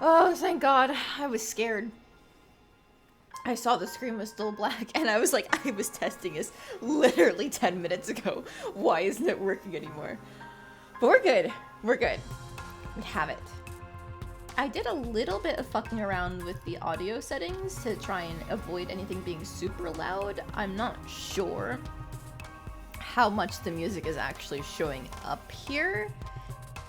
Oh, thank God. I was scared. I saw the screen was still black, and I was like, I was testing this literally 10 minutes ago. Why isn't it working anymore? But we're good. We're good. We have it. I did a little bit of fucking around with the audio settings to try and avoid anything being super loud. I'm not sure how much the music is actually showing up here.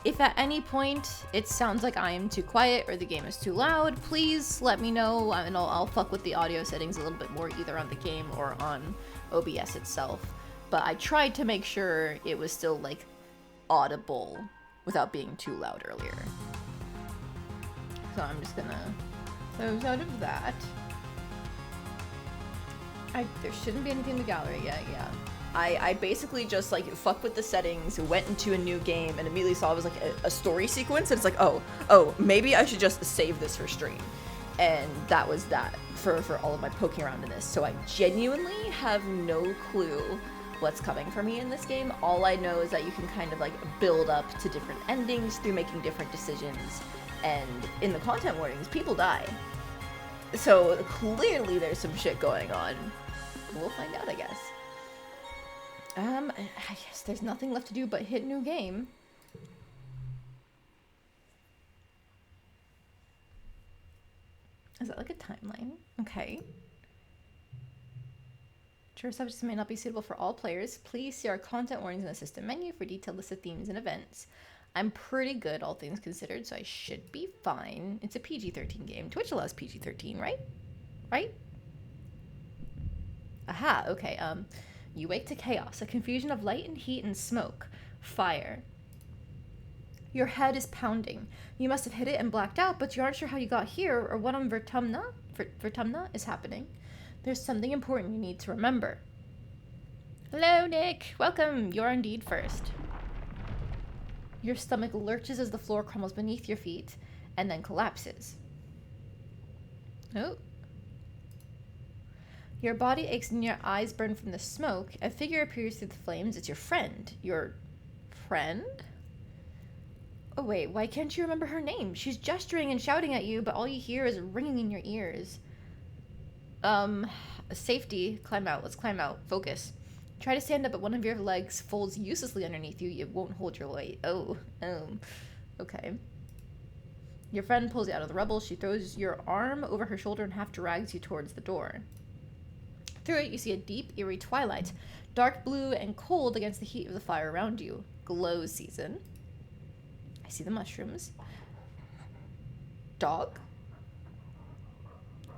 If at any point it sounds like I am too quiet or the game is too loud, please let me know, and I'll fuck with the audio settings a little bit more either on the game or on OBS itself. But I tried to make sure it was still, like, audible without being too loud earlier. So I'm just gonna close out of that. There shouldn't be anything in the gallery yet, yeah. I basically just, like, fucked with the settings, went into a new game, and immediately saw it was, like, a story sequence, and it's like, oh, maybe I should just save this for stream. And that was that for all of my poking around in this. So I genuinely have no clue what's coming for me in this game. All I know is that you can kind of, like, build up to different endings through making different decisions, and in the content warnings, people die. So clearly there's some shit going on. We'll find out, I guess. I guess there's nothing left to do but hit new game. Is that like a timeline? Okay. Sure, subjects may not be suitable for all players. Please see our content warnings in the system menu for detailed list of themes and events. I'm pretty good, all things considered, so I should be fine. It's a PG-13 game. Twitch allows PG-13, right? Right? Aha, okay, you wake to chaos, a confusion of light and heat and smoke. Fire. Your head is pounding. You must have hit it and blacked out, but you aren't sure how you got here or what on Vertumna is happening. There's something important you need to remember. Hello, Nick. Welcome. You're indeed first. Your stomach lurches as the floor crumbles beneath your feet and then collapses. Oh. Your body aches and your eyes burn from the smoke. A figure appears through the flames. It's your friend. Your friend? Oh wait, why can't you remember her name? She's gesturing and shouting at you, but all you hear is ringing in your ears. Safety. Climb out. Let's climb out. Focus. Try to stand up, but one of your legs folds uselessly underneath you. It won't hold your weight. Oh. Okay. Your friend pulls you out of the rubble. She throws your arm over her shoulder and half drags you towards the door. Through it, you see a deep, eerie twilight, dark blue and cold against the heat of the fire around you. Glow season. I see the mushrooms. Dog?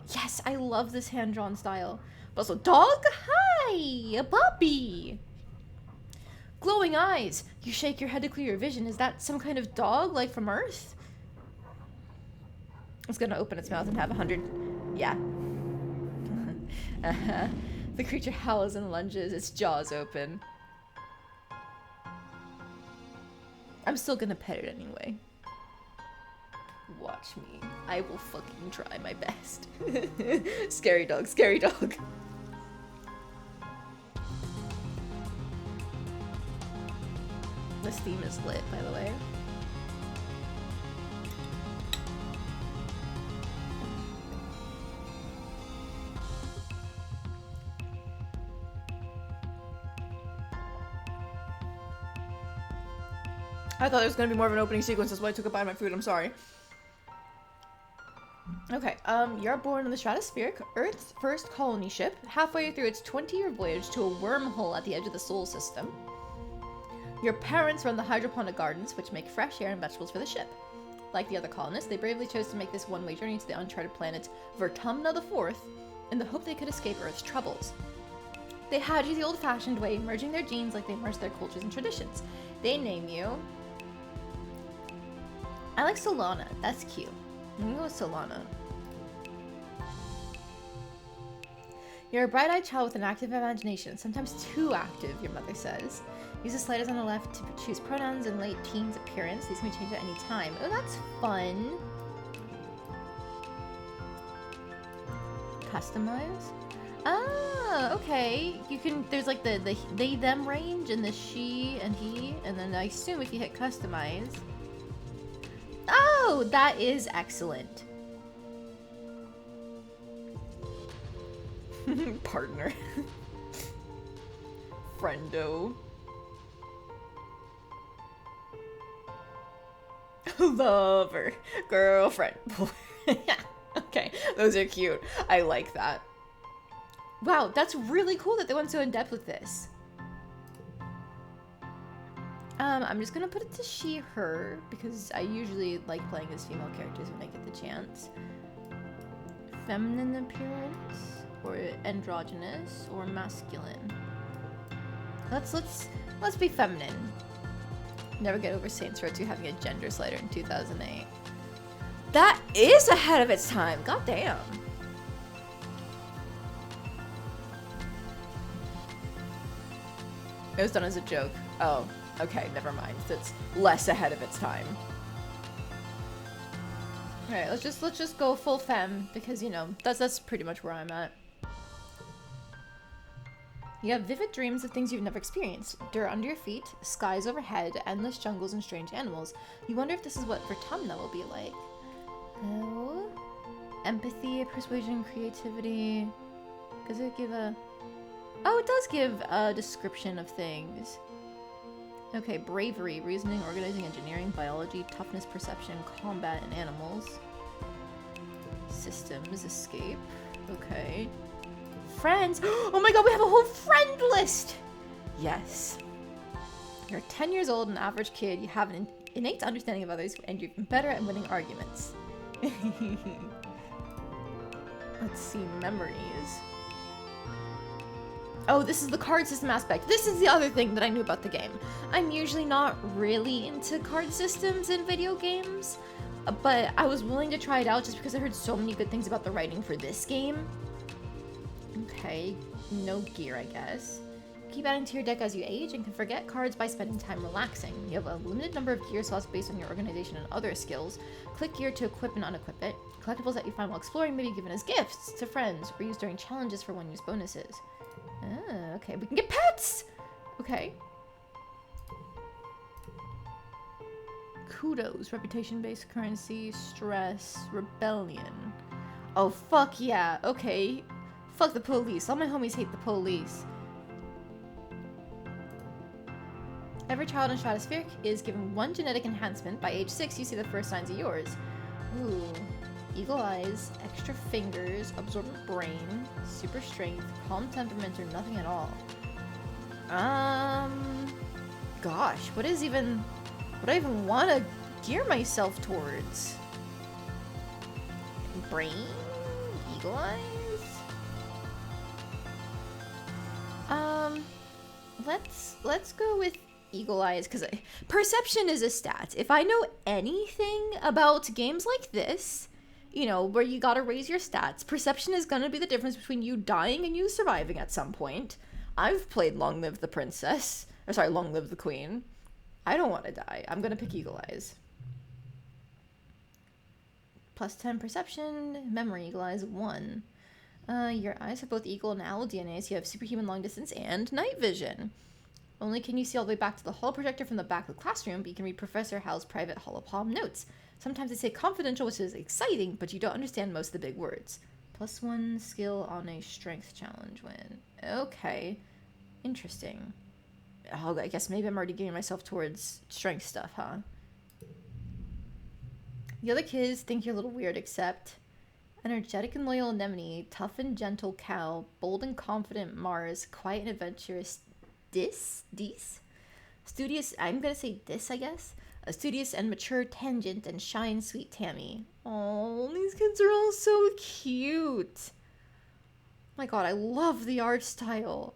Yes, I love this hand-drawn style. But also, dog? Hi! A puppy! Glowing eyes. You shake your head to clear your vision. Is that some kind of dog, like from Earth? It's gonna open its mouth and have 100... Yeah. The creature howls and lunges, its jaws open. I'm still gonna pet it anyway. Watch me. I will fucking try my best. Scary dog, scary dog. This theme is lit, by the way. I thought there was gonna be more of an opening sequence, that's why I took a bite of my food, I'm sorry. Okay, you're born on the Stratospheric, Earth's first colony ship, halfway through its 20-year voyage to a wormhole at the edge of the Sol system. Your parents run the hydroponic gardens, which make fresh air and vegetables for the ship. Like the other colonists, they bravely chose to make this one-way journey to the uncharted planet Vertumna IV in the hope they could escape Earth's troubles. They had you the old-fashioned way, merging their genes like they merged their cultures and traditions. They name you... I like Solana. That's cute. I'm gonna go with Solana. You're a bright-eyed child with an active imagination, sometimes too active, your mother says. Use the sliders on the left to choose pronouns and late teens appearance. These may change at any time. Oh, that's fun. Customize? Ah, okay. You can, there's like the they, them range and the she and he, and then I assume if you hit customize. Ah, Oh, that is excellent. Partner. Friendo. Lover. Girlfriend. Okay, those are cute. I like that. Wow, that's really cool that they went so in depth with this. I'm just gonna put it to she, her, because I usually like playing as female characters when I get the chance. Feminine appearance, or androgynous, or masculine. Let's be feminine. Never get over Saints Row 2 having a gender slider in 2008. That is ahead of its time. God damn. It was done as a joke. Oh, okay, never mind. That's less ahead of its time. All right, let's just go full femme because you know that's pretty much where I'm at. You have vivid dreams of things you've never experienced. Dirt under your feet, skies overhead, endless jungles and strange animals. You wonder if this is what Vertumna will be like. Oh, empathy, persuasion, creativity. Does it give a... Oh, it does give a description of things. Okay, bravery, reasoning, organizing, engineering, biology, toughness, perception, combat, and animals. Systems, escape. Okay. Friends. Oh my god, we have a whole friend list! Yes. You're 10 years old, an average kid. You have an innate understanding of others, and you're better at winning arguments. Let's see, memories. Oh, this is the card system aspect. This is the other thing that I knew about the game. I'm usually not really into card systems in video games, but I was willing to try it out just because I heard so many good things about the writing for this game. Okay, no gear, I guess. Keep adding to your deck as you age and can forget cards by spending time relaxing. You have a limited number of gear slots based on your organization and other skills. Click gear to equip and unequip it. Collectibles that you find while exploring may be given as gifts to friends or used during challenges for one-use bonuses. Ah, okay, we can get pets! Okay. Kudos, reputation-based currency, stress, rebellion. Oh, fuck yeah, okay. Fuck the police. All my homies hate the police. Every child in Stratospheric is given one genetic enhancement. By age 6, you see the first signs of yours. Ooh. Eagle eyes, extra fingers, absorbent brain, super strength, calm temperament, or nothing at all. Gosh, what do I even want to gear myself towards? Brain? Eagle eyes? Let's go with Eagle eyes, because perception is a stat. If I know anything about games like this, you know, where you gotta raise your stats, perception is gonna be the difference between you dying and you surviving at some point. I've played Long Live the Princess. Or sorry, Long Live the Queen. I don't want to die. I'm gonna pick Eagle Eyes. Plus 10 perception, memory, Eagle Eyes 1. Your eyes have both eagle and owl DNA, so you have superhuman long distance and night vision. Only can you see all the way back to the holo projector from the back of the classroom, but you can read Professor Hal's private holopalm notes. Sometimes they say confidential, which is exciting, but you don't understand most of the big words. Plus 1 skill on a strength challenge win. Okay. Interesting. Oh, I guess maybe I'm already getting myself towards strength stuff, huh? The other kids think you're a little weird, except energetic and loyal Anemone, tough and gentle Cow, bold and confident Mars, quiet and adventurous Dis? Studious, I'm gonna say Dis, I guess. A studious and mature Tangent, and shy and sweet Tammy. Oh, these kids are all so cute. My god, I love the art style.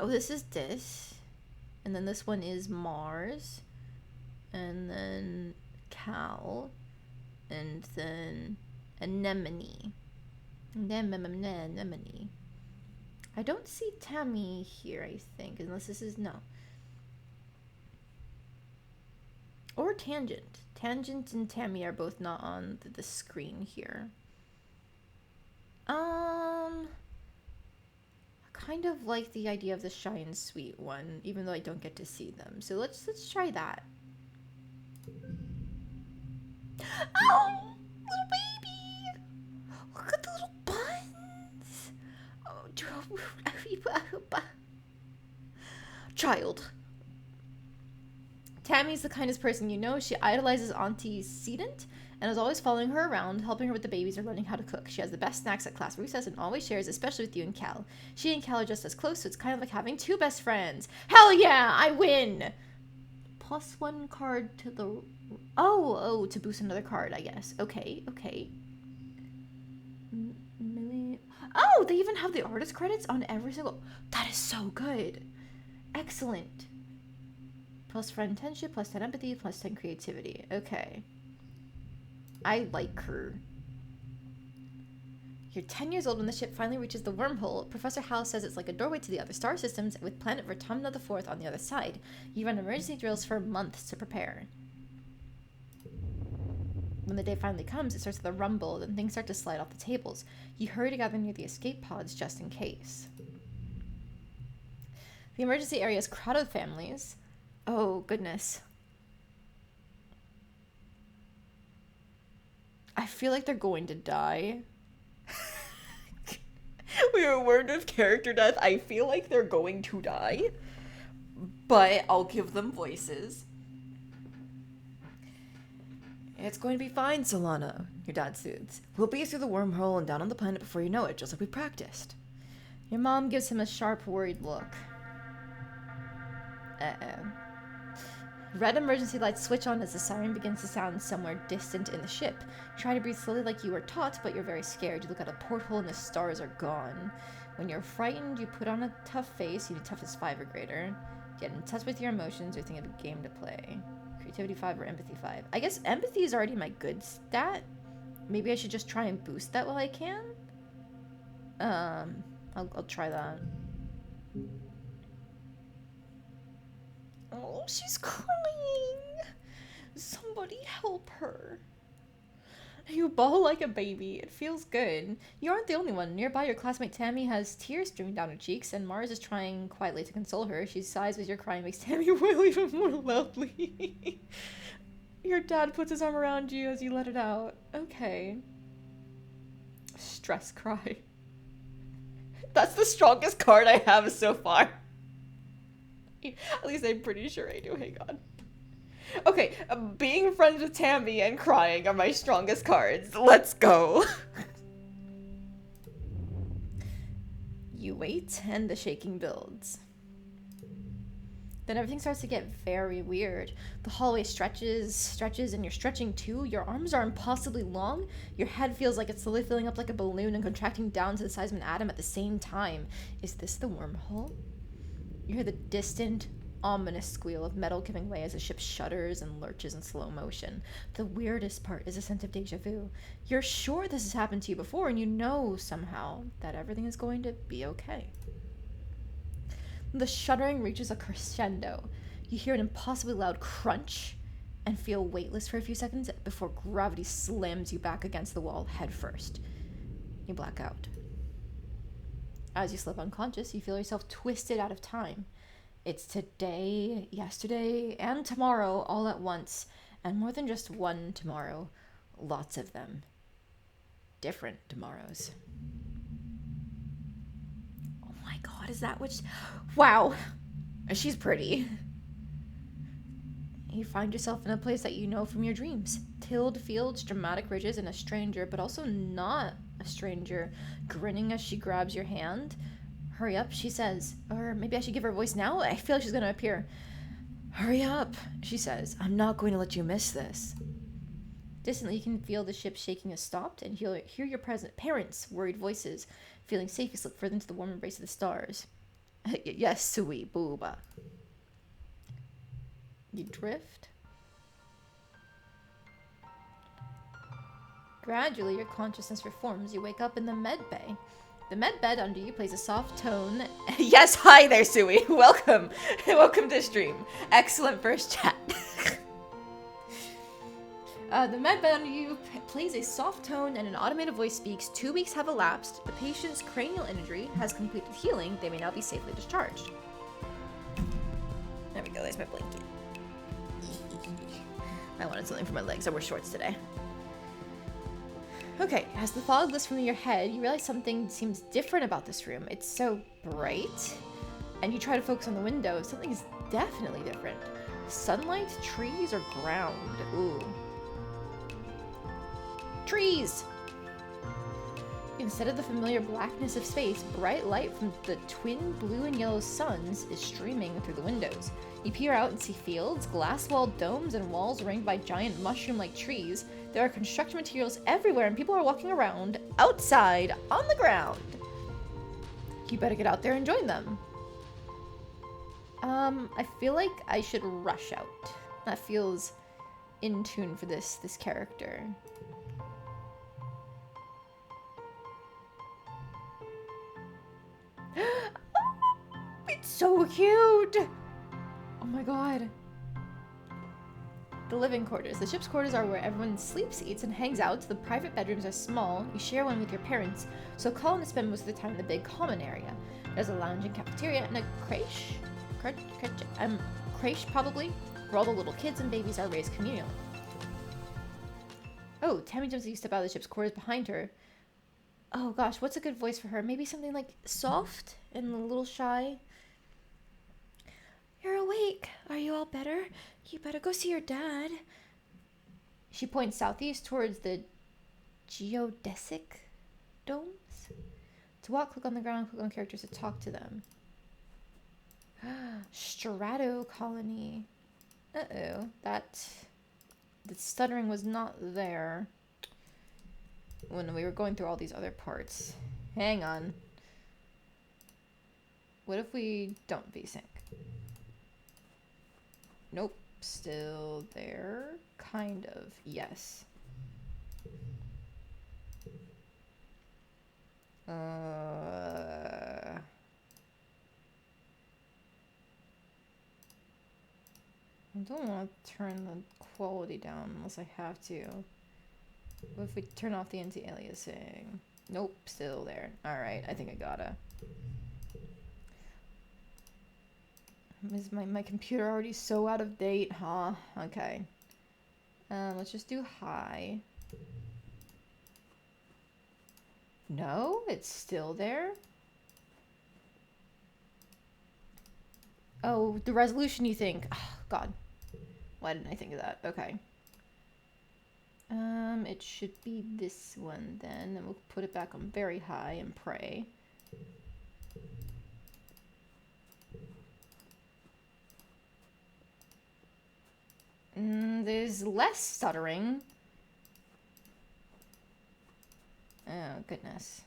Oh, this is Dis. And then this one is Mars. And then Cal. And then Anemone. Anemone. I don't see Tammy here, I think. Unless this is... No. Or Tangent. Tangent and Tammy are both not on the screen here. I kind of like the idea of the shy and sweet one, even though I don't get to see them. So let's try that. Oh, little baby. Look at the little buns. Oh, child. Tammy's the kindest person you know. She idolizes Auntie Sedent and is always following her around, helping her with the babies or learning how to cook. She has the best snacks at class recess and always shares, especially with you and Cal. She and Cal are just as close, so it's kind of like having two best friends. Hell yeah, I win! +1 card to the... Oh, to boost another card, I guess. Okay. Oh, they even have the artist credits on every single... That is so good. Excellent. +1 friendship, +10 empathy, +10 creativity. Okay. I like her. You're 10 years old when the ship finally reaches the wormhole. Professor Hal says it's like a doorway to the other star systems with planet Vertumna IV on the other side. You run emergency drills for months to prepare. When the day finally comes, it starts with a rumble, then things start to slide off the tables. You hurry to gather near the escape pods just in case. The emergency area is crowded with families. Oh, goodness. I feel like they're going to die. We were warned of character death. I feel like they're going to die. But I'll give them voices. It's going to be fine, Solana, your dad soothes. We'll be through the wormhole and down on the planet before you know it, just like we practiced. Your mom gives him a sharp, worried look. Red emergency lights switch on as the siren begins to sound somewhere distant in the ship. Try to breathe slowly like you were taught, but you're very scared. You look at a porthole and the stars are gone. When you're frightened, you put on a tough face. You need toughness 5 or greater. Get in touch with your emotions or think of a game to play. Creativity 5 or empathy 5. I guess empathy is already my good stat. Maybe I should just try and boost that while I can. I'll try that. Oh, she's crying. Somebody help her. You bawl like a baby. It feels good. You aren't the only one. Nearby, your classmate Tammy has tears streaming down her cheeks, and Mars is trying quietly to console her. She sighs as your crying makes Tammy wail even more loudly. Your dad puts his arm around you as you let it out. Okay. Stress cry. That's the strongest card I have so far. At least I'm pretty sure I do. Hang on. Okay, being friends with Tammy and crying are my strongest cards. Let's go. You wait, and the shaking builds. Then everything starts to get very weird. The hallway stretches, and you're stretching too. Your arms are impossibly long. Your head feels like it's slowly filling up like a balloon and contracting down to the size of an atom at the same time. Is this the wormhole? You hear the distant, ominous squeal of metal giving way as the ship shudders and lurches in slow motion. The weirdest part is a sense of deja vu. You're sure this has happened to you before, and you know somehow that everything is going to be okay. The shuddering reaches a crescendo. You hear an impossibly loud crunch and feel weightless for a few seconds before gravity slams you back against the wall head first. You black out. As you slip unconscious, you feel yourself twisted out of time. It's today, yesterday, and tomorrow all at once. And more than just one tomorrow. Lots of them. Different tomorrows. Oh my god, is that what... Wow. She's pretty. You find yourself in a place that you know from your dreams. Tilled fields, dramatic ridges, and a stranger, but also not a stranger, grinning as she grabs your hand. Hurry up, she says. Or maybe I should give her a voice now? I feel like she's gonna appear. Hurry up, she says. I'm not going to let you miss this. Distantly, you can feel the ship shaking as stopped and hear your parents' worried voices. Feeling safe, you slip further into the warm embrace of the stars. Yes, sweet booba. You drift. Gradually, your consciousness reforms. You wake up in the med bay. The med bed under you plays a soft tone. Yes, hi there, Sui. Welcome. Welcome to stream. Excellent first chat. The med bed under you plays a soft tone and an automated voice speaks. 2 weeks have elapsed. The patient's cranial injury has completed healing. They may now be safely discharged. There we go. There's my blanket. I wanted something for my legs. I wear shorts today. Okay, as the fog lifts from your head, you realize something seems different about this room. It's so bright, and you try to focus on the window. Something is definitely different. Sunlight, trees, or ground? Ooh. Trees! Instead of the familiar blackness of space, bright light from the twin blue and yellow suns is streaming through the windows. You peer out and see fields, glass-walled domes, and walls ringed by giant mushroom-like trees. There are construction materials everywhere, and people are walking around outside on the ground. You better get out there and join them. I feel like I should rush out. That feels in tune for this character. It's so cute! Oh my god. The living quarters. The ship's quarters are where everyone sleeps, eats, and hangs out. The private bedrooms are small. You share one with your parents, so colonists spend most of the time in the big common area. There's a lounge and cafeteria and a creche. Creche, probably, where all the little kids and babies are raised communally. Oh, Tammy jumps as you step out of the ship's quarters behind her. Oh gosh, what's a good voice for her? Maybe something like soft and a little shy. You're awake. Are you all better? You better go see your dad. She points southeast towards the geodesic domes. To walk, click on the ground, click on characters to talk to them. Strato colony. Uh-oh. The stuttering was not there when we were going through all these other parts. Hang on. What if we don't VSync? Nope. Still there. Kind of. Yes. I don't want to turn the quality down unless I have to. What if we turn off the anti-aliasing? Nope, still there. Alright, I think I gotta. Is my computer already so out of date, huh? Okay. Let's just do high. No, it's still there. Oh, the resolution you think. Oh, God. Why didn't I think of that? Okay. It should be this one then. Then we'll put it back on very high and pray. There's less stuttering. Oh, goodness.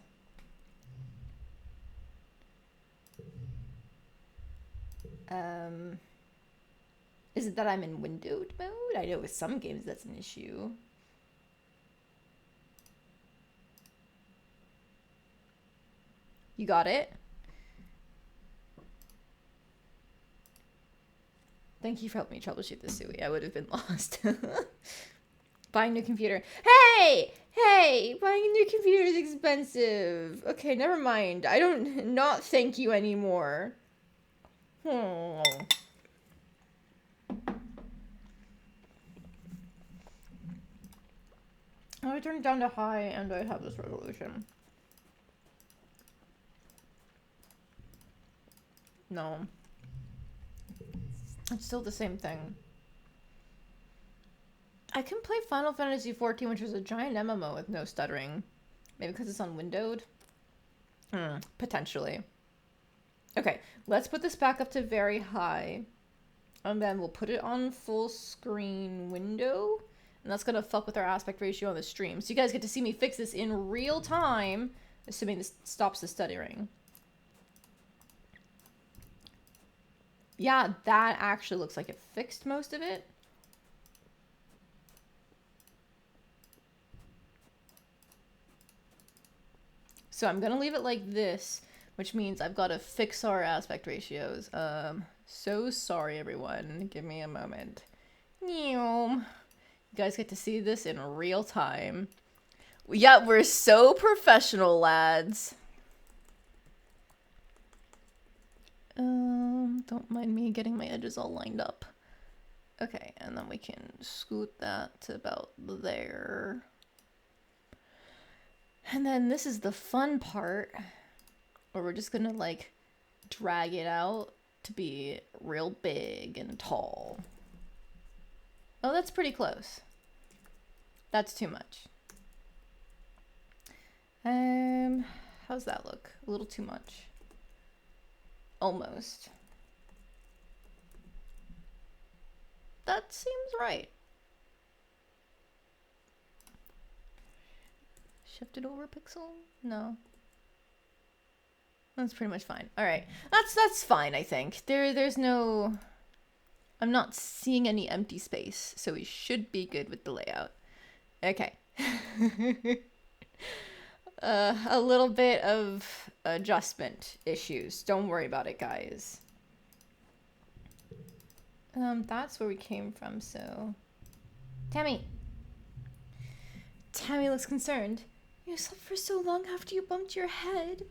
Is it that I'm in windowed mode? I know with some games that's an issue. You got it? Thank you for helping me troubleshoot this, Sui. I would have been lost. Buying a new computer. Hey! Hey! Buying a new computer is expensive. Okay, never mind. I don't not thank you anymore. Oh. I turned it down to high and I have this resolution. No. It's still the same thing. I can play Final Fantasy XIV, which is a giant MMO with no stuttering. Maybe because it's on windowed? Potentially. Okay, let's put this back up to very high. And then we'll put it on full screen window. And that's going to fuck with our aspect ratio on the stream. So you guys get to see me fix this in real time, assuming this stops the stuttering. Yeah, that actually looks like it fixed most of it. So I'm going to leave it like this, which means I've got to fix our aspect ratios. So sorry, everyone. Give me a moment. You guys get to see this in real time. Yeah, we're so professional, lads. Don't mind me getting my edges all lined up. Okay, and then we can scoot that to about there. And then this is the fun part, where we're just gonna like drag it out to be real big and tall. Oh, that's pretty close. That's too much. How's that look? A little too much. Almost. That seems right. Shift it over a pixel? No. That's pretty much fine. All right. That's fine, I think. There's no... I'm not seeing any empty space, so we should be good with the layout. Okay. A little bit of adjustment issues. Don't worry about it, guys. That's where we came from, so... Tammy! Tammy looks concerned. You slept for so long after you bumped your head.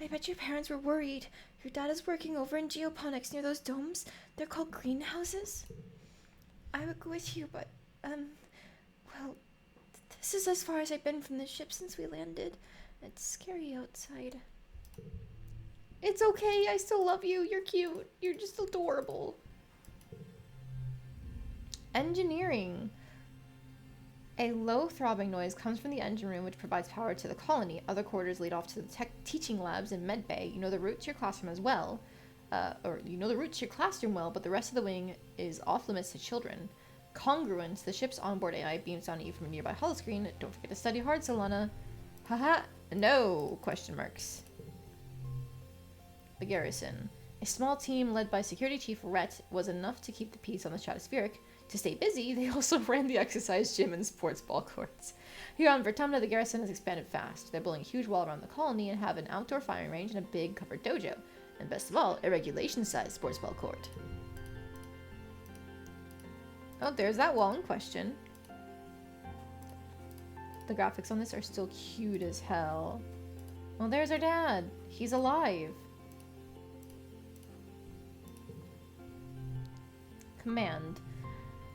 I bet your parents were worried. Your dad is working over in geoponics near those domes. They're called greenhouses. I would go with you, but, well, this is as far as I've been from the ship since we landed. It's scary outside. It's okay, I still love you. You're cute. You're just adorable. Engineering. A low throbbing noise comes from the engine room, which provides power to the colony. Other quarters lead off to the teaching labs and med bay. You know the route to your classroom as well. Or you know the route to your classroom well, but the rest of the wing is off limits to children. Congruent, the ship's onboard AI beams down at you from a nearby holoscreen. Don't forget to study hard, Solana. Haha. No? Question marks. The garrison. A small team led by Security Chief Rhett was enough to keep the peace on the stratospheric. To stay busy, they also ran the exercise gym and sports ball courts. Here on Vertumna, the garrison has expanded fast. They're building a huge wall around the colony and have an outdoor firing range and a big covered dojo. And best of all, a regulation-sized sports ball court. Oh, there's that wall in question. The graphics on this are still cute as hell. Well, there's our dad. He's alive. Command.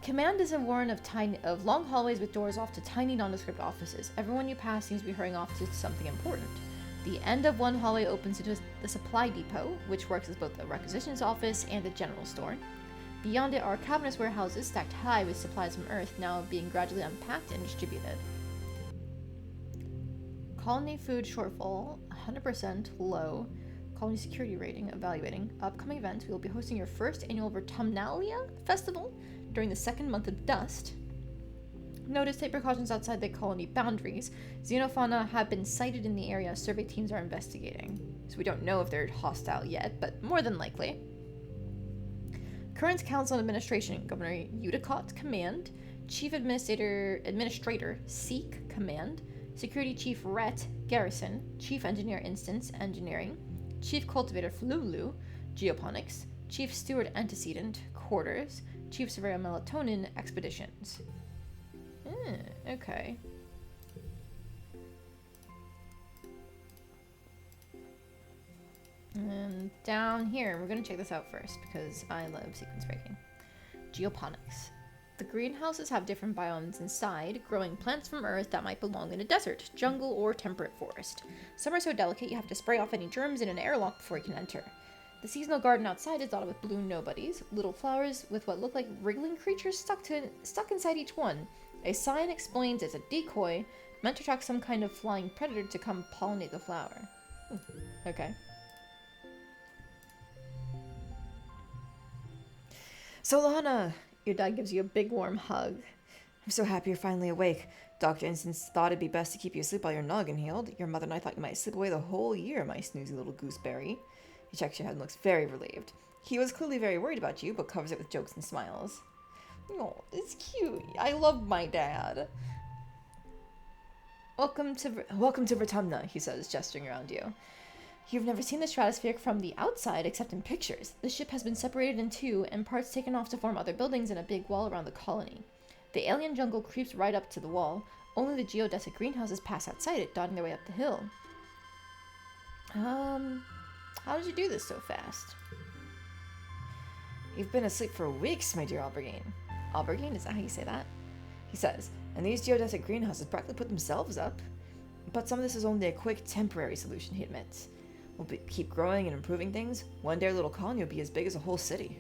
Command is a warren of long hallways with doors off to tiny nondescript offices. Everyone you pass seems to be hurrying off to something important. The end of one hallway opens into the supply depot, which works as both a requisitions office and a general store. Beyond it are cavernous warehouses stacked high with supplies from Earth now being gradually unpacked and distributed. Colony food shortfall, 100% low. Colony security rating, evaluating. Upcoming event, we will be hosting your first annual Vertumnalia Festival during the second month of dust. Notice take precautions outside the colony boundaries. Xenofauna have been sighted in the area. Survey teams are investigating. So we don't know if they're hostile yet, but more than likely. Current Council and Administration, Governor Udicott, Command. Chief Administrator, Seek, Command. Security Chief Rhett, Garrison. Chief Engineer Instance, Engineering. Chief Cultivator Flulu, Geoponics. Chief Steward Antecedent, Quarters. Chief Surveyor Melatonin, Expeditions. Okay. And down here, we're gonna check this out first because I love sequence breaking. Geoponics. The greenhouses have different biomes inside, growing plants from Earth that might belong in a desert, jungle, or temperate forest. Some are so delicate you have to spray off any germs in an airlock before you can enter. The seasonal garden outside is dotted with blue nobodies, little flowers with what look like wriggling creatures stuck inside each one. A sign explains it's a decoy, meant to attract some kind of flying predator to come pollinate the flower. Okay. Solana! Your dad gives you a big warm hug. I'm so happy you're finally awake. Dr. Instance thought it'd be best to keep you asleep while your noggin healed. Your mother and I thought you might slip away the whole year, my snoozy little gooseberry. He checks your head and looks very relieved. He was clearly very worried about you, but covers it with jokes and smiles. Oh, it's cute. I love my dad. Welcome to Vertumna, he says, gesturing around you. You've never seen the stratospheric from the outside except in pictures. The ship has been separated in two and parts taken off to form other buildings and a big wall around the colony. The alien jungle creeps right up to the wall. Only the geodesic greenhouses pass outside it, dotting their way up the hill. How did you do this so fast? You've been asleep for weeks, my dear Albergine. Aubergine, is that how you say that? He says, and these geodesic greenhouses practically put themselves up. But some of this is only a quick, temporary solution, he admits. Keep growing and improving things. One day our little colony will be as big as a whole city.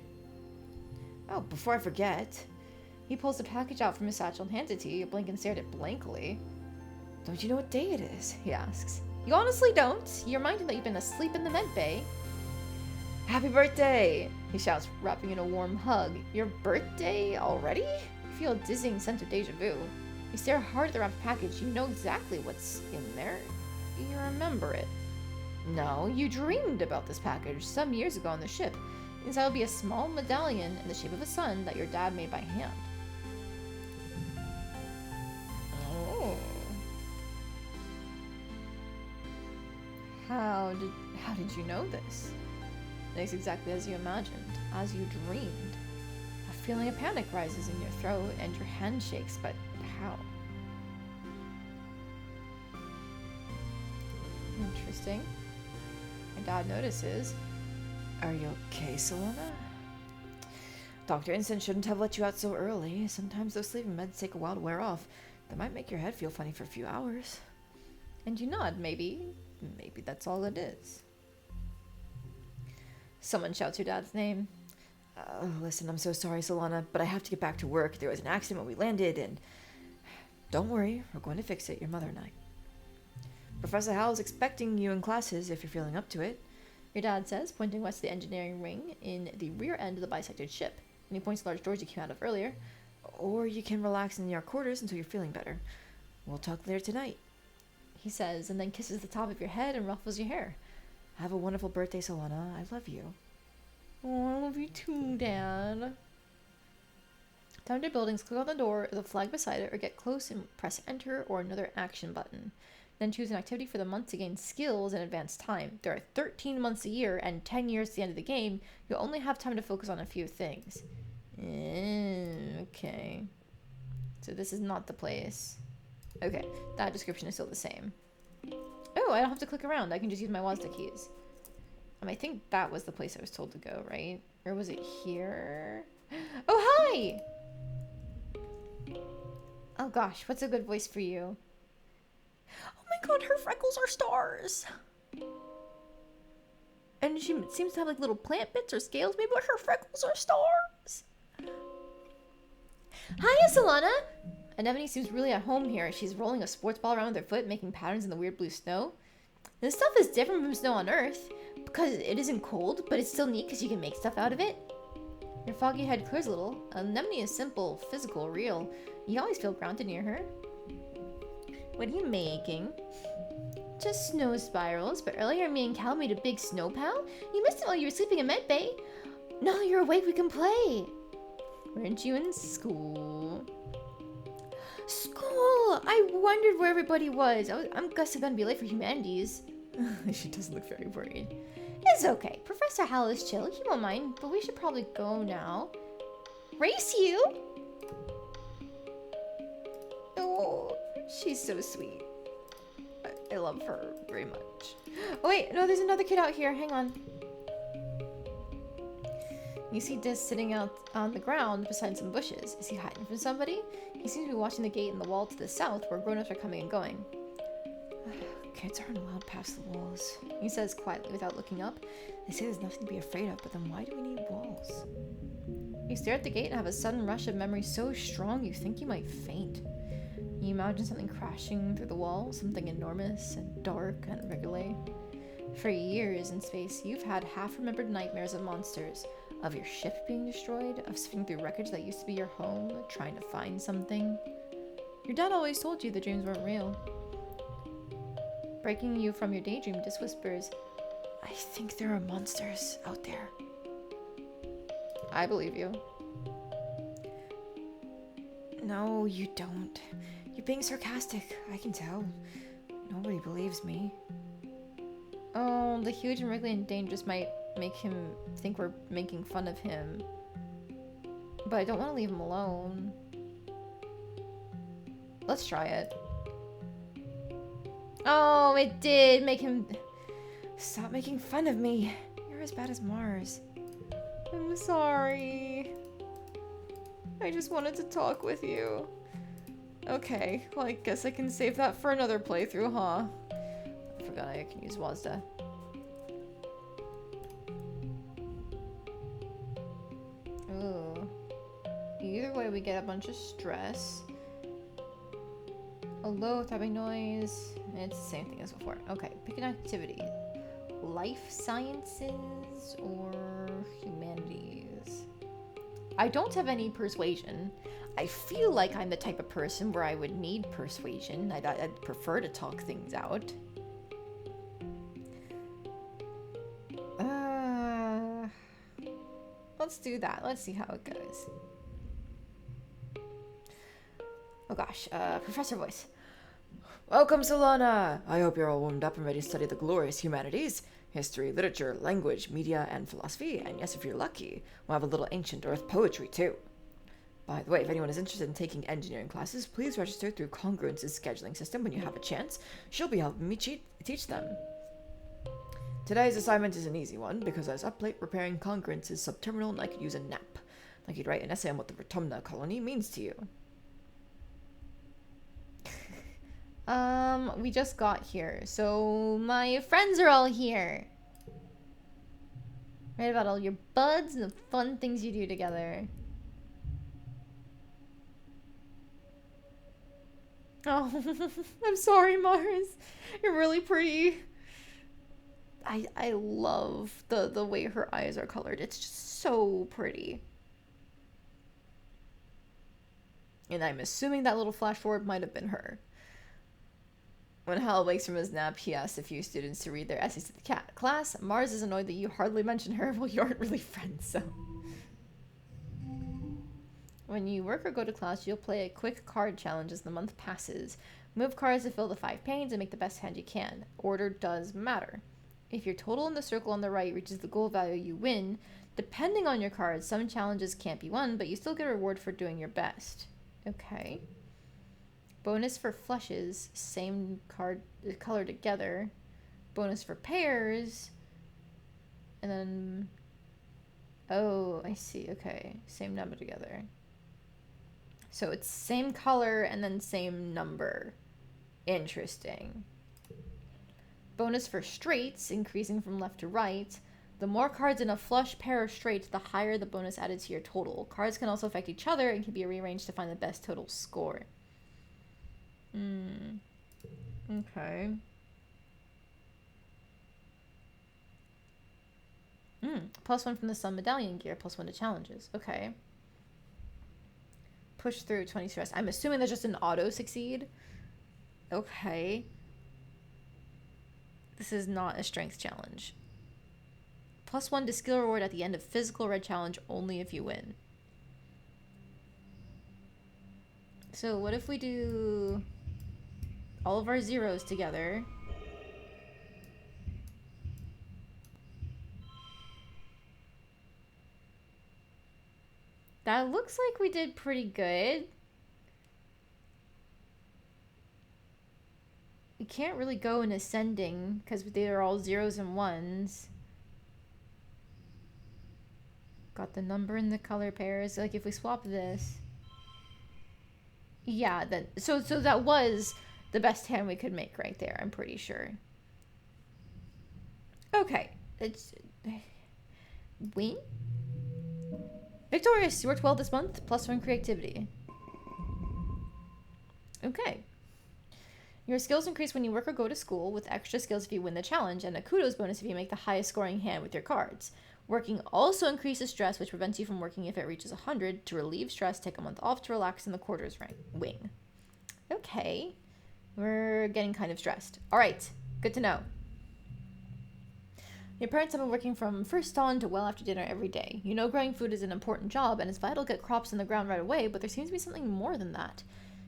Oh, before I forget. He pulls the package out from his satchel and hands it to you. You blink and stare at it blankly. Don't you know what day it is? He asks. You honestly don't. You remind him that you've been asleep in the med bay. Happy birthday! He shouts, wrapping in a warm hug. Your birthday already? You feel a dizzying sense of deja vu. You stare hard at the wrapped package. You know exactly what's in there. You remember it. No, you dreamed about this package some years ago on the ship. Inside will be a small medallion in the shape of a sun that your dad made by hand. Oh. How did you know this? It's exactly as you imagined, as you dreamed. A feeling of panic rises in your throat and your hand shakes, but how? Interesting. Your dad notices. Are you okay, Solana? Dr. Instant shouldn't have let you out so early. Sometimes those sleeping meds take a while to wear off. They might make your head feel funny for a few hours. And you nod, maybe. Maybe that's all it is. Someone shouts your dad's name. Listen, I'm so sorry, Solana, but I have to get back to work. There was an accident when we landed, and... Don't worry, we're going to fix it, your mother and I. Professor Howell's expecting you in classes if you're feeling up to it. Your dad says, pointing west to the engineering ring in the rear end of the bisected ship. And he points to the large doors you came out of earlier. Or you can relax in your quarters until you're feeling better. We'll talk later tonight. He says, and then kisses the top of your head and ruffles your hair. Have a wonderful birthday, Solana. I love you. Oh, I love you too, Dad. Down to buildings, click on the door, the flag beside it, or get close and press enter or another action button. Then choose an activity for the month to gain skills and advance time. There are 13 months a year and 10 years to the end of the game. You'll only have time to focus on a few things. Okay. So this is not the place. Okay, that description is still the same. Oh, I don't have to click around. I can just use my WASD keys. I think that was the place I was told to go, right? Or was it here? Oh, hi! Oh gosh, what's a good voice for you? Oh my god, her freckles are stars! And she seems to have like little plant bits or scales maybe, but her freckles are stars! Hiya, Solana! Anemone seems really at home here. She's rolling a sports ball around with her foot, making patterns in the weird blue snow. This stuff is different from snow on Earth, because it isn't cold, but it's still neat because you can make stuff out of it. Your foggy head clears a little. Anemone is simple, physical, real. You always feel grounded near her. What are you making? Just snow spirals, but earlier me and Cal made a big snow pal. You missed it while you were sleeping in med bay. Now that you're awake, we can play. Weren't you in school? School! I wondered where everybody was. I'm guessing gonna be late for humanities. She doesn't look very worried. It's okay. Professor Howell is chill. He won't mind, but we should probably go now. Race you? Oh, she's so sweet. I love her very much. Oh wait, no, there's another kid out here. Hang on. You see Dis sitting out on the ground beside some bushes. Is he hiding from somebody? He seems to be watching the gate in the wall to the south where grown-ups are coming and going. Kids aren't allowed past the walls, he says quietly without looking up. They say there's nothing to be afraid of, but then why do we need walls? You stare at the gate and have a sudden rush of memory so strong you think you might faint. You imagine something crashing through the wall, something enormous and dark and unregulated. For years in space, you've had half-remembered nightmares of monsters, of your ship being destroyed, of sifting through wreckage that used to be your home, trying to find something. Your dad always told you the dreams weren't real. Breaking you from your daydream, Dis whispers, I think there are monsters out there. I believe you. No, you don't. You're being sarcastic, I can tell. Nobody believes me. Oh, the huge and wriggly and dangerous might make him think we're making fun of him. But I don't want to leave him alone. Let's try it. Oh, it did make him... Stop making fun of me. You're as bad as Mars. I'm sorry. I just wanted to talk with you. Okay, well, I guess I can save that for another playthrough, huh? I forgot I can use Wazda. Ooh. Either way, we get a bunch of stress. A low throbbing noise. It's the same thing as before. Okay, pick an activity. Life sciences or humanities? I don't have any persuasion. I feel like I'm the type of person where I would need persuasion. I'd prefer to talk things out. Let's do that. Let's see how it goes. Oh gosh, professor voice. Welcome, Solana! I hope you're all warmed up and ready to study the glorious humanities. History, literature, language, media, and philosophy. And yes, if you're lucky, we'll have a little ancient earth poetry too. By the way, if anyone is interested in taking engineering classes, please register through Congruence's scheduling system when you have a chance. She'll be helping me teach them. Today's assignment is an easy one, because I was up late repairing Congruence's subterminal and I could use a nap. Like you'd write an essay on what the Rotumna colony means to you. We just got here, so my friends are all here. Write about all your buds and the fun things you do together. Oh, I'm sorry, Mars. You're really pretty. I love the way her eyes are colored. It's just so pretty. And I'm assuming that little flash forward might have been her. When Hal wakes from his nap, he asks a few students to read their essays to the class. Mars is annoyed that you hardly mention her. Well, you aren't really friends, so. When you work or go to class, you'll play a quick card challenge as the month passes. Move cards to fill the 5 panes and make the best hand you can. Order does matter. If your total in the circle on the right reaches the goal value, you win. Depending on your cards, some challenges can't be won, but you still get a reward for doing your best. Okay. Bonus for flushes, same card color together. Bonus for pairs. And then... Oh, I see. Okay. Same number together. So it's same color and then same number. Interesting. Bonus for straights, increasing from left to right. The more cards in a flush, pair, or straight, the higher the bonus added to your total. Cards can also affect each other and can be rearranged to find the best total score. Okay. +1 from the Sun Medallion gear, +1 to challenges. Okay. Push through 20 stress. I'm assuming that's just an auto succeed. Okay. This is not a strength challenge. +1 to skill reward at the end of physical red challenge only if you win. So what if we do all of our zeros together? That looks like we did pretty good. We can't really go in ascending because they are all zeros and ones. Got the number and the color pairs. Like if we swap this. Yeah, then so that was the best hand we could make right there, I'm pretty sure. Okay. It's win? Victorious, you worked well this month. +1 creativity. Okay. Your skills increase when you work or go to school, with extra skills if you win the challenge, and a kudos bonus if you make the highest scoring hand with your cards. Working also increases stress, which prevents you from working if it reaches 100. To relieve stress, take a month off to relax in the quarters wing. Okay. We're getting kind of stressed. All right. Good to know. Your parents have been working from first dawn to well after dinner every day. You know growing food is an important job, and it's vital to get crops in the ground right away, but there seems to be something more than that.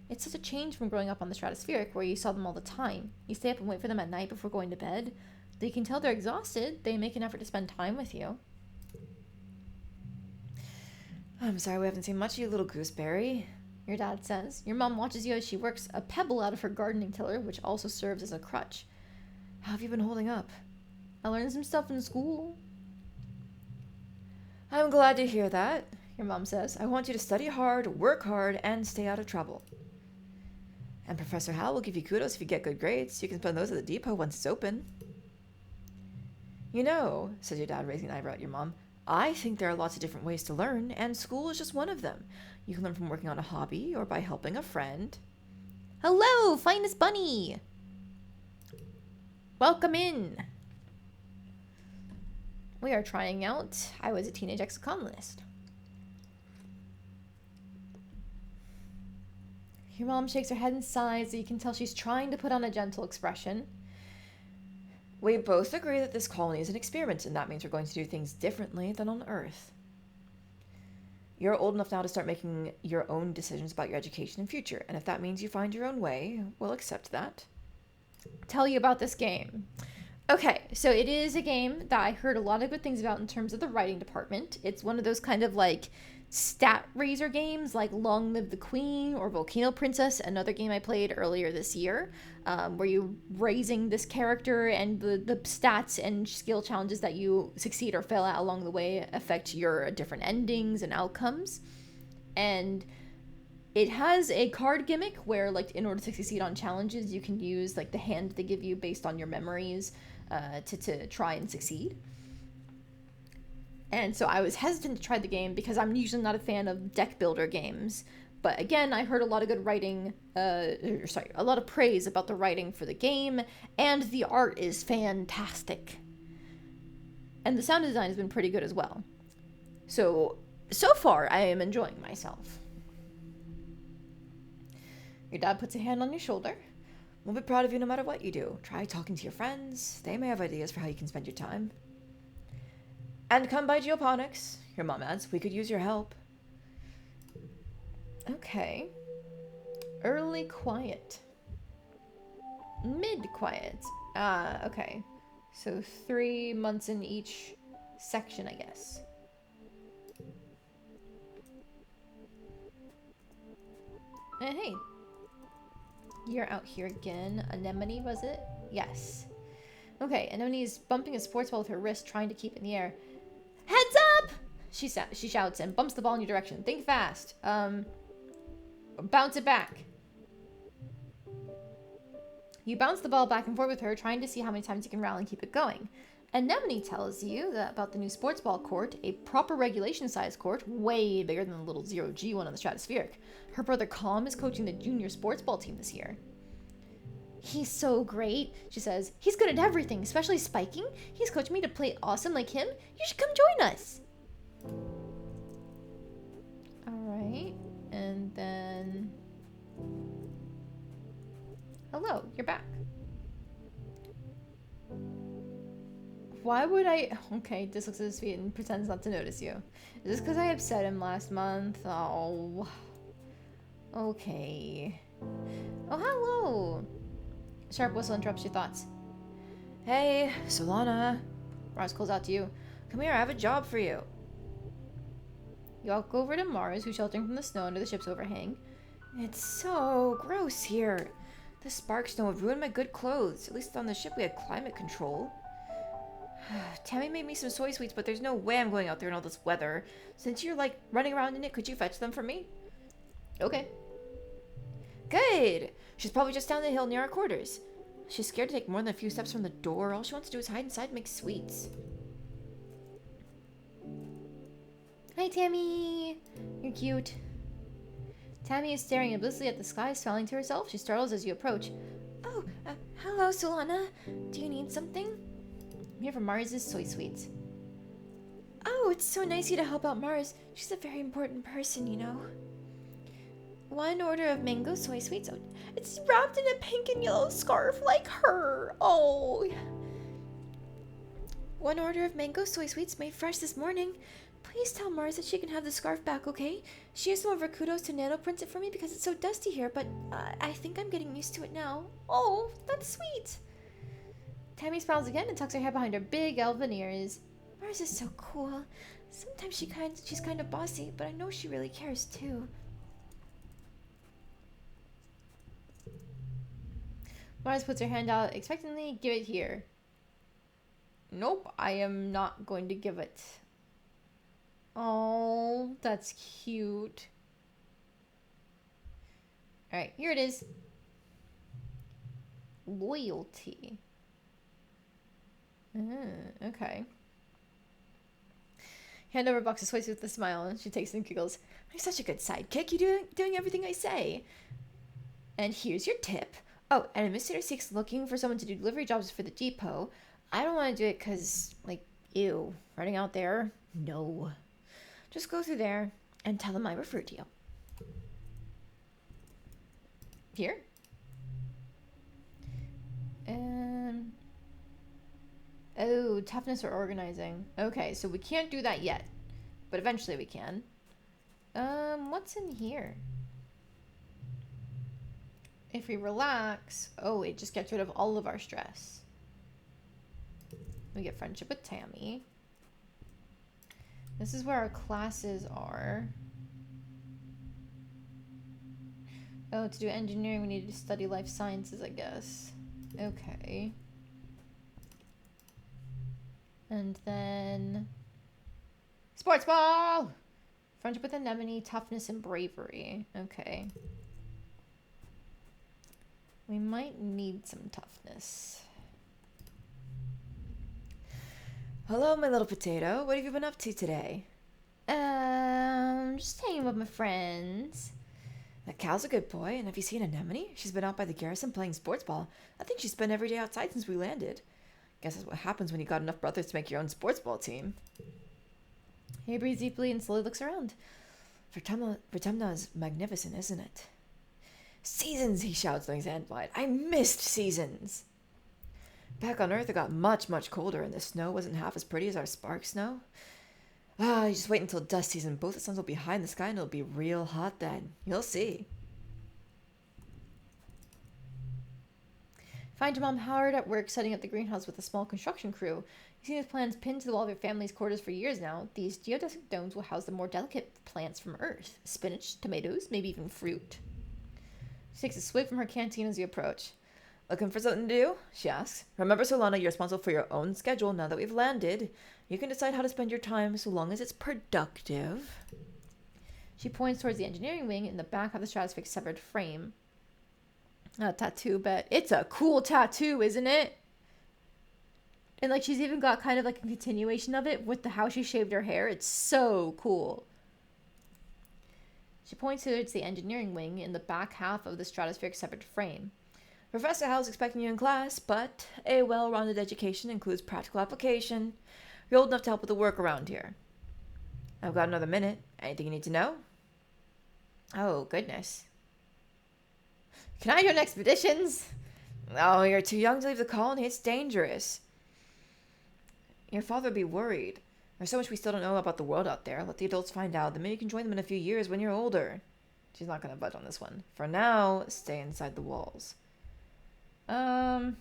It's such a change from growing up on the stratospheric, where you saw them all the time. You stay up and wait for them at night before going to bed. They can tell they're exhausted. They make an effort to spend time with you. I'm sorry we haven't seen much of you, little gooseberry, your dad says. Your mom watches you as she works a pebble out of her gardening tiller, which also serves as a crutch. How have you been holding up? I learned some stuff in school. I'm glad to hear that. Your mom says, I want you to study hard, work hard, and stay out of trouble. And Professor Hal will give you kudos if you get good grades. You can spend those at the depot once it's open. You know, says your dad, raising an eyebrow at your mom, I think there are lots of different ways to learn, and school is just one of them. You can learn from working on a hobby or by helping a friend. Hello, finest bunny! Welcome in! We are trying out I Was a Teenage Exocolonist. Your mom shakes her head and sighs, so you can tell she's trying to put on a gentle expression. We both agree that this colony is an experiment, and that means we're going to do things differently than on Earth. You're old enough now to start making your own decisions about your education and future, and if that means you find your own way, we'll accept that. Tell you about this game. Okay, so it is a game that I heard a lot of good things about in terms of the writing department. It's one of those kind of like stat raiser games like Long Live the Queen or Volcano Princess, another game I played earlier this year, where you're raising this character and the stats and skill challenges that you succeed or fail at along the way affect your different endings and outcomes. And it has a card gimmick where, like, in order to succeed on challenges, you can use like the hand they give you based on your memories to try and succeed. And so I was hesitant to try the game because I'm usually not a fan of deck builder games. But again, I heard a lot of good writing, a lot of praise about the writing for the game, and the art is fantastic. And the sound design has been pretty good as well. So far, I am enjoying myself. Your dad puts a hand on your shoulder. We'll be proud of you no matter what you do. Try talking to your friends. They may have ideas for how you can spend your time. And come by Geoponics, your mom adds. We could use your help. Okay. Early quiet. Mid quiet. Okay. So 3 months in each section, I guess. And hey. You're out here again. Anemone, was it? Yes. Okay, Anemone is bumping a sports ball with her wrist, trying to keep it in the air. Heads up! She shouts and bumps the ball in your direction. Think fast. Bounce it back. You bounce the ball back and forth with her, trying to see how many times you can rally and keep it going. Anemone tells you about the new sports ball court, a proper regulation size court, way bigger than the little 0G one on the Stratospheric. Her brother Calm is coaching the junior sports ball team this year. He's so great, she says. He's good at everything, especially spiking. He's coached me to play awesome like him. You should come join us. Alright, and then... Hello, you're back. Why would I... Okay, Dis looks at his feet and pretends not to notice you. Is this because I upset him last month? Oh. Okay. Oh, hello. Sharp whistle interrupts your thoughts. Hey, Solana. Mars calls out to you. Come here, I have a job for you. You walk over to Mars, who's sheltering from the snow under the ship's overhang. It's so gross here. The spark snow would ruin my good clothes. At least on the ship we had climate control. Tammy made me some soy sweets, but there's no way I'm going out there in all this weather. Since you're, like, running around in it, could you fetch them for me? Okay. Good! She's probably just down the hill near our quarters. She's scared to take more than a few steps from the door. All she wants to do is hide inside and make sweets. Hi, Tammy! You're cute. Tammy is staring obliviously at the sky, smiling to herself. She startles as you approach. Oh, hello, Solana. Do you need something? I'm here for Mars's soy sweets. Oh, it's so nice of you to help out Mars. She's a very important person, you know. 1 order of mango soy sweets. Oh, it's wrapped in a pink and yellow scarf like her. Oh. 1 order of mango soy sweets made fresh this morning. Please tell Mars that she can have the scarf back, okay? She has some of her kudos to nano print it for me because it's so dusty here, but I think I'm getting used to it now. Oh, that's sweet. Tammy smiles again and tucks her hair behind her big elven ears. Mars is so cool. Sometimes she's kind of bossy, but I know she really cares too. Mars puts her hand out expectantly. Give it here. Nope, I am not going to give it. Oh, that's cute. Alright, here it is. Loyalty. Okay. Hand over a box of sweets with a smile, and she takes it and giggles. I'm such a good sidekick. You're doing everything I say. And here's your tip. Oh, and Mr. Six looking for someone to do delivery jobs for the depot. I don't want to do it because, like, ew, running out there? No. Just go through there and tell them I referred to you. Here. And... oh, toughness or organizing. Okay, so we can't do that yet. But eventually we can. What's in here? If we relax... oh, it just gets rid of all of our stress. We get friendship with Tammy. This is where our classes are. Oh, to do engineering, we need to study life sciences, I guess. Okay. And then... sports ball! Friendship with anemone, toughness, and bravery. Okay. We might need some toughness. Hello, my little potato. What have you been up to today? Just hanging with my friends. That Cal's a good boy, and have you seen Anemone? She's been out by the garrison playing sports ball. I think she's spent every day outside since we landed. Guess that's what happens when you got enough brothers to make your own sports ball team. He breathes deeply and slowly looks around. Vertumna is magnificent, isn't it? Seasons, he shouts, throwing his hand wide. I missed seasons. Back on Earth, it got much, much colder, and the snow wasn't half as pretty as our spark snow. You just wait until dust season. Both the suns will be high in the sky, and it'll be real hot then. You'll see. Find your mom Howard at work setting up the greenhouse with a small construction crew. You've seen his plants pinned to the wall of your family's quarters for years now. These geodesic domes will house the more delicate plants from Earth. Spinach, tomatoes, maybe even fruit. She takes a swig from her canteen as you approach. Looking for something to do? She asks. Remember, Solana, you're responsible for your own schedule now that we've landed. You can decide how to spend your time so long as it's productive. She points towards the engineering wing in the back of the Stratosphere's severed frame. A tattoo, but it's a cool tattoo, isn't it? And like she's even got kind of like a continuation of it with how she shaved her hair. It's so cool. She points towards the engineering wing in the back half of the Stratospheric severed frame. Professor Howell's expecting you in class, but a well-rounded education includes practical application. You're old enough to help with the work around here. I've got another minute. Anything you need to know? Oh, goodness. Can I join expeditions? Oh, you're too young to leave the colony. It's dangerous. Your father would be worried. There's so much we still don't know about the world out there. Let the adults find out. Then maybe you can join them in a few years when you're older. She's not going to budge on this one. For now, stay inside the walls. What are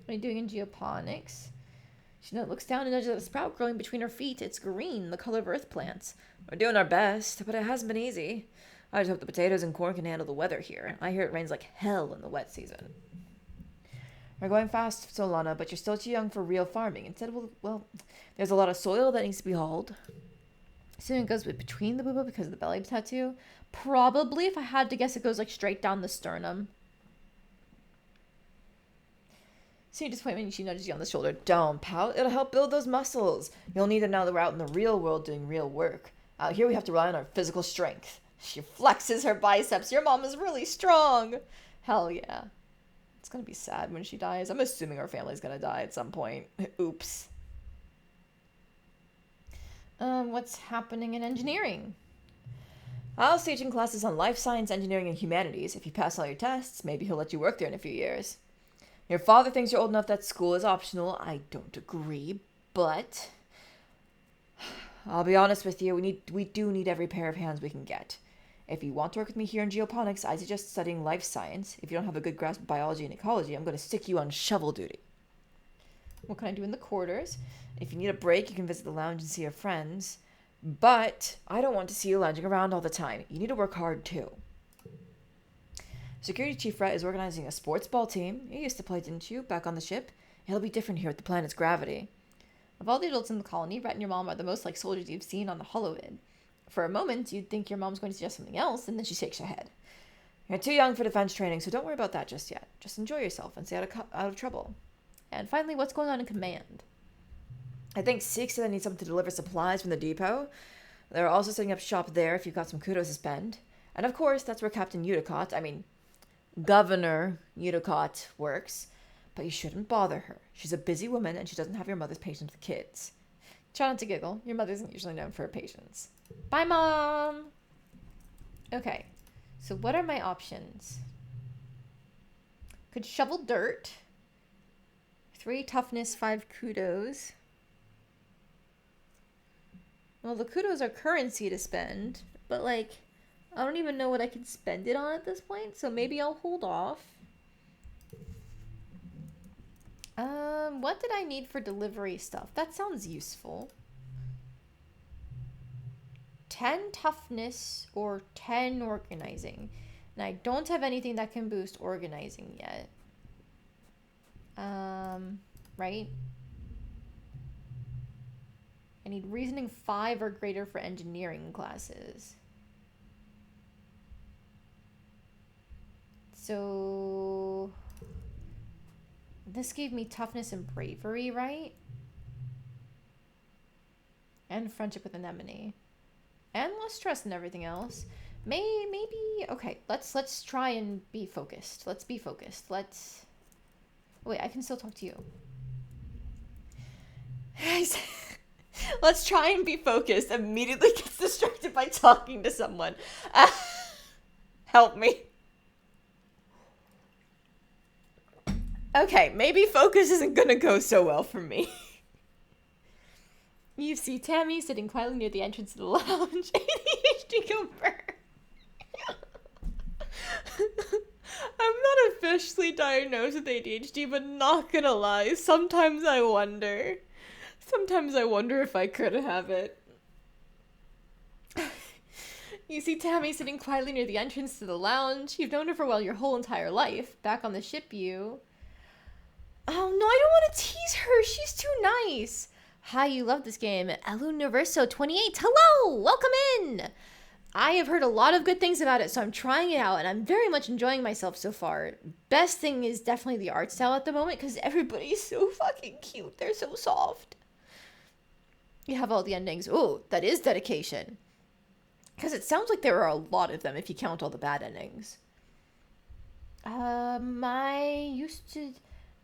you doing in geoponics? She looks down and nudges at a sprout growing between her feet. It's green, the color of earth plants. We're doing our best, but it hasn't been easy. I just hope the potatoes and corn can handle the weather here. I hear it rains like hell in the wet season. We're going fast, Solana, but you're still too young for real farming. Instead, well, there's a lot of soil that needs to be hauled. Soon it goes between the booba because of the belly tattoo. Probably, if I had to guess, it goes like straight down the sternum. See your disappointment, she nudges you on the shoulder. Don't pout. It'll help build those muscles. You'll need them now that we're out in the real world doing real work. Out here we have to rely on our physical strength. She flexes her biceps. Your mom is really strong. Hell yeah. It's gonna be sad when she dies. I'm assuming her family's gonna die at some point. Oops. What's happening in engineering? I'll teach in classes on life science, engineering, and humanities. If you pass all your tests, maybe he'll let you work there in a few years. Your father thinks you're old enough that school is optional. I don't agree, but I'll be honest with you. We do need every pair of hands we can get. If you want to work with me here in geoponics, I suggest studying life science. If you don't have a good grasp of biology and ecology, I'm going to stick you on shovel duty. What can I do in the quarters? If you need a break, you can visit the lounge and see your friends. But I don't want to see you lounging around all the time. You need to work hard too. Security Chief Rhett is organizing a sports ball team. You used to play, didn't you, back on the ship? It'll be different here with the planet's gravity. Of all the adults in the colony, Rhett and your mom are the most like soldiers you've seen on the holovid. For a moment, you'd think your mom's going to suggest something else, and then she shakes her head. You're too young for defense training, so don't worry about that just yet. Just enjoy yourself and stay out of trouble. And finally, what's going on in command? I think Six said I need someone to deliver supplies from the depot. They're also setting up shop there if you've got some kudos to spend. And of course, that's where Captain Governor Udicott works. But you shouldn't bother her. She's a busy woman and she doesn't have your mother's patience with kids. Try not to giggle. Your mother isn't usually known for her patience. Bye, Mom! Okay, so what are my options? Could shovel dirt. 3 toughness, 5 kudos. Well, the kudos are currency to spend, but like, I don't even know what I can spend it on at this point, so maybe I'll hold off. What did I need for delivery stuff? That sounds useful. 10 toughness or 10 organizing. And I don't have anything that can boost organizing yet. Right? I need reasoning 5 or greater for engineering classes. So this gave me toughness and bravery, right? And friendship with anemone. And less stress and everything else. Maybe okay, let's try and be focused. Let's be focused. Wait, I can still talk to you. Let's try and be focused. Immediately gets distracted by talking to someone. Help me. Okay, maybe focus isn't gonna go so well for me. You see Tammy sitting quietly near the entrance to the lounge. ADHD confirmed. I'm not officially diagnosed with ADHD, but not gonna lie, sometimes I wonder. Sometimes I wonder if I could have it. You see Tammy sitting quietly near the entrance to the lounge. You've known her for, well, your whole entire life. Back on the ship, you... Oh, no, I don't want to tease her. She's too nice. Hi, you love this game. Elu Universo 28. Hello! Welcome in! I have heard a lot of good things about it, so I'm trying it out, and I'm very much enjoying myself so far. Best thing is definitely the art style at the moment, because everybody's so fucking cute. They're so soft. You have all the endings. Oh, that is dedication. Because it sounds like there are a lot of them if you count all the bad endings. I used to...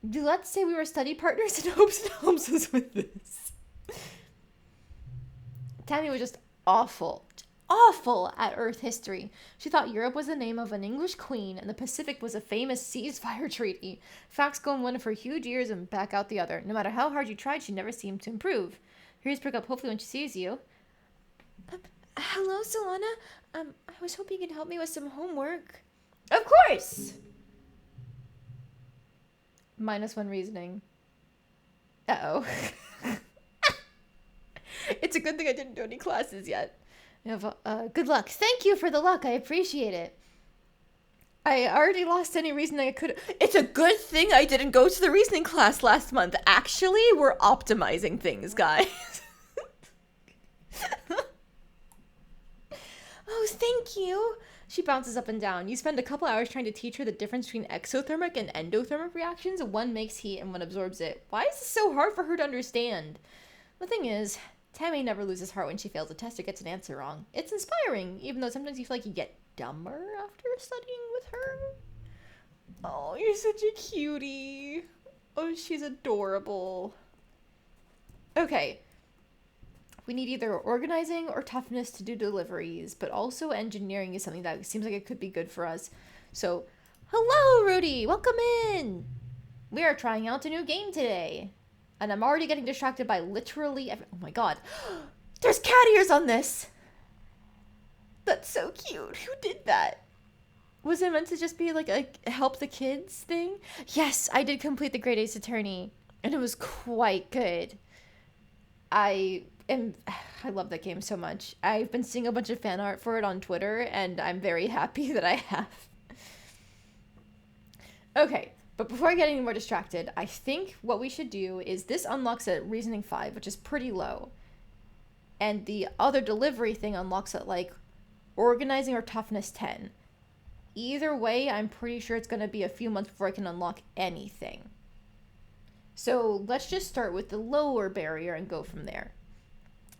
Let's say we were study partners and hopes and helps us with this. Tammy was just awful at Earth history. She thought Europe was the name of an English queen and the Pacific was a famous ceasefire treaty. Facts go in one of her huge ears and back out the other. No matter how hard you tried, she never seemed to improve. Here's pick up hopefully when she sees you. Hello, Solana. I was hoping you could help me with some homework. Of course! -1 reasoning. Uh-oh. It's a good thing I didn't do any classes yet. You have, good luck. Thank you for the luck. I appreciate it. I already lost any reasoning I could. It's a good thing I didn't go to the reasoning class last month. Actually, we're optimizing things, guys. Oh, thank you. She bounces up and down. You spend a couple hours trying to teach her the difference between exothermic and endothermic reactions. One makes heat and one absorbs it. Why is this so hard for her to understand? The thing is, Tammy never loses heart when she fails a test or gets an answer wrong. It's inspiring, even though sometimes you feel like you get dumber after studying with her. Oh, you're such a cutie. Oh, she's adorable. Okay. We need either organizing or toughness to do deliveries, but also engineering is something that seems like it could be good for us. So, hello, Rudy! Welcome in! We are trying out a new game today. And I'm already getting distracted by literally oh my god. There's cat ears on this! That's so cute. Who did that? Was it meant to just be like a help the kids thing? Yes, I did complete the Great Ace Attorney. And it was quite good. I love that game so much. I've been seeing a bunch of fan art for it on Twitter, and I'm very happy that I have. Okay, But before I get any more distracted, I think what we should do is this unlocks at Reasoning 5, which is pretty low. And the other delivery thing unlocks at, like, Organizing or Toughness 10. Either way, I'm pretty sure it's going to be a few months before I can unlock anything. So let's just start with the lower barrier and go from there.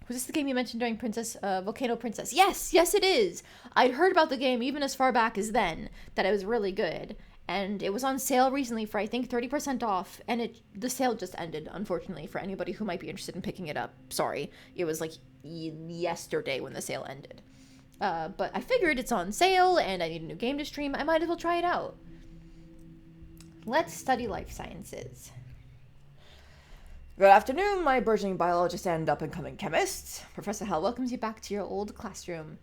Was this the game you mentioned during Volcano Princess? Yes, it is. I'd heard about the game even as far back as then, that it was really good. And it was on sale recently for, I think, 30% off. And the sale just ended, unfortunately, for anybody who might be interested in picking it up. Sorry. It was like yesterday when the sale ended. But I figured it's on sale and I need a new game to stream. I might as well try it out. Let's study life sciences. Good afternoon, my burgeoning biologists and up-and-coming chemists. Professor Hell welcomes you back to your old classroom.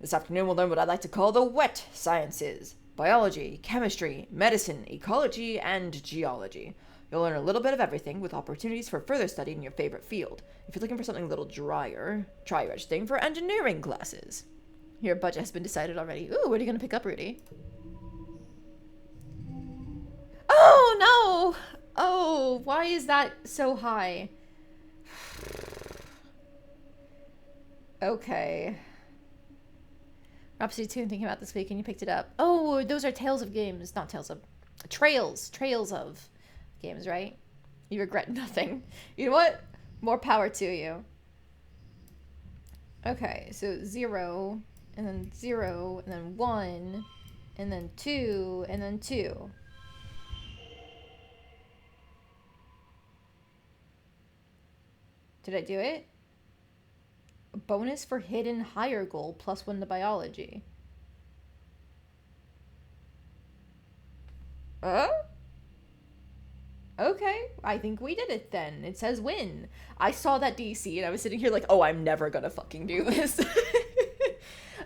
This afternoon we'll learn what I'd like to call the wet sciences. Biology, chemistry, medicine, ecology, and geology. You'll learn a little bit of everything with opportunities for further study in your favorite field. If you're looking for something a little drier, try registering for engineering classes. Your budget has been decided already. Ooh, what are you going to pick up, Rudy? Oh, no! Oh, why is that so high? Okay. Rhapsody 2 I'm thinking about this week and you picked it up. Oh, those are Tales of games. Not Tales of... Trails of games, right? You regret nothing. You know what? More power to you. Okay, so 0, and then 0, and then 1, and then 2, and then 2. Did I do it? A bonus for hidden higher goal, +1 to biology. Okay, I think we did it then. It says win. I saw that DC and I was sitting here like, oh, I'm never gonna fucking do this.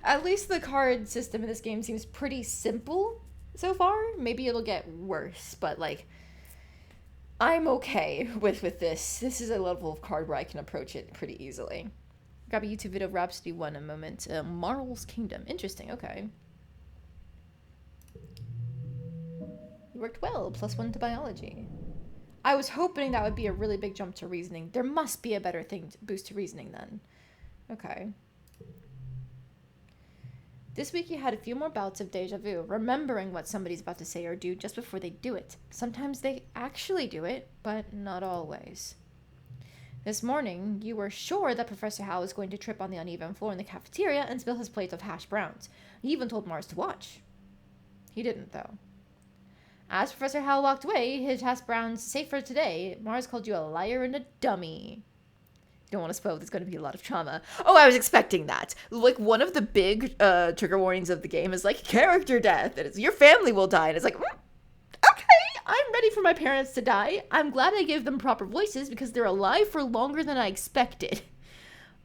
At least the card system in this game seems pretty simple so far. Maybe it'll get worse, but like, I'm okay with this. This is a level of card where I can approach it pretty easily. Grab a YouTube video of Rhapsody 1 a moment. Marl's Kingdom. Interesting, okay. You worked well, +1 to biology. I was hoping that would be a really big jump to reasoning. There must be a better thing to boost to reasoning then. Okay. This week you had a few more bouts of deja vu, remembering what somebody's about to say or do just before they do it. Sometimes they actually do it, but not always. This morning, you were sure that Professor Howe was going to trip on the uneven floor in the cafeteria and spill his plate of hash browns. You even told Mars to watch. He didn't, though. As Professor Howe walked away, his hash browns safe for today, Mars called you a liar and a dummy. You don't want to spoil, there's going to be a lot of trauma. Oh, I was expecting that. Like, one of the big trigger warnings of the game is, like, character death. And it's, your family will die. And it's like, okay, I'm ready for my parents to die. I'm glad I gave them proper voices because they're alive for longer than I expected.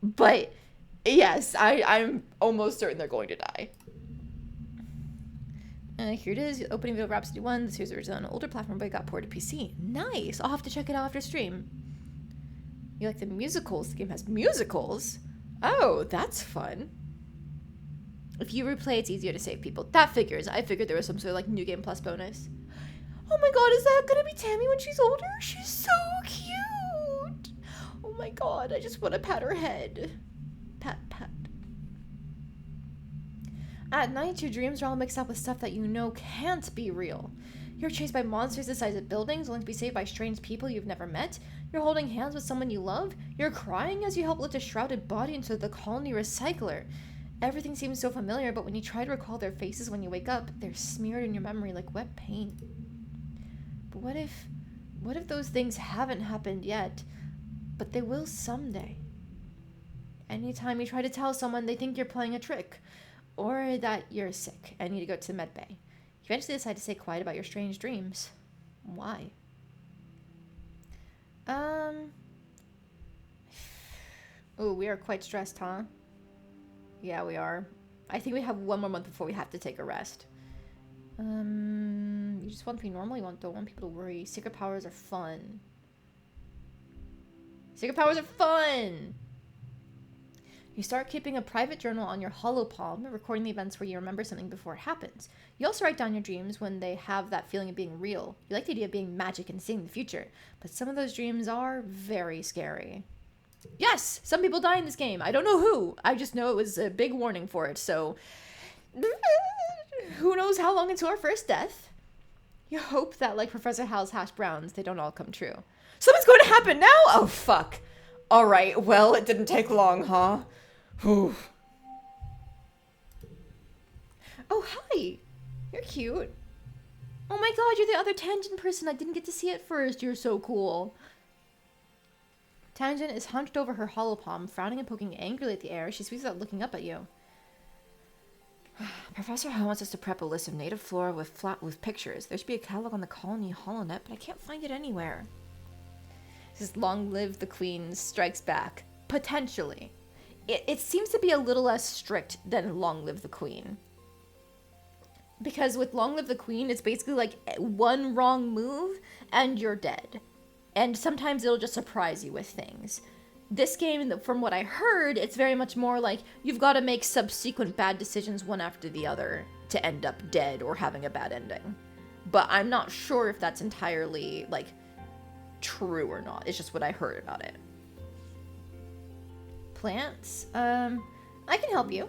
But, yes, I'm almost certain they're going to die. Here it is, opening video of Rhapsody 1. This user is on an older platform, but it got ported to PC. Nice! I'll have to check it out after stream. You like the musicals? The game has musicals? Oh, that's fun. If you replay, it's easier to save people. That figures. I figured there was some sort of like new game plus bonus. Oh my god, is that gonna be Tammy when she's older? She's so cute! Oh my god, I just want to pat her head. Pat, pat. At night, your dreams are all mixed up with stuff that you know can't be real. You're chased by monsters the size of buildings, only to be saved by strange people you've never met. You're holding hands with someone you love. You're crying as you help lift a shrouded body into the colony recycler. Everything seems so familiar, but when you try to recall their faces when you wake up, they're smeared in your memory like wet paint. But what if those things haven't happened yet, but they will someday? Anytime you try to tell someone, they think you're playing a trick, or that you're sick and need to go to med bay. You eventually decide to stay quiet about your strange dreams. Why? Oh, we are quite stressed, huh? Yeah, we are. I think we have one more month before we have to take a rest. You just want to be normal, you don't want people to worry. Secret powers are fun. Secret powers are fun! You start keeping a private journal on your holopalm, recording the events where you remember something before it happens. You also write down your dreams when they have that feeling of being real. You like the idea of being magic and seeing the future, but some of those dreams are very scary. Yes, some people die in this game. I don't know who. I just know it was a big warning for it, so who knows how long until our first death. You hope that, like Professor Hal's hash browns, they don't all come true. Something's going to happen now? Oh, fuck. All right, well, it didn't take long, huh? Whew. Oh, hi. You're cute. Oh my god, you're the other Tangent person. I didn't get to see it first. You're so cool. Tangent is hunched over her holopalm, frowning and poking angrily at the air. She speaks without looking up at you. Professor Ho wants us to prep a list of native flora with pictures. There should be a catalog on the colony holonet, but I can't find it anywhere. This is Long Live the Queen strikes back. Potentially. It seems to be a little less strict than Long Live the Queen. Because with Long Live the Queen, it's basically like one wrong move and you're dead. And sometimes it'll just surprise you with things. This game, from what I heard, it's very much more like you've got to make subsequent bad decisions one after the other to end up dead or having a bad ending. But I'm not sure if that's entirely, like, true or not. It's just what I heard about it. Plants? I can help you.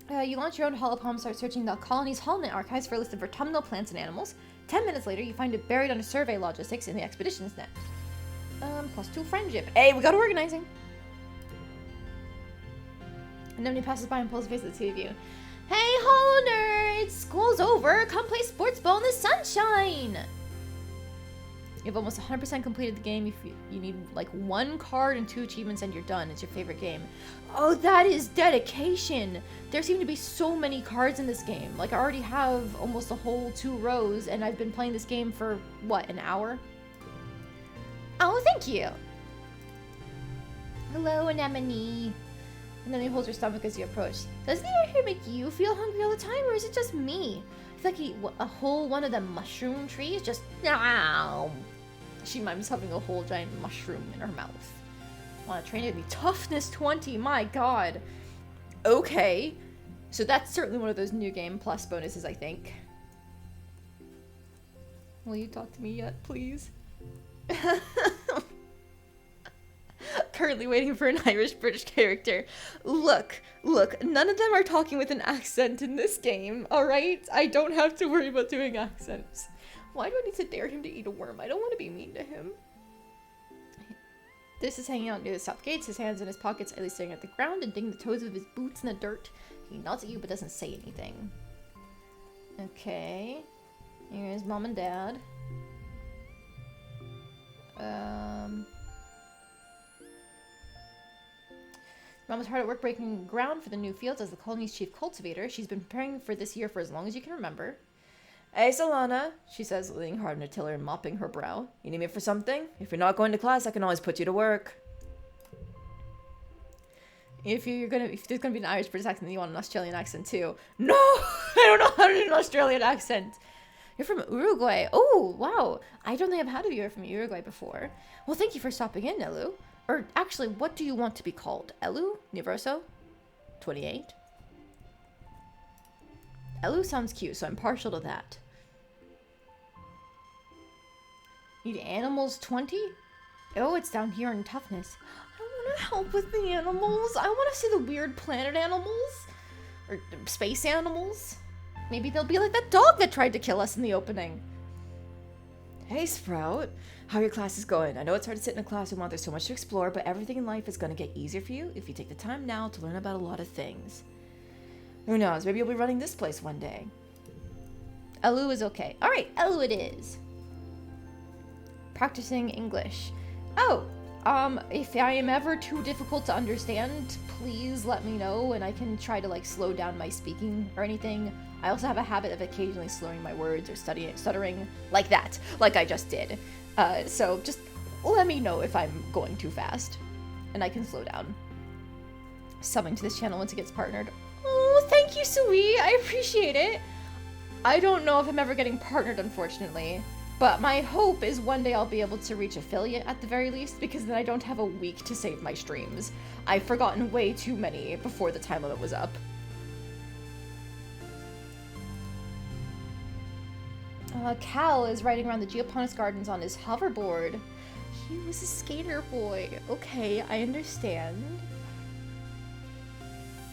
You launch your own holopalm, start searching the colony's holonet archives for a list of autumnal plants and animals. 10 minutes later, you find it buried under survey logistics in the expeditions net. +2 friendship. Hey, we got organizing. And nobody passes by and pulls a face at the two of you. Hey, holo nerds! School's over. Come play sports ball in the sunshine! You've almost 100% completed the game. If you need like 1 card and 2 achievements and you're done. It's your favorite game. Oh, that is dedication. There seem to be so many cards in this game. Like I already have almost a whole 2 rows and I've been playing this game for, what, an hour? Oh, thank you. Hello, Anemone. And then he holds her stomach as you approach. Does the air here make you feel hungry all the time, or is it just me? I feel like a whole one of the mushroom trees just... Ow. She mimes having a whole giant mushroom in her mouth. Want to train it to be toughness 20, my god. Okay. So that's certainly one of those new game plus bonuses, I think. Will you talk to me yet, please? Currently waiting for an Irish-British character. Look, none of them are talking with an accent in this game, alright? I don't have to worry about doing accents. Why do I need to dare him to eat a worm? I don't want to be mean to him. This is hanging out near the south gates, his hands in his pockets, at least staring at the ground and digging the toes of his boots in the dirt. He nods at you but doesn't say anything. Okay. Here's Mom and Dad. Mom was hard at work breaking ground for the new fields as the colony's chief cultivator. She's been preparing for this year for as long as you can remember. Hey, Solana, she says, leaning hard on a tiller and mopping her brow. You need me for something? If you're not going to class, I can always put you to work. If there's gonna be an Irish-British accent, then you want an Australian accent too. No! I don't know how to do an Australian accent. You're from Uruguay. Oh, wow. I don't think I've had a viewer from Uruguay before. Well, thank you for stopping in, Elu. Or actually, what do you want to be called? Elu? Niverso? 28? Elu sounds cute, so I'm partial to that. Need animals 20? Oh, it's down here in toughness. I want to help with the animals. I want to see the weird planet animals. Or space animals. Maybe they'll be like that dog that tried to kill us in the opening. Hey, Sprout. How are your classes going? I know it's hard to sit in a classroom while there's so much to explore, but everything in life is going to get easier for you if you take the time now to learn about a lot of things. Who knows? Maybe you'll be running this place one day. Elu is okay. Alright, Elu it is. Practicing English. Oh, if I am ever too difficult to understand, please let me know and I can try to like slow down my speaking or anything. I also have a habit of occasionally slurring my words or stuttering like that, like I just did. So just let me know if I'm going too fast and I can slow down. Subbing to this channel once it gets partnered. Oh, thank you, Sui. I appreciate it. I don't know if I'm ever getting partnered, unfortunately, But my hope is one day I'll be able to reach affiliate at the very least, because then I don't have a week to save my streams. I've forgotten way too many before the time limit was up. Cal is riding around the Geoponus Gardens on his hoverboard. He was a skater boy. Okay, I understand.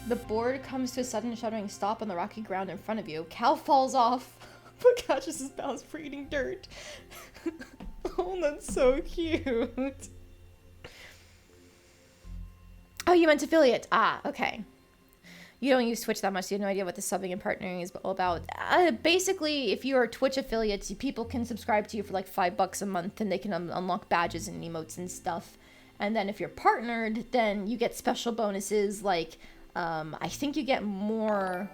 The board comes to a sudden shuddering stop on the rocky ground in front of you. Cal falls off, but catches his balance for eating dirt. Oh, that's so cute. Oh, you meant affiliate. Ah, okay. You don't use Twitch that much, so you have no idea what the subbing and partnering is all about. Basically, if you are Twitch affiliates, people can subscribe to you for like $5 a month, and they can unlock badges and emotes and stuff. And then if you're partnered, then you get special bonuses like, I think you get more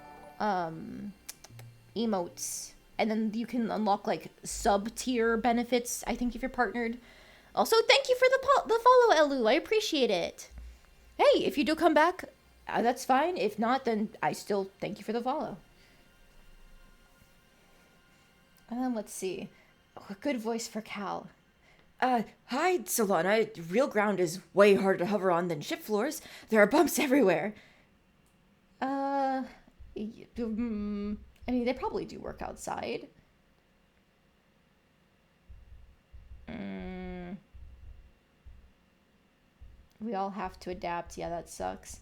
emotes. And then you can unlock like sub-tier benefits, I think, if you're partnered. Also, thank you for the follow, Elu. I appreciate it. Hey, if you do come back, that's fine. If not, then I still thank you for the follow. Let's see. Oh, a good voice for Cal. Hi, Solana. Real ground is way harder to hover on than ship floors. There are bumps everywhere. I mean, they probably do work outside. We all have to adapt. Yeah, that sucks.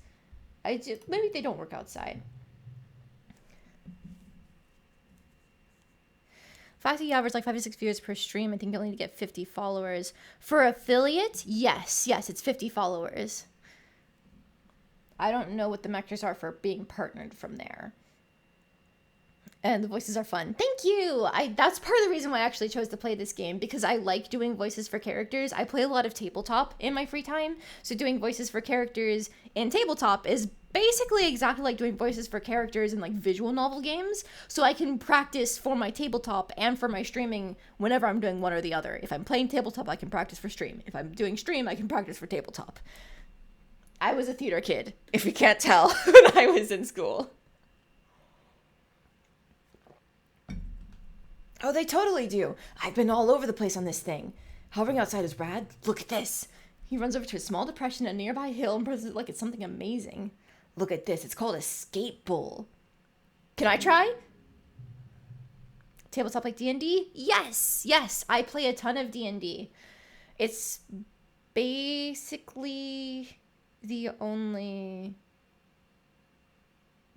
Maybe they don't work outside. Fact that you average like 5 to 6 viewers per stream, I think you only need to get 50 followers. For affiliate, yes, it's 50 followers. I don't know what the metrics are for being partnered from there. And the voices are fun. Thank you! That's part of the reason why I actually chose to play this game, because I like doing voices for characters. I play a lot of tabletop in my free time, so doing voices for characters in tabletop is basically exactly like doing voices for characters in like visual novel games, so I can practice for my tabletop and for my streaming whenever I'm doing one or the other. If I'm playing tabletop, I can practice for stream. If I'm doing stream, I can practice for tabletop. I was a theater kid, if you can't tell, when I was in school. Oh, they totally do. I've been all over the place on this thing. Hovering outside is rad. Look at this. He runs over to a small depression in a nearby hill and presses it like it's something amazing. Look at this. It's called a skate bowl. Can I try? Tabletop like D&D? Yes. I play a ton of D&D. It's basically the only...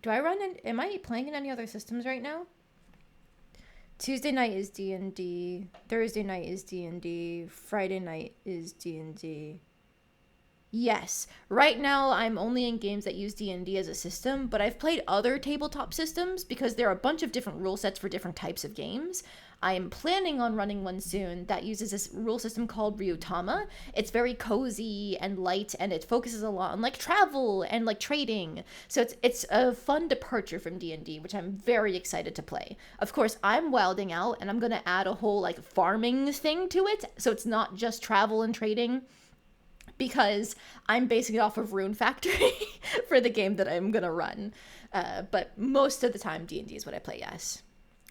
Am I playing in any other systems right now? Tuesday night is D&D. Thursday night is D&D. Friday night is D&D. Yes. Right now, I'm only in games that use D&D as a system, but I've played other tabletop systems because there are a bunch of different rule sets for different types of games. I'm planning on running one soon that uses this rule system called Ryutama. It's very cozy and light, and it focuses a lot on like travel and like trading. So it's a fun departure from D&D, which I'm very excited to play. Of course, I'm wilding out, and I'm gonna add a whole like farming thing to it, so it's not just travel and trading, because I'm basing it off of Rune Factory for the game that I'm gonna run. But most of the time, D&D is what I play, yes.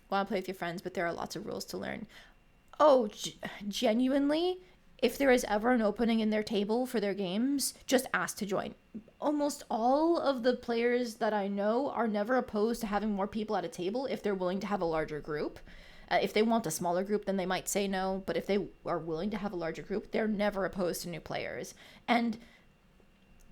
Want to play with your friends, but there are lots of rules to learn. Oh, genuinely, if there is ever an opening in their table for their games, just ask to join. Almost all of the players that I know are never opposed to having more people at a table if they're willing to have a larger group. If they want a smaller group, then they might say no, but if they are willing to have a larger group, they're never opposed to new players. And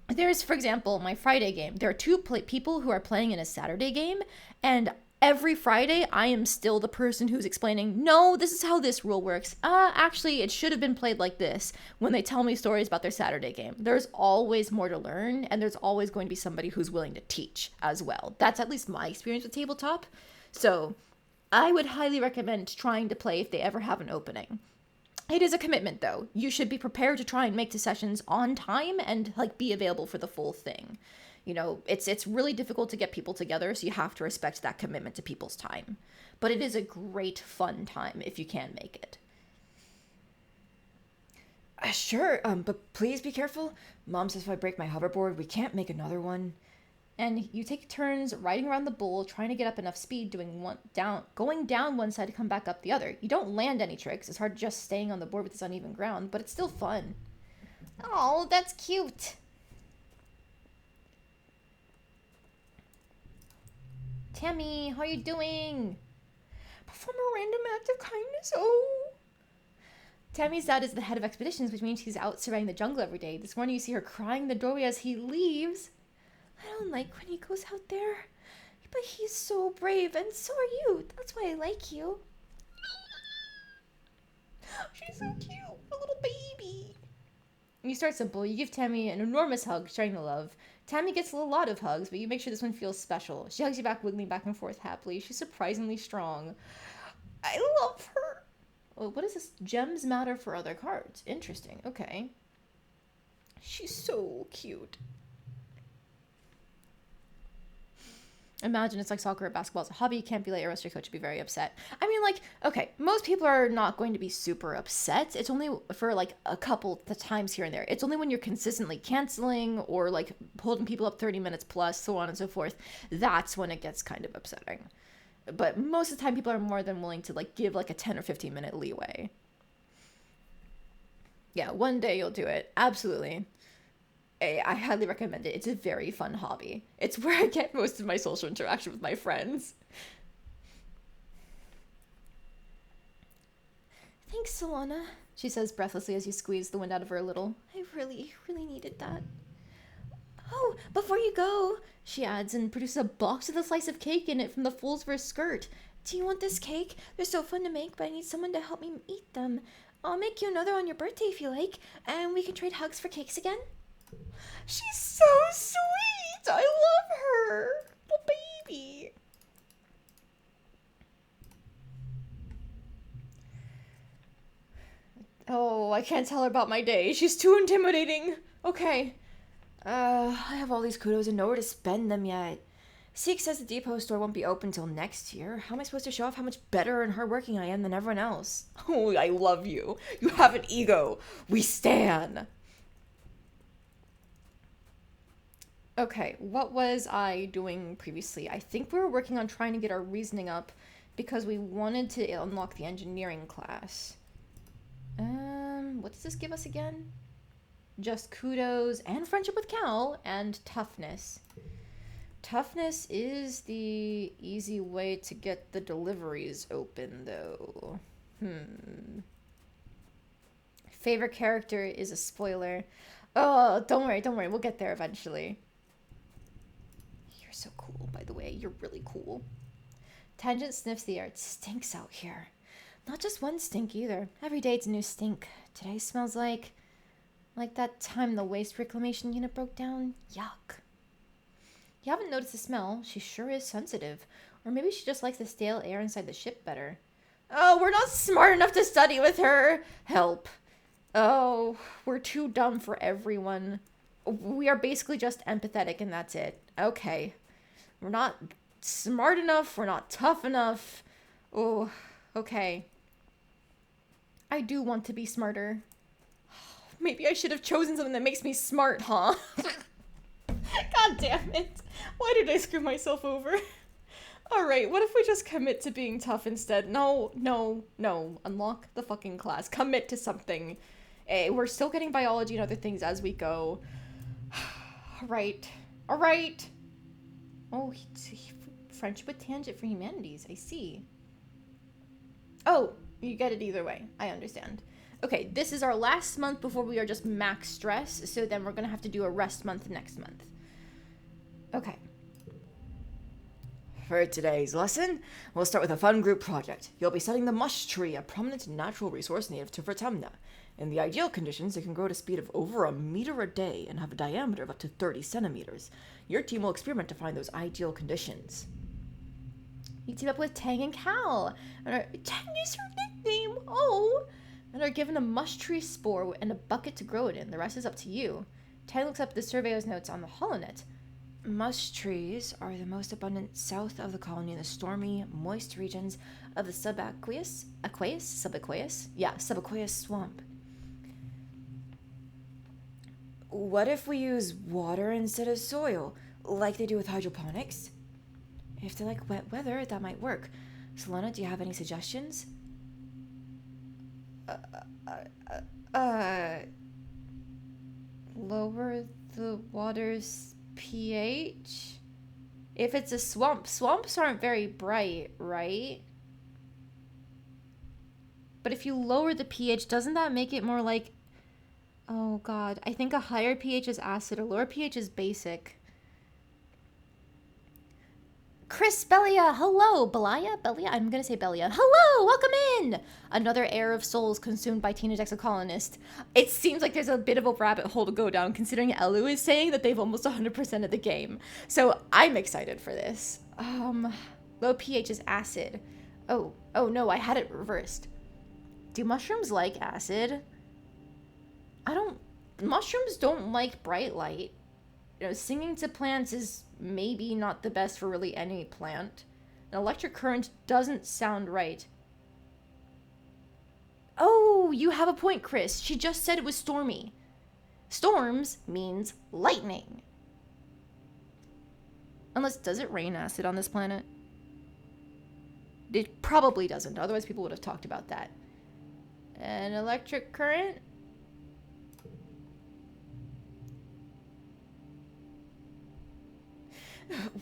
there's, for example, my Friday game. There are two people who are playing in a Saturday game, and every Friday, I am still the person who's explaining, no, this is how this rule works. Actually, it should have been played like this, when they tell me stories about their Saturday game. There's always more to learn, and there's always going to be somebody who's willing to teach as well. That's at least my experience with tabletop. So I would highly recommend trying to play if they ever have an opening. It is a commitment, though. You should be prepared to try and make the sessions on time and like be available for the full thing. You know, it's really difficult to get people together, so you have to respect that commitment to people's time. But it is a great, fun time if you can make it. Sure, but please be careful. Mom says if I break my hoverboard, we can't make another one. And you take turns riding around the bowl, trying to get up enough speed, going down one side to come back up the other. You don't land any tricks. It's hard just staying on the board with this uneven ground, but it's still fun. Oh, that's cute. Tammy, how you doing? Perform a random act of kindness. Oh. Tammy's dad is the head of expeditions, which means he's out surveying the jungle every day. This morning you see her crying in the doorway as he leaves. I don't like when he goes out there, but he's so brave, and so are you. That's why I like you. She's so cute, a little baby. You start simple. You give Tammy an enormous hug, sharing the love. Tammy gets a lot of hugs, but you make sure this one feels special. She hugs you back, wiggling back and forth happily. She's surprisingly strong. I love her. Oh, what is this? Gems matter for other cards. Interesting. Okay. She's so cute. Imagine it's like soccer or basketball. It's a hobby. You can't be late or else your coach would be very upset. I mean, like, okay, most people are not going to be super upset. It's only for like a couple times here and there. It's only when you're consistently canceling or like holding people up 30 minutes plus, so on and so forth. That's when it gets kind of upsetting. But most of the time, people are more than willing to like give like a 10 or 15 minute leeway. Yeah, one day you'll do it. Absolutely. I highly recommend it. It's a very fun hobby. It's where I get most of my social interaction with my friends. Thanks, Solana, she says breathlessly as you squeeze the wind out of her a little. I really, really needed that. Oh, before you go, she adds and produces a box with a slice of cake in it from the folds of her skirt. Do you want this cake? They're so fun to make, but I need someone to help me eat them. I'll make you another on your birthday if you like, and we can trade hugs for cakes again. She's so sweet. I love her. Little baby. Oh, I can't tell her about my day. She's too intimidating. Okay. I have all these kudos and nowhere to spend them yet. Seek says the depot store won't be open till next year. How am I supposed to show off how much better and hardworking I am than everyone else? Oh, I love you. You have an ego. We stan. Okay, what was I doing previously? I think we were working on trying to get our reasoning up because we wanted to unlock the engineering class. What does this give us again? Just kudos and friendship with Cal and toughness. Toughness is the easy way to get the deliveries open, though. Favorite character is a spoiler. Oh, don't worry. We'll get there eventually. You're so cool, by the way. You're really cool. Tangent sniffs the air. It stinks out here. Not just one stink either. Every day it's a new stink. Today smells like that time the waste reclamation unit broke down. Yuck. You haven't noticed the smell. She sure is sensitive. Or maybe she just likes the stale air inside the ship better. Oh, we're not smart enough to study with her. Help. Oh, we're too dumb for everyone. We are basically just empathetic and that's it. Okay. We're not smart enough. We're not tough enough. Oh, okay. I do want to be smarter. Maybe I should have chosen something that makes me smart, huh? God damn it. Why did I screw myself over? Alright, what if we just commit to being tough instead? No. Unlock the fucking class. Commit to something. We're still getting biology and other things as we go. Alright. Oh, friendship with Tangent for Humanities. I see. Oh, you get it either way. I understand. Okay, this is our last month before we are just max stress, so then we're gonna have to do a rest month next month. Okay. For today's lesson, we'll start with a fun group project. You'll be studying the mush tree, a prominent natural resource native to Vertumna. In the ideal conditions, it can grow at a speed of over 1 meter a day and have a diameter of up to 30 centimeters. Your team will experiment to find those ideal conditions. You team up with Tang and Cal. Tang is her nickname. Oh. And are given a mush tree spore and a bucket to grow it in. The rest is up to you. Tang looks up the surveyor's notes on the holonet. Mush trees are the most abundant south of the colony in the stormy, moist regions of the subaqueous swamp. What if we use water instead of soil? Like they do with hydroponics. If they like wet weather, that might work. Solana, do you have any suggestions? Lower the water's pH? If it's a swamp, swamps aren't very bright, right? But if you lower the pH, doesn't that make it more like... Oh god, I think a higher pH is acid, a lower pH is basic. Chris Belia, hello! Belia? I'm gonna say Belia. Hello! Welcome in! Another heir of souls consumed by teenage exocolonist. It seems like there's a bit of a rabbit hole to go down, considering Elu is saying that they've almost 100% of the game. So I'm excited for this. Low pH is acid. Oh no, I had it reversed. Do mushrooms like acid? Mushrooms don't like bright light. You know, singing to plants is maybe not the best for really any plant. An electric current doesn't sound right. Oh, you have a point, Chris. She just said it was stormy. Storms means lightning. Unless, does it rain acid on this planet? It probably doesn't. Otherwise, people would have talked about that. An electric current?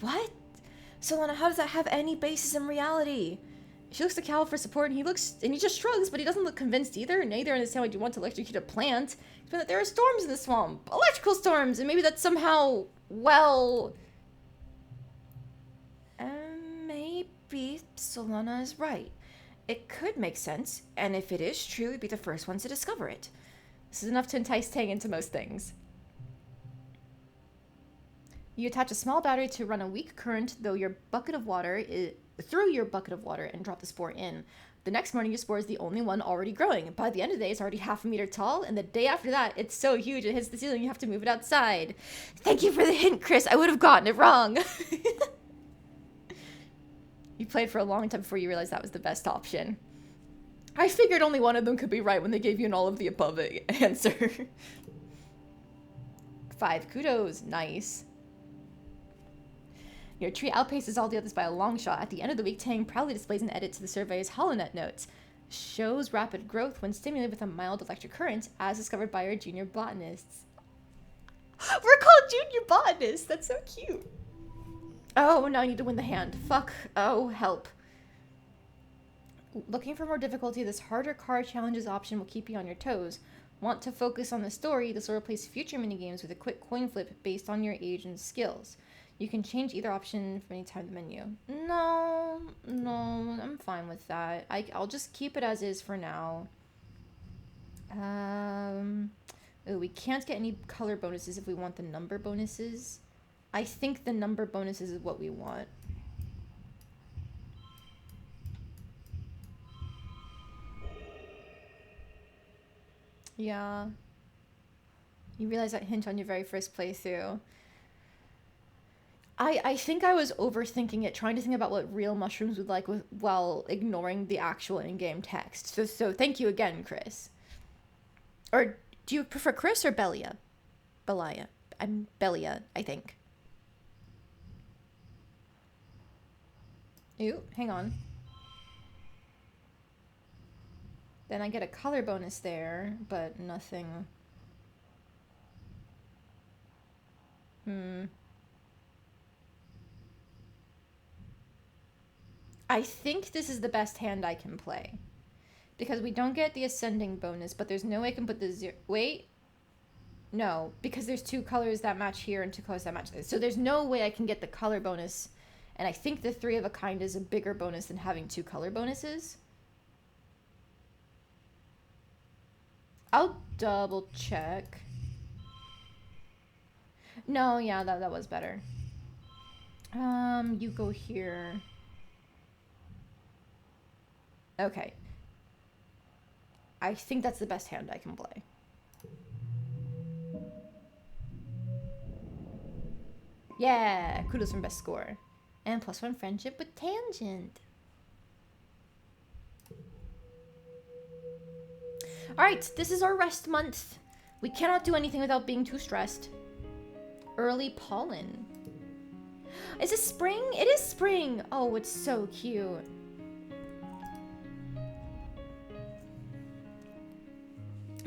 What? Solana, how does that have any basis in reality? She looks to Cal for support, and he just shrugs, but he doesn't look convinced either. Neither understand why you want to electrocute a plant. But that there are storms in the swamp, electrical storms, and maybe that's somehow, well, maybe Solana is right. It could make sense, and if it is true, we'd be the first ones to discover it. This is enough to entice Tang into most things. You attach a small battery to run a weak current through your bucket of water and drop the spore in. The next morning, your spore is the only one already growing. By the end of the day, it's already 1/2 meter tall, and the day after that, it's so huge it hits the ceiling you have to move it outside. Thank you for the hint, Chris. I would have gotten it wrong. You played for a long time before you realized that was the best option. I figured only one of them could be right when they gave you an all of the above answer. 5 kudos. Nice. Your tree outpaces all the others by a long shot. At the end of the week, Tang proudly displays an edit to the survey's HoloNet notes. Shows rapid growth when stimulated with a mild electric current, as discovered by our junior botanists. We're called junior botanists! That's so cute! Oh, now I need to win the hand. Fuck. Oh, help. Looking for more difficulty, this harder card challenges option will keep you on your toes. Want to focus on the story, this will replace future minigames with a quick coin flip based on your age and skills. You can change either option from any time in the menu. No, I'm fine with that. I'll just keep it as is for now. Ooh, we can't get any color bonuses if we want the number bonuses. I think the number bonuses is what we want. Yeah. You realize that hint on your very first playthrough. I think I was overthinking it, trying to think about what real mushrooms would like while ignoring the actual in-game text. So thank you again, Chris. Or do you prefer Chris or Belia? Belia. I'm Belia, I think. Ooh, hang on. Then I get a color bonus there, but nothing. I think this is the best hand I can play. Because we don't get the ascending bonus, but there's no way I can put the zero... Wait. No, because there's 2 colors that match here and 2 colors that match there. So there's no way I can get the color bonus. And I think the 3 of a kind is a bigger bonus than having 2 color bonuses. I'll double check. No, yeah, that was better. You go here. Okay. I think that's the best hand I can play. Yeah, kudos from best score. And +1 friendship with Tangent. Alright, this is our rest month. We cannot do anything without being too stressed. Early pollen. Is it spring? It is spring. Oh, it's so cute.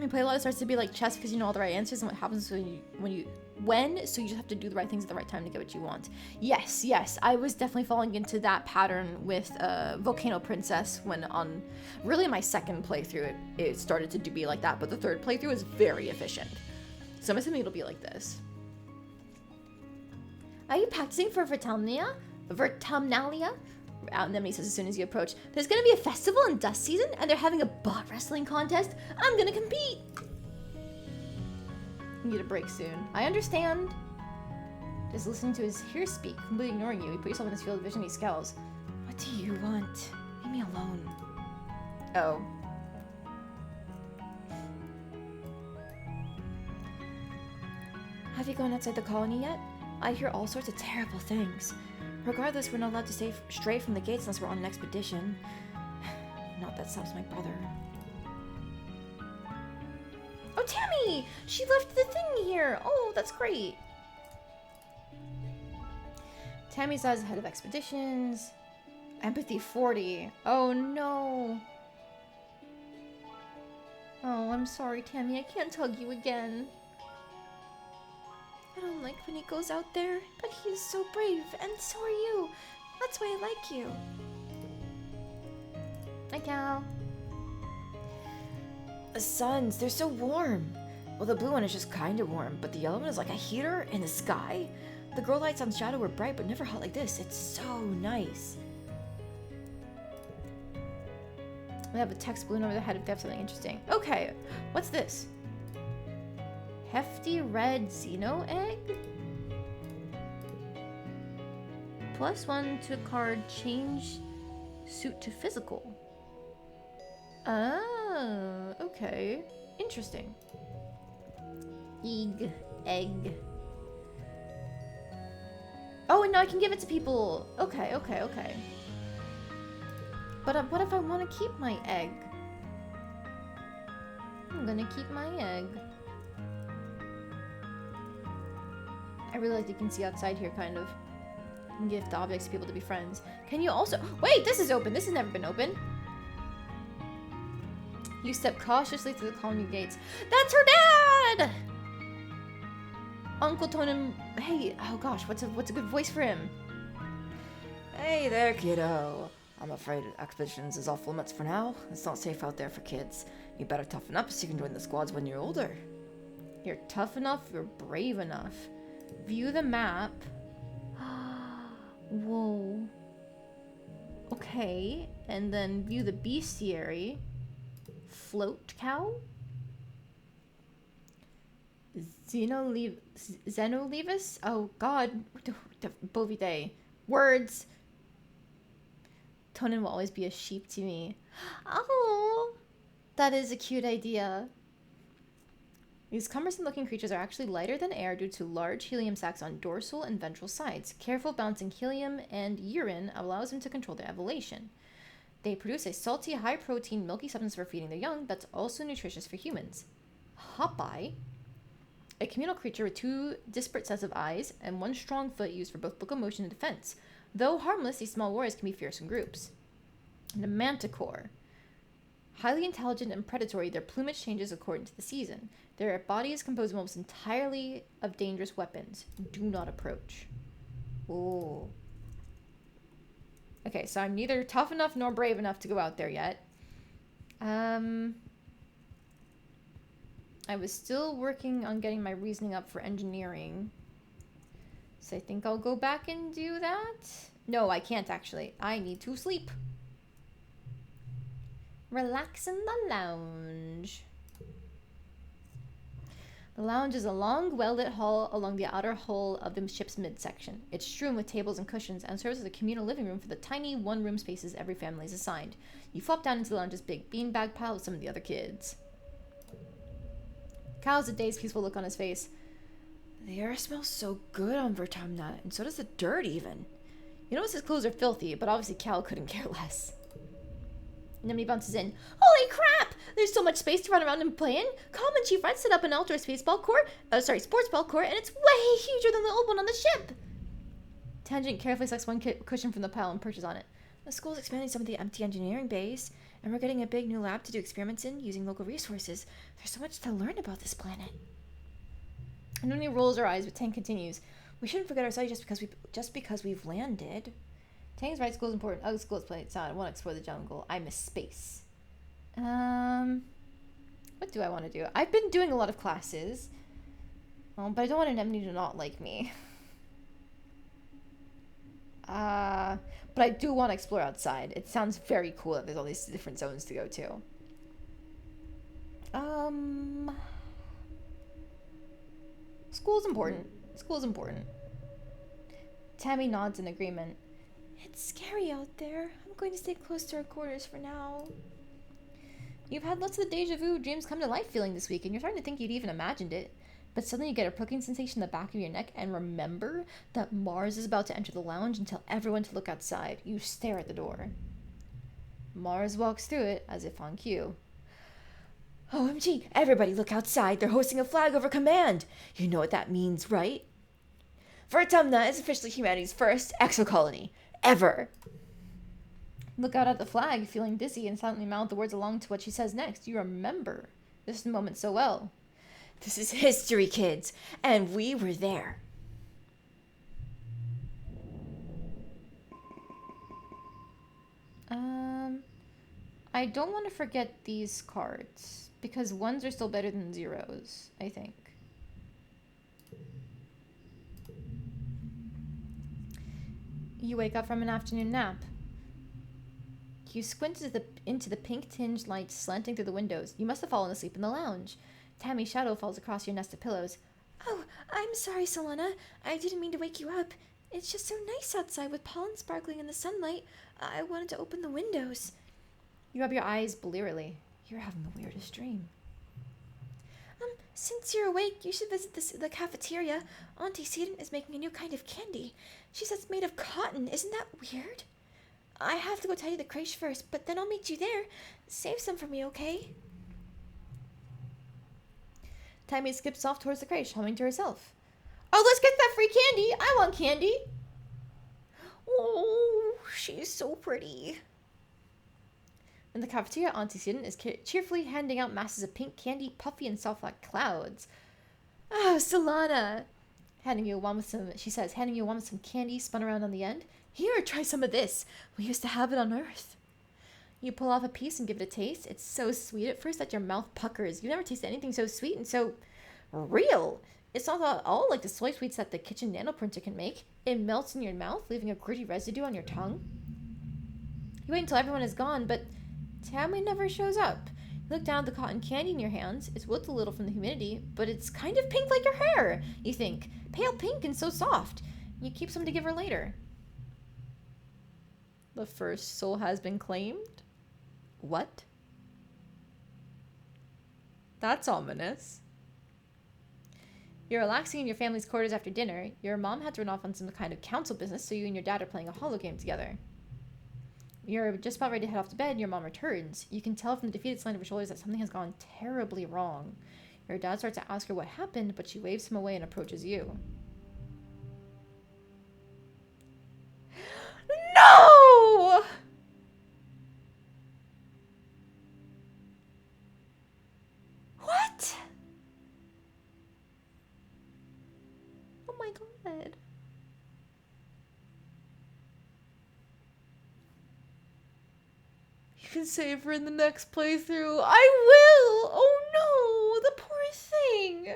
I play a lot of starts to be like chess because you know all the right answers and what happens so you just have to do the right things at the right time to get what you want. Yes, I was definitely falling into that pattern with Volcano Princess when on really my second playthrough it started to be like that, but the third playthrough was very efficient. So I'm assuming it'll be like this. Are you practicing for Vertumnalia? Anemone says as soon as you approach. There's gonna be a festival in dust season and they're having a bot wrestling contest. I'm gonna compete. Need a break soon. I understand. Just listening to his ears speak, completely ignoring you. You put yourself in his field of vision, he scowls. What do you want? Leave me alone. Oh. Have you gone outside the colony yet? I hear all sorts of terrible things. Regardless, we're not allowed to stray from the gates unless we're on an expedition. Not that stops my brother. Oh, Tammy! She left the thing here! Oh, that's great. Tammy's as head of expeditions. Empathy 40. Oh, no. Oh, I'm sorry, Tammy. I can't hug you again. I don't like when he goes out there, but he is so brave, and so are you. That's why I like you. Hi, Cal. The suns, they're so warm. Well, the blue one is just kind of warm, but the yellow one is like a heater in the sky. The glow lights on Shadow were bright, but never hot like this. It's so nice. We have a text balloon over their head if they have something interesting. Okay, what's this? Hefty red Xeno egg? +1 to card change suit to physical. Oh, okay. Interesting. Egg. Oh, and now I can give it to people. Okay. But what if I want to keep my egg? I'm gonna keep my egg. I really like that you can see outside here, kind of. You can gift objects to people to be friends. Can you also... Wait, this is open. This has never been open. You step cautiously through the colony gates. That's her dad! Uncle Tonin... Hey, oh gosh, what's a good voice for him? Hey there, kiddo. I'm afraid expeditions is off limits for now. It's not safe out there for kids. You better toughen up so you can join the squads when you're older. You're tough enough, you're brave enough. View the map. Whoa. Okay, and then view the bestiary. Float cow? Xenolevis? Oh god. Bovide. Words. Tonin will always be a sheep to me. Oh, that is a cute idea. These cumbersome-looking creatures are actually lighter than air due to large helium sacs on dorsal and ventral sides. Careful balancing helium and urine allows them to control their evolution. They produce a salty, high-protein, milky substance for feeding their young that's also nutritious for humans. Hopeye, a communal creature with 2 disparate sets of eyes and 1 strong foot used for both locomotion and defense. Though harmless, these small warriors can be fierce in groups. And a manticore. Highly intelligent and predatory, their plumage changes according to the season. Their body is composed almost entirely of dangerous weapons. Do not approach. Ooh. Okay, so I'm neither tough enough nor brave enough to go out there yet. I was still working on getting my reasoning up for engineering. So I think I'll go back and do that. No, I can't actually. I need to sleep. Relax in the lounge. The lounge is a long, well-lit hall along the outer hull of the ship's midsection. It's strewn with tables and cushions and serves as a communal living room for the tiny one-room spaces every family is assigned. You flop down into the lounge's big beanbag pile with some of the other kids. Cal has a dazed, peaceful look on his face. The air smells so good on Vertumna, and so does the dirt even. You notice his clothes are filthy, but obviously Cal couldn't care less. Nobody bounces in. Holy crap! There's so much space to run around and play in. Common Chief Red set up an outdoor sports ball court, and it's way huger than the old one on the ship. Tangent carefully selects one cushion from the pile and perches on it. The school's expanding some of the empty engineering bays, and we're getting a big new lab to do experiments in using local resources. There's so much to learn about this planet. And when he rolls her eyes, but Tang continues. We shouldn't forget our study just because we've landed. Tang's right, school's important. Ugly school's playing sound. I want to explore the jungle. I miss space. What do I want to do? I've been doing a lot of classes. But I don't want Anemone to not like me. But I do want to explore outside. It sounds very cool that there's all these different zones to go to. School's important. School's important. Tammy nods in agreement. It's scary out there. I'm going to stay close to our quarters for now. You've had lots of the deja vu dreams come to life feeling this week, and you're starting to think you'd even imagined it. But suddenly you get a pricking sensation in the back of your neck, and remember that Mars is about to enter the lounge and tell everyone to look outside. You stare at the door. Mars walks through it as if on cue. OMG, everybody look outside. They're hosting a flag over command. You know what that means, right? Vertumna is officially humanity's first exocolony. Ever. Look out at the flag, feeling dizzy, and silently mouth the words along to what she says next. You remember this moment so well. This is history, kids, and we were there. I don't want to forget these cards, because ones are still better than zeros, I think. You wake up from an afternoon nap. You squint into the pink-tinged light slanting through the windows. You must have fallen asleep in the lounge. Tammy's shadow falls across your nest of pillows. Oh, I'm sorry, Solana. I didn't mean to wake you up. It's just so nice outside with pollen sparkling in the sunlight. I wanted to open the windows. You rub your eyes blearily. You're having the weirdest dream. Since you're awake, you should visit the cafeteria. Auntie Seaton is making a new kind of candy. She says it's made of cotton. Isn't that weird? I have to go tidy the creche first, but then I'll meet you there. Save some for me, okay? Tammy skips off towards the creche, humming to herself. Oh, let's get that free candy! I want candy! Oh, she's so pretty. In the cafeteria, Auntie Seaton is cheerfully handing out masses of pink candy, puffy and soft like clouds. Oh, Solana! She says, handing you one with some candy spun around on the end. Here, try some of this. We used to have it on Earth. You pull off a piece and give it a taste. It's so sweet at first that your mouth puckers. You never tasted anything so sweet and so real. It's not at all like the soy sweets that the kitchen nanoprinter can make. It melts in your mouth, leaving a gritty residue on your tongue. You wait until everyone is gone, but Tammy never shows up. You look down at the cotton candy in your hands. It's wilt a little from the humidity, but it's kind of pink like your hair, you think. Pale pink and so soft. You keep some to give her later. The first soul has been claimed? What? That's ominous. You're relaxing in your family's quarters after dinner. Your mom had to run off on some kind of council business, so you and your dad are playing a holo game together. You're just about ready to head off to bed, and your mom returns. You can tell from the defeated slant of her shoulders that something has gone terribly wrong. Your dad starts to ask her what happened, but she waves him away and approaches you. No! What? Oh my god. You can save her in the next playthrough. I will! Oh no! The poor thing!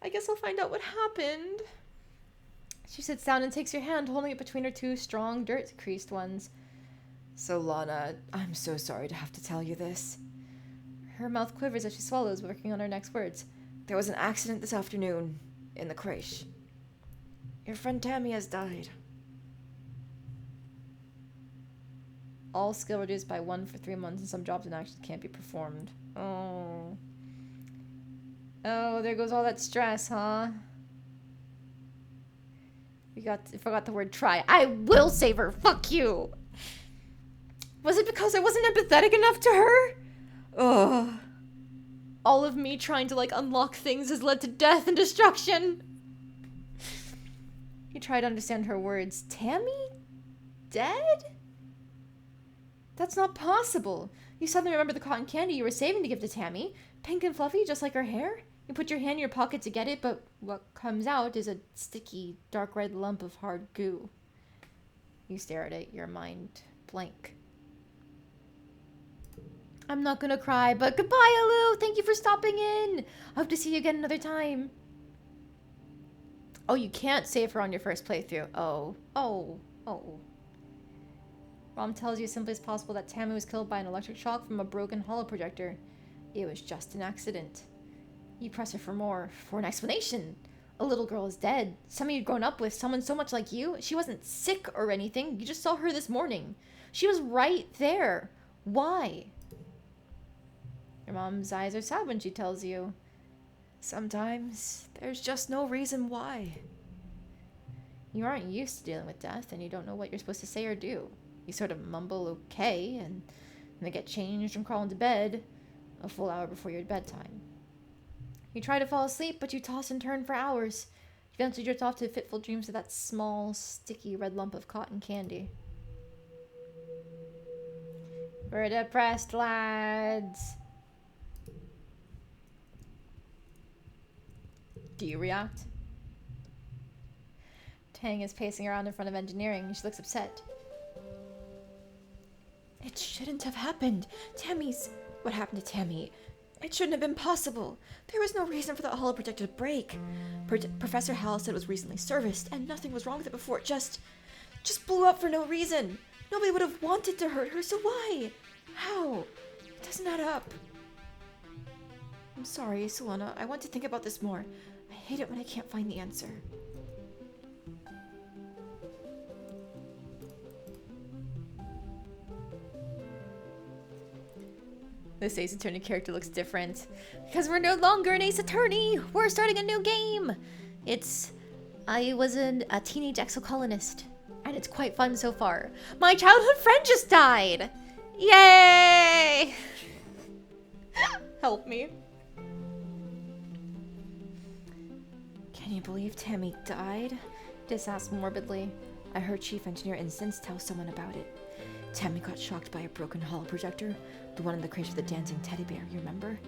I guess I'll find out what happened. She sits down and takes your hand, holding it between her two strong, dirt-creased ones. So, Lana, I'm so sorry to have to tell you this. Her mouth quivers as she swallows, working on her next words. There was an accident this afternoon in the creche. Your friend Tammy has died. All skill reduced by 1 for 3 months, and some jobs and actions can't be performed. Oh. Oh, there goes all that stress, huh? Forgot the word try. I will save her. Fuck you. Was it because I wasn't empathetic enough to her? Ugh. All of me trying to, unlock things has led to death and destruction. You try to understand her words. Tammy? Dead? That's not possible. You suddenly remember the cotton candy you were saving to give to Tammy. Pink and fluffy, just like her hair. You put your hand in your pocket to get it, but what comes out is a sticky, dark red lump of hard goo. You stare at it, your mind blank. I'm not gonna cry, but goodbye, Alu! Thank you for stopping in! I hope to see you again another time. Oh, you can't save her on your first playthrough. Oh. Mom tells you as simply as possible that Tammy was killed by an electric shock from a broken holo projector. It was just an accident. You press her for an explanation. A little girl is dead. Someone you'd grown up with, someone so much like you. She wasn't sick or anything. You just saw her this morning. She was right there. Why? Your mom's eyes are sad when she tells you. Sometimes there's just no reason why. You aren't used to dealing with death, and you don't know what you're supposed to say or do. You sort of mumble okay, and then get changed and crawl into bed a full hour before your bedtime. You try to fall asleep, but you toss and turn for hours. You eventually drift off to fitful dreams of that small, sticky red lump of cotton candy. We're depressed, lads. Do you react? Tang is pacing around in front of engineering. She looks upset. It shouldn't have happened. What happened to Tammy? It shouldn't have been possible. There was no reason for the holoprojector to break. Professor Hal said it was recently serviced, and nothing was wrong with it before. It just blew up for no reason. Nobody would have wanted to hurt her, so why? How? It doesn't add up. I'm sorry, Solana. I want to think about this more. I hate it when I can't find the answer. This Ace Attorney character looks different. Because we're no longer an Ace Attorney! We're starting a new game! I was a teenage exocolonist. And it's quite fun so far. My childhood friend just died! Yay! Help me. Can you believe Tammy died? Dis asked morbidly. I heard Chief Engineer Instance tell someone about it. Tammy got shocked by a broken holo projector. The one in the crate with the dancing teddy bear, you remember?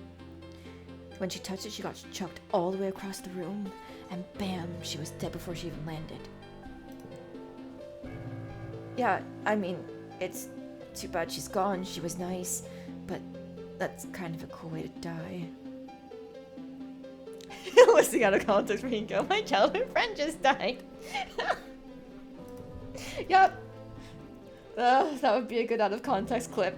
When she touched it, she got chucked all the way across the room. And bam, she was dead before she even landed. Yeah, I mean, it's too bad she's gone. She was nice. But that's kind of a cool way to die. Listening out of context where you can go, my childhood friend just died. Yup. That would be a good out of context clip.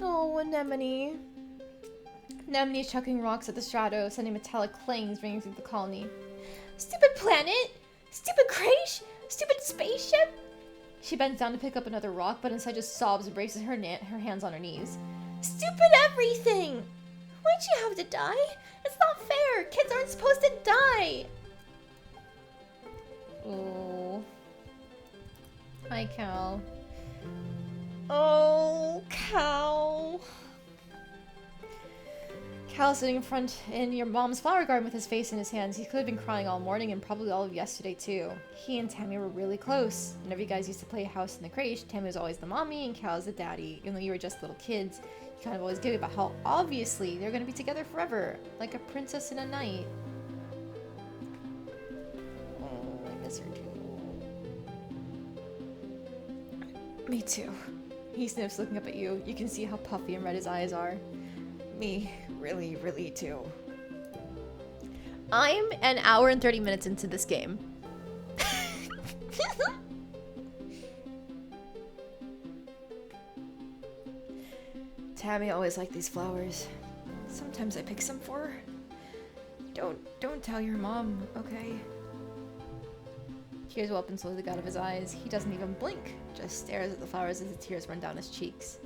Oh, Anemone. Anemone is chucking rocks at the shadow, sending metallic clangs ringing through the colony. Stupid planet! Stupid crash! Stupid spaceship! She bends down to pick up another rock, but instead just sobs and braces her hands on her knees. Stupid everything! Why'd she have to die? It's not fair! Kids aren't supposed to die! Oh. Hi, Cal. Oh, Cal. Cal's sitting in your mom's flower garden with his face in his hands. He could have been crying all morning and probably all of yesterday too. He and Tammy were really close. Whenever you guys used to play house in the crèche, Tammy was always the mommy and Cal was the daddy. Even though you were just little kids, you kind of always giggled about how obviously they're going to be together forever, like a princess and a knight. Oh, I miss her too. Me too. He sniffs, looking up at you. You can see how puffy and red his eyes are. Me, really, really too. I'm an hour and 30 minutes into this game. Tammy always liked these flowers. Sometimes I pick some for her. Don't tell your mom, okay? Tears well up and slowly out of his eyes. He doesn't even blink, just stares at the flowers as the tears run down his cheeks.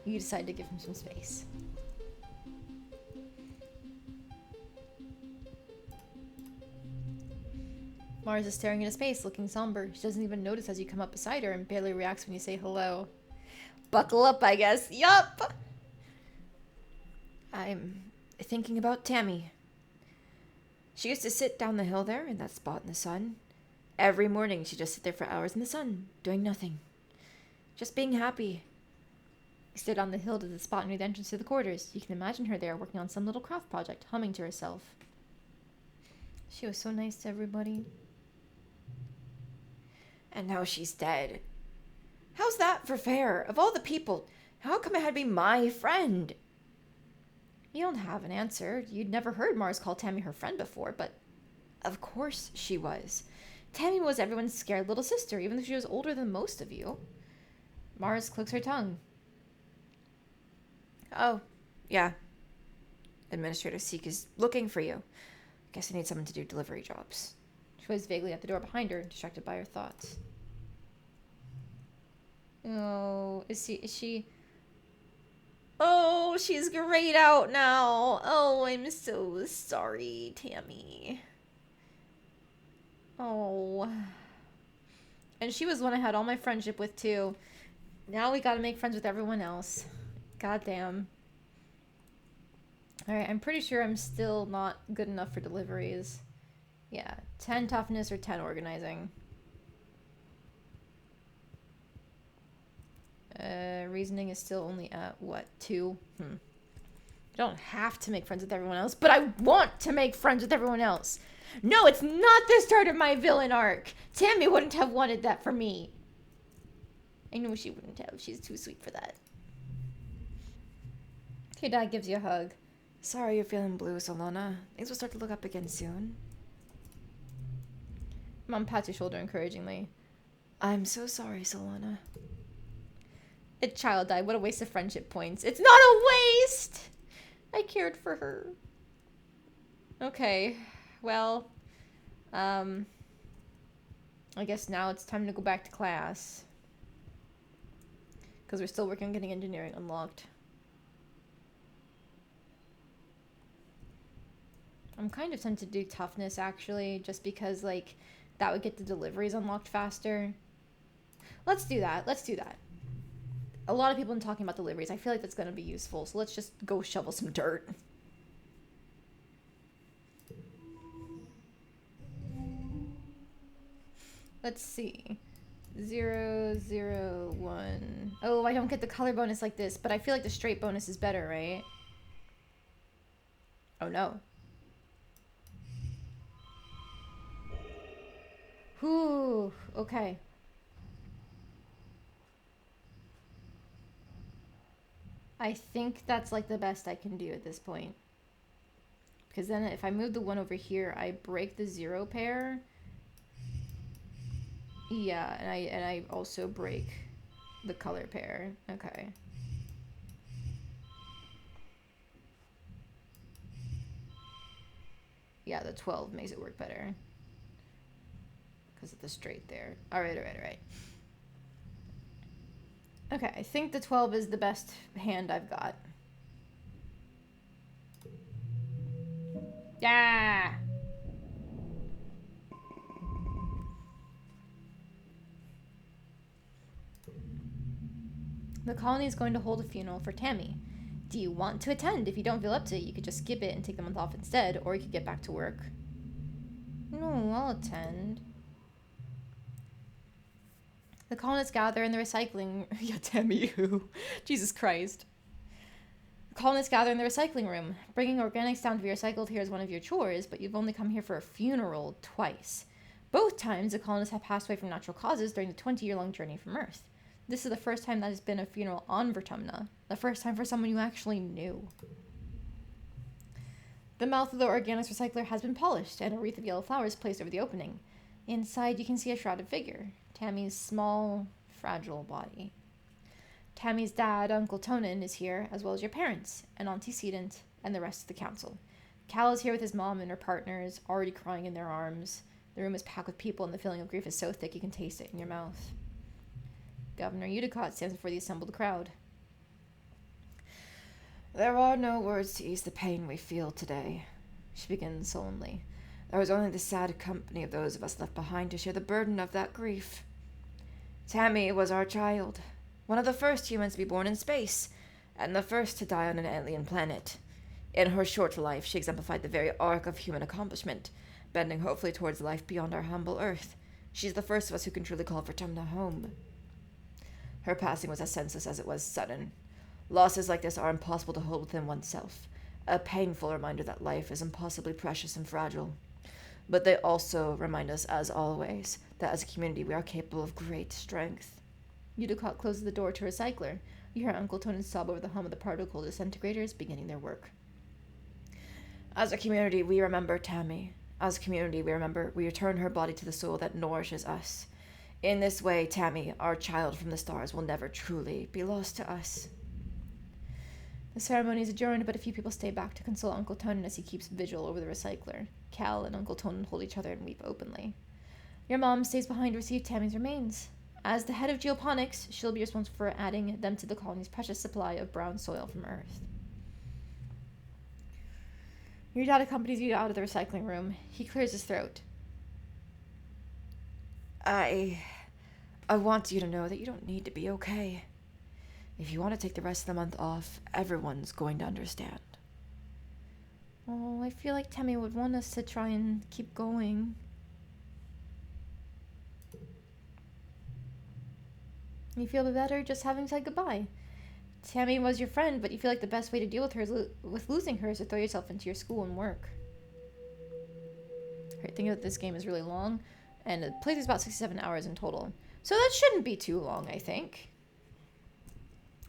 You decide to give him some space. Mars is staring into space, looking somber. She doesn't even notice as you come up beside her and barely reacts when you say hello. Buckle up, I guess. Yup! I'm thinking about Tammy. She used to sit down the hill there in that spot in the sun. Every morning she'd just sit there for hours in the sun, doing nothing. Just being happy. I stood on the hill to the spot near the entrance to the quarters. You can imagine her there working on some little craft project, humming to herself. She was so nice to everybody. And now she's dead. How's that for fair? Of all the people, how come it had to be my friend? You don't have an answer. You'd never heard Mars call Tammy her friend before, but of course she was. Tammy was everyone's scared little sister, even though she was older than most of you. Mars clicks her tongue. Oh, yeah. Administrator Seek is looking for you. Guess I need someone to do delivery jobs. She was vaguely at the door behind her, distracted by her thoughts. Oh, is she... Oh, she's grayed out now. Oh, I'm so sorry, Tammy. Oh. And she was one I had all my friendship with, too. Now we gotta make friends with everyone else. Goddamn. Alright, I'm pretty sure I'm still not good enough for deliveries. Yeah, 10 toughness or 10 organizing. Reasoning is still only at, what, 2? I don't have to make friends with everyone else, but I want to make friends with everyone else. No, it's not the start of my villain arc. Tammy wouldn't have wanted that for me. I know she wouldn't have. She's too sweet for that. Your dad gives you a hug. Sorry you're feeling blue, Solana. Things will start to look up again soon. Mom pats your shoulder encouragingly. I'm so sorry, Solana. A child died. What a waste of friendship points. It's not a waste! I cared for her. Okay. Well, I guess now it's time to go back to class. Because we're still working on getting engineering unlocked. I'm kind of tempted to do toughness, actually, just because, like, that would get the deliveries unlocked faster. Let's do that. Let's do that. A lot of people have been talking about deliveries. I feel like that's going to be useful, so let's just go shovel some dirt. Let's see. 0, 0, 1. Oh, I don't get the color bonus like this, but I feel like the straight bonus is better, right? Oh, no. Whew. Okay. I think that's like the best I can do at this point. Because then if I move the 1 over here, I break the 0 pair. Yeah, and I also break the color pair. Okay. Yeah, the 12 makes it work better. Because of the straight there. Alright. Okay, I think the 12 is the best hand I've got. Yeah! The colony is going to hold a funeral for Tammy. Do you want to attend? If you don't feel up to it, you could just skip it and take the month off instead, or you could get back to work. No, I'll attend. The colonists gather in the recycling... Yeah, Tammy, who? Jesus Christ. The colonists gather in the recycling room. Bringing organics down to be recycled here is one of your chores, but you've only come here for a funeral twice. Both times, the colonists have passed away from natural causes during the 20-year-long journey from Earth. This is the first time that has been a funeral on Vertumna. The first time for someone you actually knew. The mouth of the organics recycler has been polished, and a wreath of yellow flowers placed over the opening. Inside, you can see a shrouded figure. Tammy's small, fragile body. Tammy's dad, Uncle Tonin, is here, as well as your parents, and antecedent, and the rest of the council. Cal is here with his mom and her partners, already crying in their arms. The room is packed with people, and the feeling of grief is so thick you can taste it in your mouth. Governor Udicott stands before the assembled crowd. There are no words to ease the pain we feel today, she begins sullenly. There was only the sad company of those of us left behind to share the burden of that grief. Tammy was our child, one of the first humans to be born in space, and the first to die on an alien planet. In her short life, she exemplified the very arc of human accomplishment, bending hopefully towards life beyond our humble earth. She's the first of us who can truly call Vertumna home. Her passing was as senseless as it was sudden. Losses like this are impossible to hold within oneself, a painful reminder that life is impossibly precious and fragile. But they also remind us, as always, that as a community we are capable of great strength. Udicott closes the door to her cycler. You hear Uncle Tonin sob over the hum of the particle disintegrators beginning their work. As a community, we remember Tammy. As a community, we return her body to the soul that nourishes us. In this way, Tammy, our child from the stars, will never truly be lost to us. The ceremony is adjourned, but a few people stay back to console Uncle Tonin as he keeps vigil over the recycler. Cal and Uncle Tonin hold each other and weep openly. Your mom stays behind to receive Tammy's remains. As the head of geoponics, she'll be responsible for adding them to the colony's precious supply of brown soil from Earth. Your dad accompanies you out of the recycling room. He clears his throat. I want you to know that you don't need to be okay. If you want to take the rest of the month off, everyone's going to understand. Oh, I feel like Tammy would want us to try and keep going. You feel better just having said goodbye. Tammy was your friend, but you feel like the best way to deal with her with losing her is to throw yourself into your school and work. Right, think that this game is really long, and the playthrough's about 67 hours in total. So that shouldn't be too long, I think.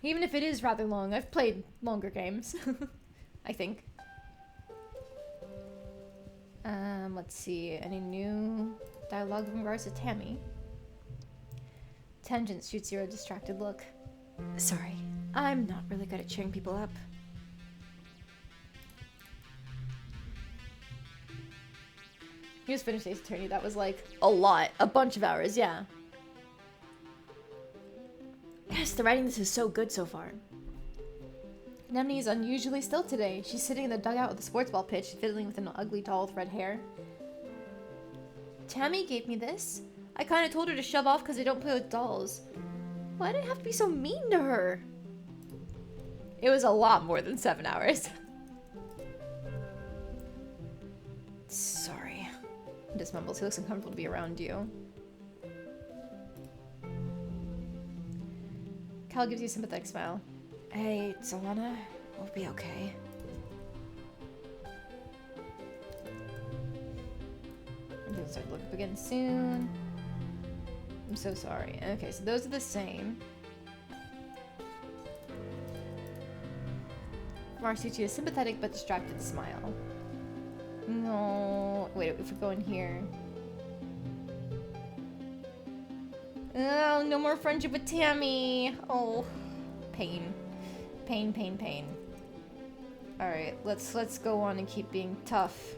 Even if it is rather long, I've played longer games. I think. Let's see. Any new dialogue in regards to Tammy? Tangent shoots you a distracted look. Sorry, I'm not really good at cheering people up. You just finished Ace Attorney. That was like a lot. A bunch of hours, yeah. Yes, the writing this is so good so far. Nemni is unusually still today. She's sitting in the dugout of the sports ball pitch, fiddling with an ugly doll with red hair. Tammy gave me this. I kind of told her to shove off because I don't play with dolls. Why did I have to be so mean to her? It was a lot more than 7 hours. Sorry. He just mumbles. He looks uncomfortable to be around you. Cal gives you a sympathetic smile. Hey, Solana, we'll be okay. I'm gonna start to look up again soon. I'm so sorry. Okay, so those are the same. Mars shoots you a sympathetic but distracted smile. No. Wait, if we go in here. Oh, no more friendship with Tammy. Oh, pain. Pain, pain, pain. Alright, let's go on and keep being tough.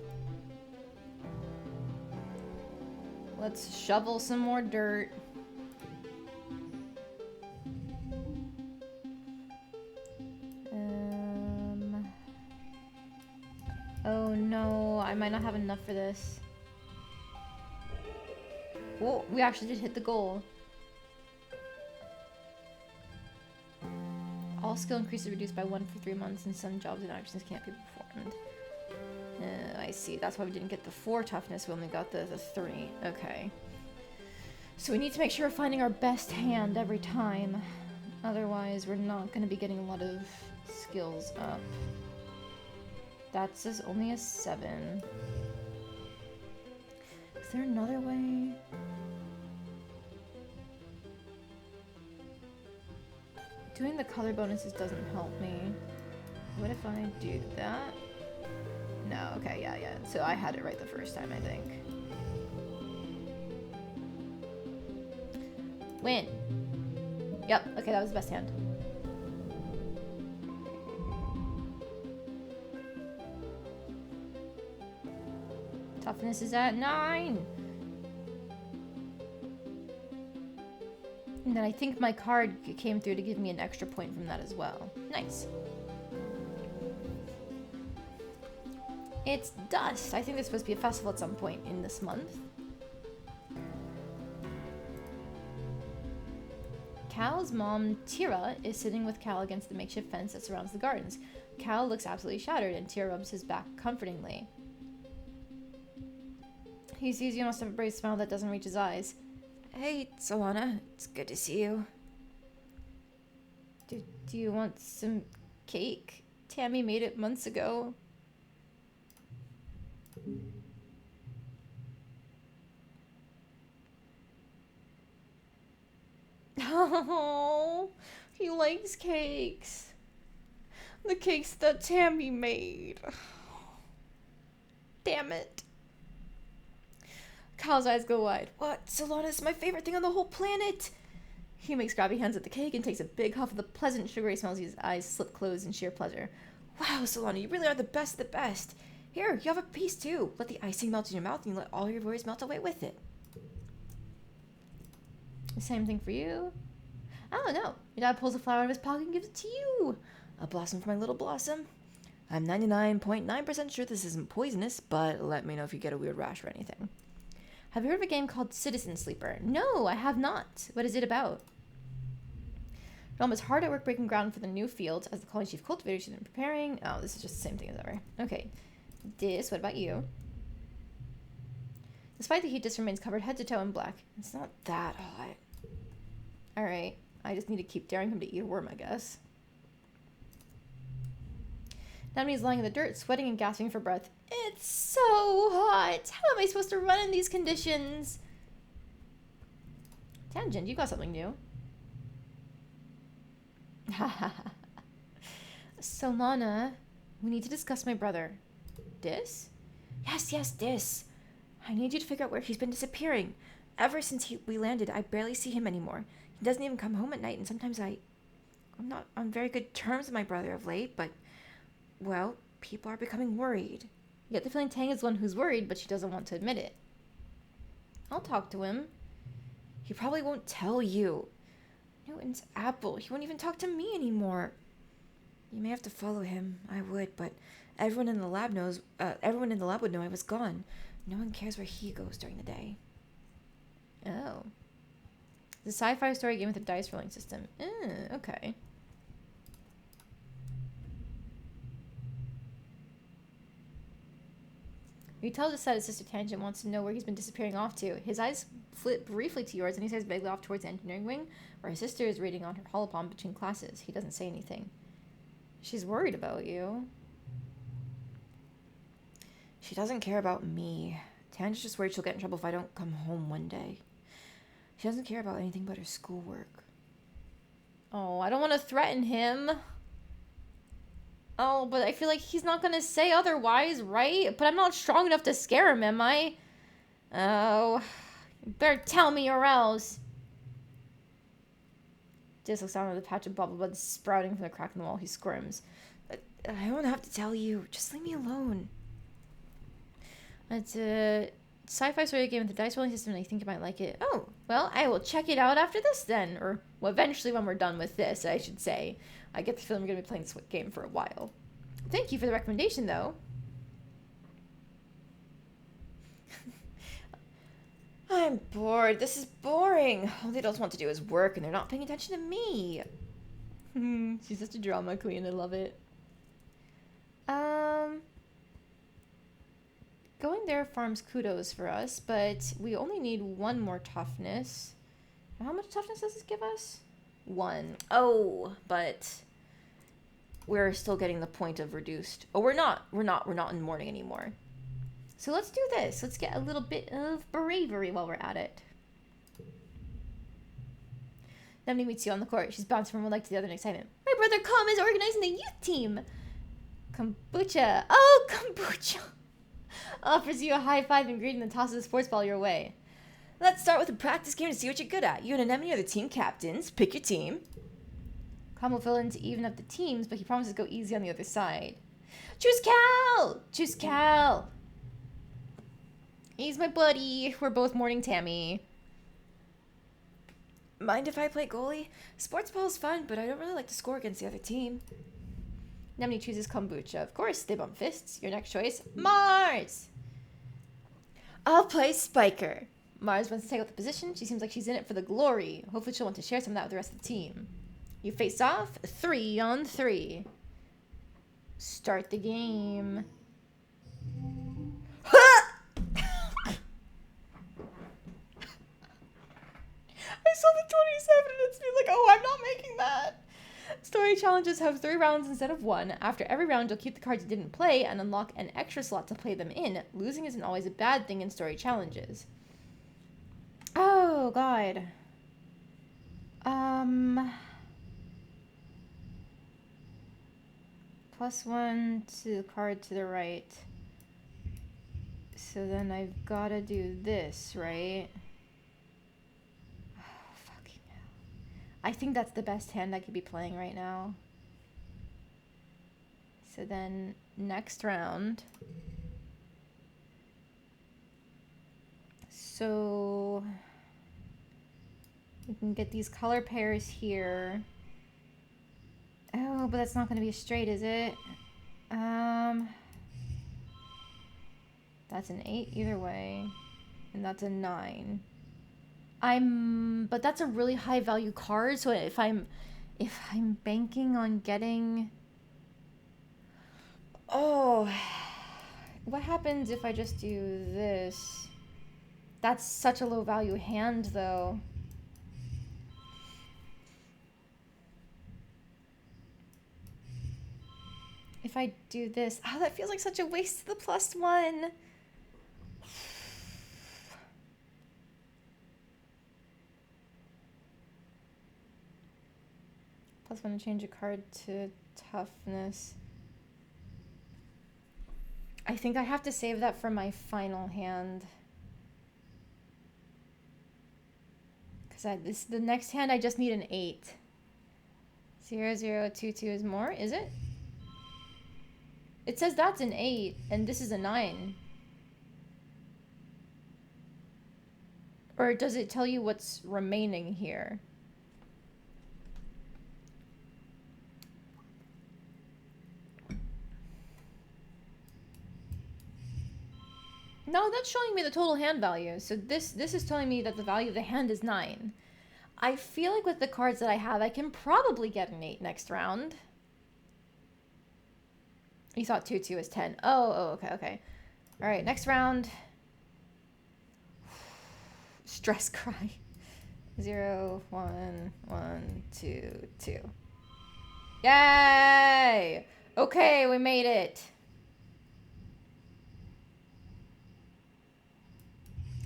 Let's shovel some more dirt. Oh no, I might not have enough for this. Whoa, we actually did hit the goal. All skill increases reduced by 1 for 3 months, and some jobs and actions can't be performed. I see. That's why we didn't get the 4 toughness. We only got the 3. Okay. So we need to make sure we're finding our best hand every time. Otherwise, we're not going to be getting a lot of skills up. That says only a 7. Is there another way? Doing the color bonuses doesn't help me. What if I do that? No, okay, yeah. So I had it right the first time, I think. Win. Yep, okay, that was the best hand. Toughness is at 9. And then I think my card came through to give me an extra point from that as well. Nice. It's dust. I think there's supposed to be a festival at some point in this month. Cal's mom, Tira, is sitting with Cal against the makeshift fence that surrounds the gardens. Cal looks absolutely shattered, and Tira rubs his back comfortingly. He sees you and must have a brave smile that doesn't reach his eyes. Hey, Solana. It's good to see you. Do you want some cake? Tammy made it months ago. Oh, he likes cakes. The cakes that Tammy made. Damn it. Kyle's eyes go wide. What? Solana's my favorite thing on the whole planet. He makes grabby hands at the cake and takes a big huff of the pleasant sugary smells. His eyes slip closed in sheer pleasure. Wow, Solana, you really are the best of the best. Here, you have a piece too. Let the icing melt in your mouth and you let all your worries melt away with it. The same thing for you? I don't know. Your dad pulls a flower out of his pocket and gives it to you. A blossom for my little blossom. I'm 99.9% sure this isn't poisonous, but let me know if you get a weird rash or anything. Have you heard of a game called Citizen Sleeper? No, I have not. What is it about? Realm is hard at work breaking ground for the new fields as the colony chief cultivator she's been preparing. Oh, this is just the same thing as ever. Okay. What about you? Despite the heat, this remains covered head to toe in black. It's not that hot. Alright. I just need to keep daring him to eat a worm, I guess. Namni's lying in the dirt, sweating and gasping for breath. It's so hot! How am I supposed to run in these conditions? Tangent, you got something new. Solana, we need to discuss my brother. Dis? Yes, this. I need you to figure out where he's been disappearing. Ever since we landed, I barely see him anymore. He doesn't even come home at night, and sometimes I'm not on very good terms with my brother of late, but, well, people are becoming worried. You get the feeling Tang is the one who's worried, but she doesn't want to admit it. I'll talk to him. He probably won't tell you. Newton's Apple. He won't even talk to me anymore. You may have to follow him. I would, but everyone in the lab would know I was gone. No one cares where he goes during the day. Oh. The sci-fi story game with a dice rolling system. Okay. You tell us that his sister Tangent wants to know where he's been disappearing off to. His eyes flip briefly to yours, and he stares vaguely off towards the engineering wing, where his sister is reading on her holopon between classes. He doesn't say anything. She's worried about you. She doesn't care about me. Tangent's just worried she'll get in trouble if I don't come home one day. She doesn't care about anything but her schoolwork. Oh, I don't want to threaten him. Oh, but I feel like he's not going to say otherwise, right? But I'm not strong enough to scare him, am I? Oh, you better tell me or else. Dis looks down at the patch of bubble blood sprouting from the crack in the wall. He squirms. I don't have to tell you. Just leave me alone. It's a sci-fi story game with a dice rolling system, and I think you might like it. Oh, well, I will check it out after this then. Or, well, eventually when we're done with this, I should say. I get the feeling we're going to be playing this game for a while. Thank you for the recommendation, though. I'm bored. This is boring. All the adults want to do is work, and they're not paying attention to me. She's such a drama queen. I love it. Going there farms kudos for us, but we only need one more toughness. How much toughness does this give us? 1. Oh, but we're still getting the point of reduced. Oh, we're not in mourning anymore. So let's do this. Let's get a little bit of bravery while we're at it. Nemni meets you on the court. She's bouncing from one leg to the other in excitement. My brother Com is organizing the youth team. Kombucha. Oh, kombucha. Offers you a high five and greeting, then tosses a sports ball your way. Let's start with a practice game to see what you're good at. You and Anemone are the team captains. Pick your team. Com will fill in to even up the teams, but he promises to go easy on the other side. Choose Cal! Choose Cal! He's my buddy. We're both mourning Tammy. Mind if I play goalie? Sports ball is fun, but I don't really like to score against the other team. Nemni chooses kombucha. Of course, they bump fists. Your next choice, Mars! I'll play Spiker. Mars wants to take out the position. She seems like she's in it for the glory. Hopefully she'll want to share some of that with the rest of the team. You face off 3 on 3. Start the game. I saw the 27 and it's me like, oh, I'm not making that. Story challenges have 3 rounds instead of 1. After every round, you'll keep the cards you didn't play and unlock an extra slot to play them in. Losing isn't always a bad thing in story challenges. Oh, God. +1 to the card to the right. So then I've got to do this, right? Oh, fucking hell. I think that's the best hand I could be playing right now. So then next round. So we can get these color pairs here. Oh, but that's not going to be a straight, is it? That's an 8 either way. And that's a 9. But that's a really high value card, so if I'm banking on getting... Oh, what happens if I just do this? That's such a low value hand, though. If I do this... Oh, that feels like such a waste of the +1. +1 to change a card to toughness. I think I have to save that for my final hand. Because the next hand I just need an 8. 0, 0, 2, 2 is more, is it? It says that's an 8, and this is a 9. Or does it tell you what's remaining here? No, that's showing me the total hand value. So this is telling me that the value of the hand is 9. I feel like with the cards that I have, I can probably get an 8 next round. You thought 2, 2 is 10. Oh, okay. All right, next round. Stress cry. 0, 1, 1, 2, 2. Yay! Okay, we made it.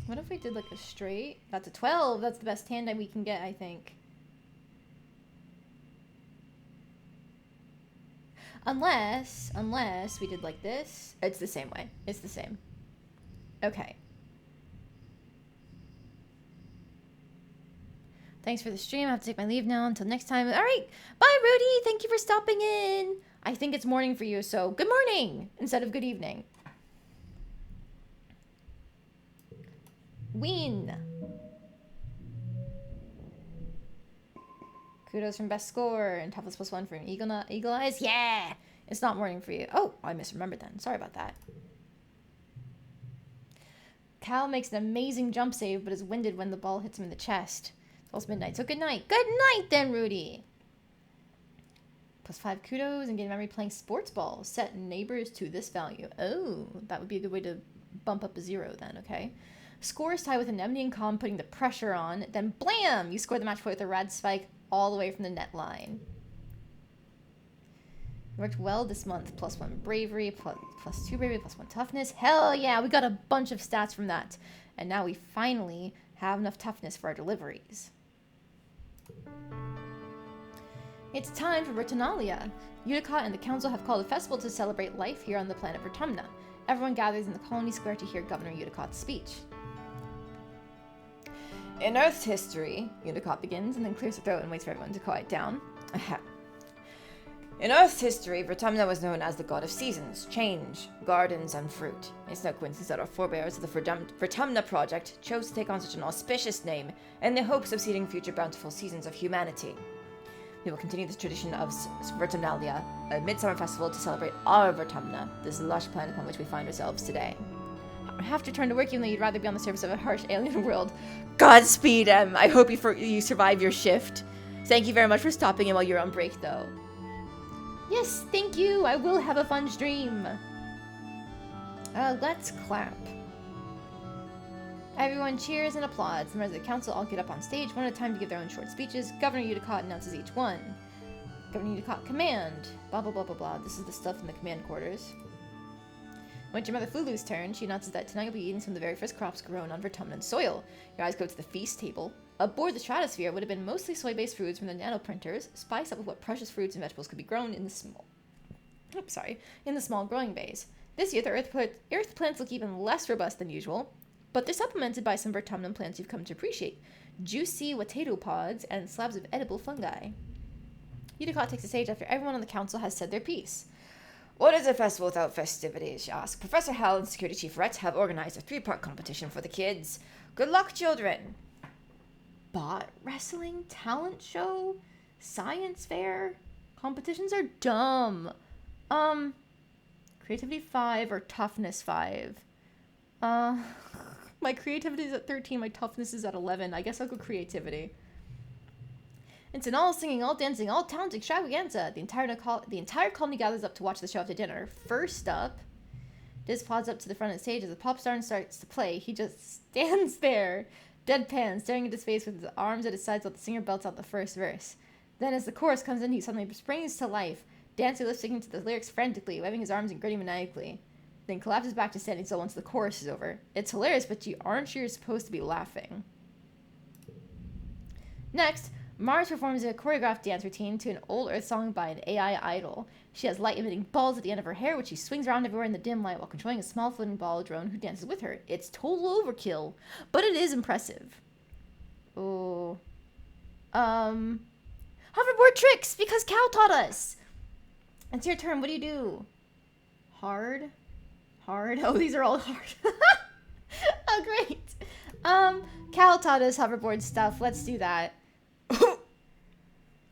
What if we did like a straight? That's a 12. That's the best hand that we can get, I think. Unless we did like this. It's the same way. It's the same. Okay. Thanks for the stream. I have to take my leave now until next time. All right. Bye, Rudy. Thank you for stopping in. I think it's morning for you, so good morning instead of good evening. Win. Kudos from best score and toughness +1 from Eagle Eyes. Yeah. It's not morning for you. Oh, I misremembered then. Sorry about that. Cal makes an amazing jump save, but is winded when the ball hits him in the chest. It's almost midnight, so good night. Good night then, Rudy. +5 kudos and gain memory playing sports ball. Set neighbors to this value. Oh, that would be a good way to bump up a 0 then, okay. Score is tied with Anemone and Calm putting the pressure on. Then blam! You score the match point with a rad spike all the way from the net line. You worked well this month. +1 bravery, +2 bravery, +1 toughness. Hell yeah, we got a bunch of stats from that. And now we finally have enough toughness for our deliveries. It's time for Vertinalia. Utica and the council have called a festival to celebrate life here on the planet Vertumna. Everyone gathers in the colony square to hear Governor Uticot's speech. In Earth's history, Unicott begins and then clears her throat and waits for everyone to quiet down. In Earth's history, Vertumna was known as the god of seasons, change, gardens, and fruit. It's no coincidence that our forebears of the Vertumna Project chose to take on such an auspicious name in the hopes of seeding future bountiful seasons of humanity. We will continue this tradition of Vertumnalia, a midsummer festival to celebrate our Vertumna, this lush planet upon which we find ourselves today. I have to return to work even though you'd rather be on the surface of a harsh alien world. Godspeed, Em. I hope you survive your shift. Thank you very much for stopping in while you're on break, though. Yes, thank you. I will have a fun stream. Let's clap. Everyone cheers and applauds. The members of the council all get up on stage one at a time to give their own short speeches. Governor Udicott announces each one. Governor Udicott, command. Blah, blah, blah, blah, blah. This is the stuff in the command quarters. When it's your mother Flulu's turn, she announces that tonight you'll be eating some of the very first crops grown on Vertumnan soil. Your eyes go to the feast table. Aboard the stratosphere would have been mostly soy-based foods from the nanoprinters, spiced up with what precious fruits and vegetables could be grown in the small growing bays. This year, the earth plants look even less robust than usual, but they're supplemented by some Vertumnan plants you've come to appreciate. Juicy potato pods and slabs of edible fungi. Udicott takes the stage after everyone on the council has said their piece. What is a festival without festivities, she asks. Professor Hal and Security Chief Rhett have organized a 3-part competition for the kids. Good luck, children! Bot wrestling, talent show, science fair. Competitions are dumb. Creativity 5 or toughness 5. My creativity is at 13, my toughness is at 11. I guess I'll go creativity. It's an all singing, all dancing, all talent extravaganza. The entire colony gathers up to watch the show after dinner. First up, Diz plods up to the front of the stage as the pop star starts to play. He just stands there, deadpan, staring into space with his arms at his sides while the singer belts out the first verse. Then as the chorus comes in, he suddenly springs to life, dancing, lip-syncing to the lyrics frantically, waving his arms and grinning maniacally. Then collapses back to standing still once the chorus is over. It's hilarious, but you aren't sure you're supposed to be laughing. Next, Mars performs a choreographed dance routine to an old Earth song by an AI idol. She has light-emitting balls at the end of her hair, which she swings around everywhere in the dim light while controlling a small floating ball drone who dances with her. It's total overkill, but it is impressive. Oh. Hoverboard tricks, because Cal taught us! It's your turn. What do you do? Hard? Hard? Oh, these are all hard. Oh, great. Cal taught us hoverboard stuff. Let's do that.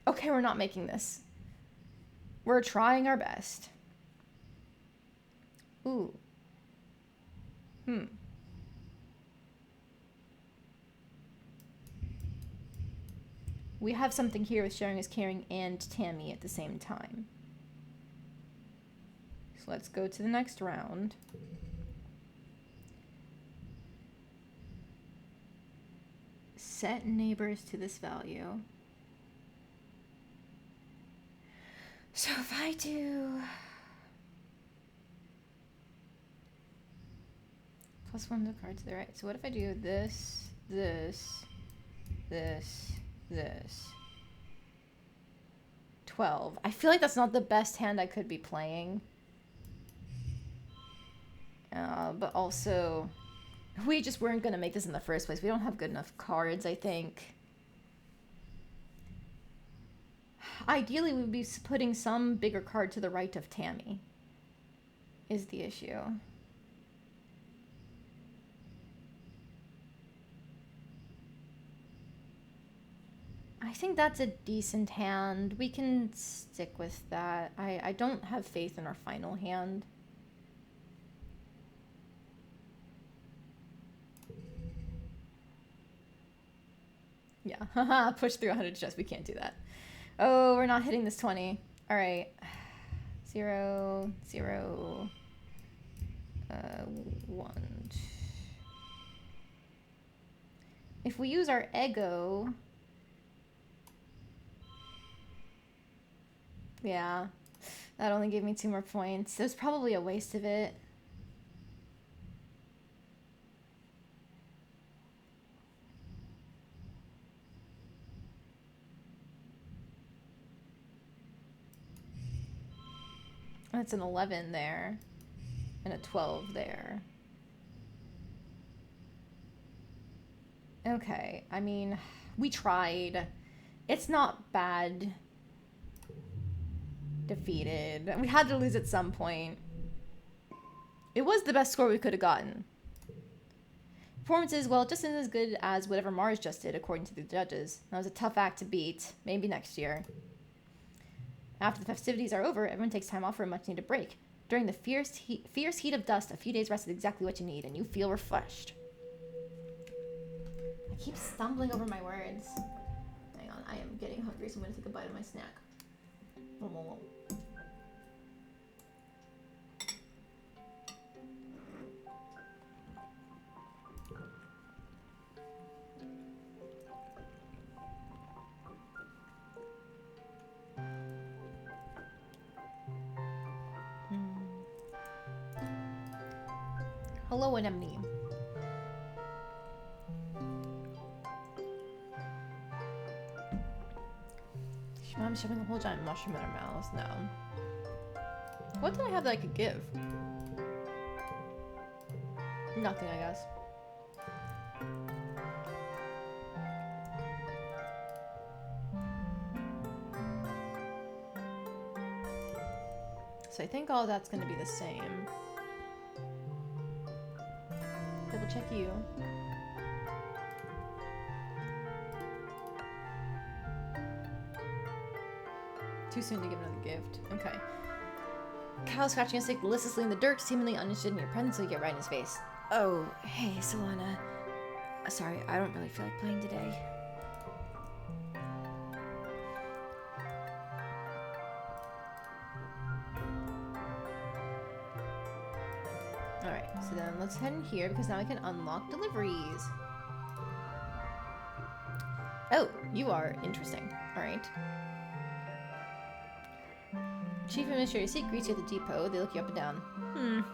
Okay, we're not making this. We're trying our best. Ooh. We have something here with sharing is caring and Tammy at the same time. So let's go to the next round. Set neighbors to this value. So if I do +1 to card to the right. So what if I do this, this, this, this? 12. I feel like that's not the best hand I could be playing. But also, we just weren't going to make this in the first place. We don't have good enough cards, I think. Ideally, we would be putting some bigger card to the right of Tammy, is the issue. I think that's a decent hand. We can stick with that. I don't have faith in our final hand. Yeah, haha, push through 100 chest. We can't do that. Oh, we're not hitting this 20. All right. 0, 0, 1. If we use our ego... Yeah, that only gave me 2 more points. It was probably a waste of it. That's an 11 there, and a 12 there. Okay, I mean, we tried. It's not bad. Defeated. We had to lose at some point. It was the best score we could have gotten. Performance is, well, just as good as whatever Mars just did, according to the judges. That was a tough act to beat. Maybe next year. After the festivities are over, everyone takes time off for a much-needed break. During the fierce heat of dust, a few days rest is exactly what you need, and you feel refreshed. I keep stumbling over my words. Hang on, I am getting hungry, so I'm going to take a bite of my snack. Hello, anemone. Mom's shoving a whole giant mushroom in her mouth. No. What did I have that I could give? Nothing, I guess. So I think all that's going to be the same. Double check you. Too soon to give another gift. Okay. Cal scratching a stick listlessly in the dirt, seemingly uninterested in your presence, so you get right in his face. Oh, hey, Solana. Sorry, I don't really feel like playing today. Alright, so then let's head in here because now I can unlock deliveries. Oh, you are interesting. Alright. Chief Administrator Seek greets you at the depot. They look you up and down.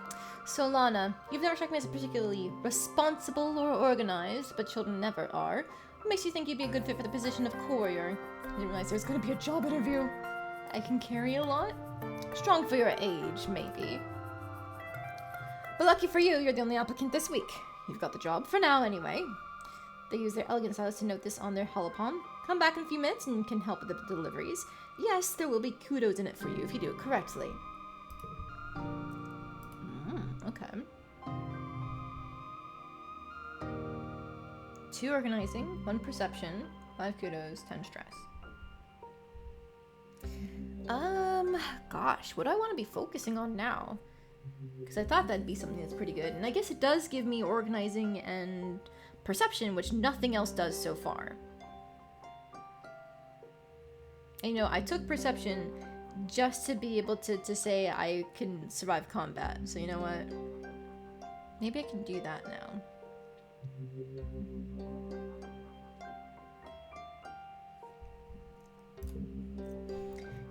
Solana, you've never struck me as particularly responsible or organized, but children never are. What makes you think you'd be a good fit for the position of courier? I didn't realize there's gonna be a job interview. I can carry a lot? Strong for your age, maybe. But lucky for you, you're the only applicant this week. You've got the job, for now anyway. They use their elegant stylus to note this on their holopalm. Come back in a few minutes and can help with the deliveries. Yes, there will be kudos in it for you if you do it correctly. Okay. 2 organizing, 1 perception, 5 kudos, 10 stress. Gosh, what do I want to be focusing on now? Because I thought that'd be something that's pretty good. And I guess it does give me organizing and perception, which nothing else does so far. And, you know, I took perception just to be able to say I can survive combat. So you know what? Maybe I can do that now.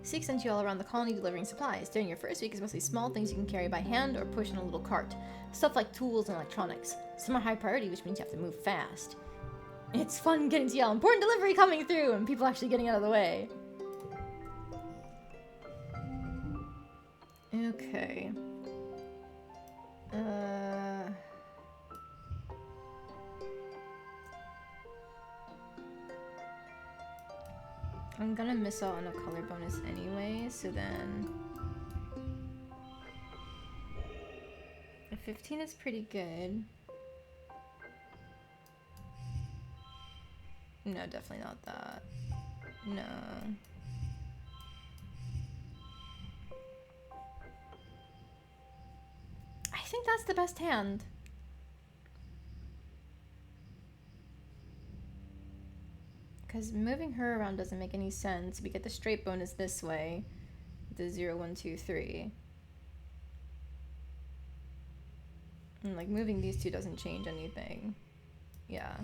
Seek sent you all around the colony delivering supplies. During your first week is mostly small things you can carry by hand or push in a little cart. Stuff like tools and electronics. Some are high priority, which means you have to move fast. It's fun getting to yell, important delivery coming through, and people actually getting out of the way. Okay. I'm gonna miss out on a color bonus anyway, so then... A 15 is pretty good. No, definitely not that. No. I think that's the best hand. Because moving her around doesn't make any sense. We get the straight bonus this way. The 0, 1, 2, 3. And like moving these two doesn't change anything. Yeah.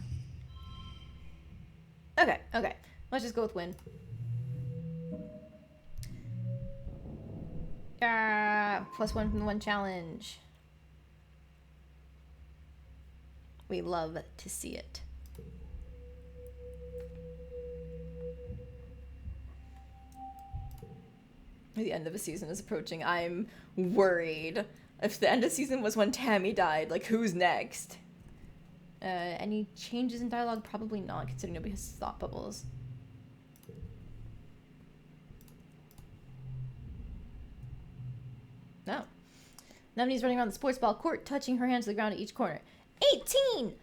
Okay, okay. Let's just go with win. +1 from the 1 challenge. We love to see it. The end of a season is approaching. I'm worried. If the end of season was when Tammy died, like, who's next? Any changes in dialogue? Probably not, considering nobody has thought bubbles. No. Nemenie's running around the sports ball court, touching her hands to the ground at each corner. 18!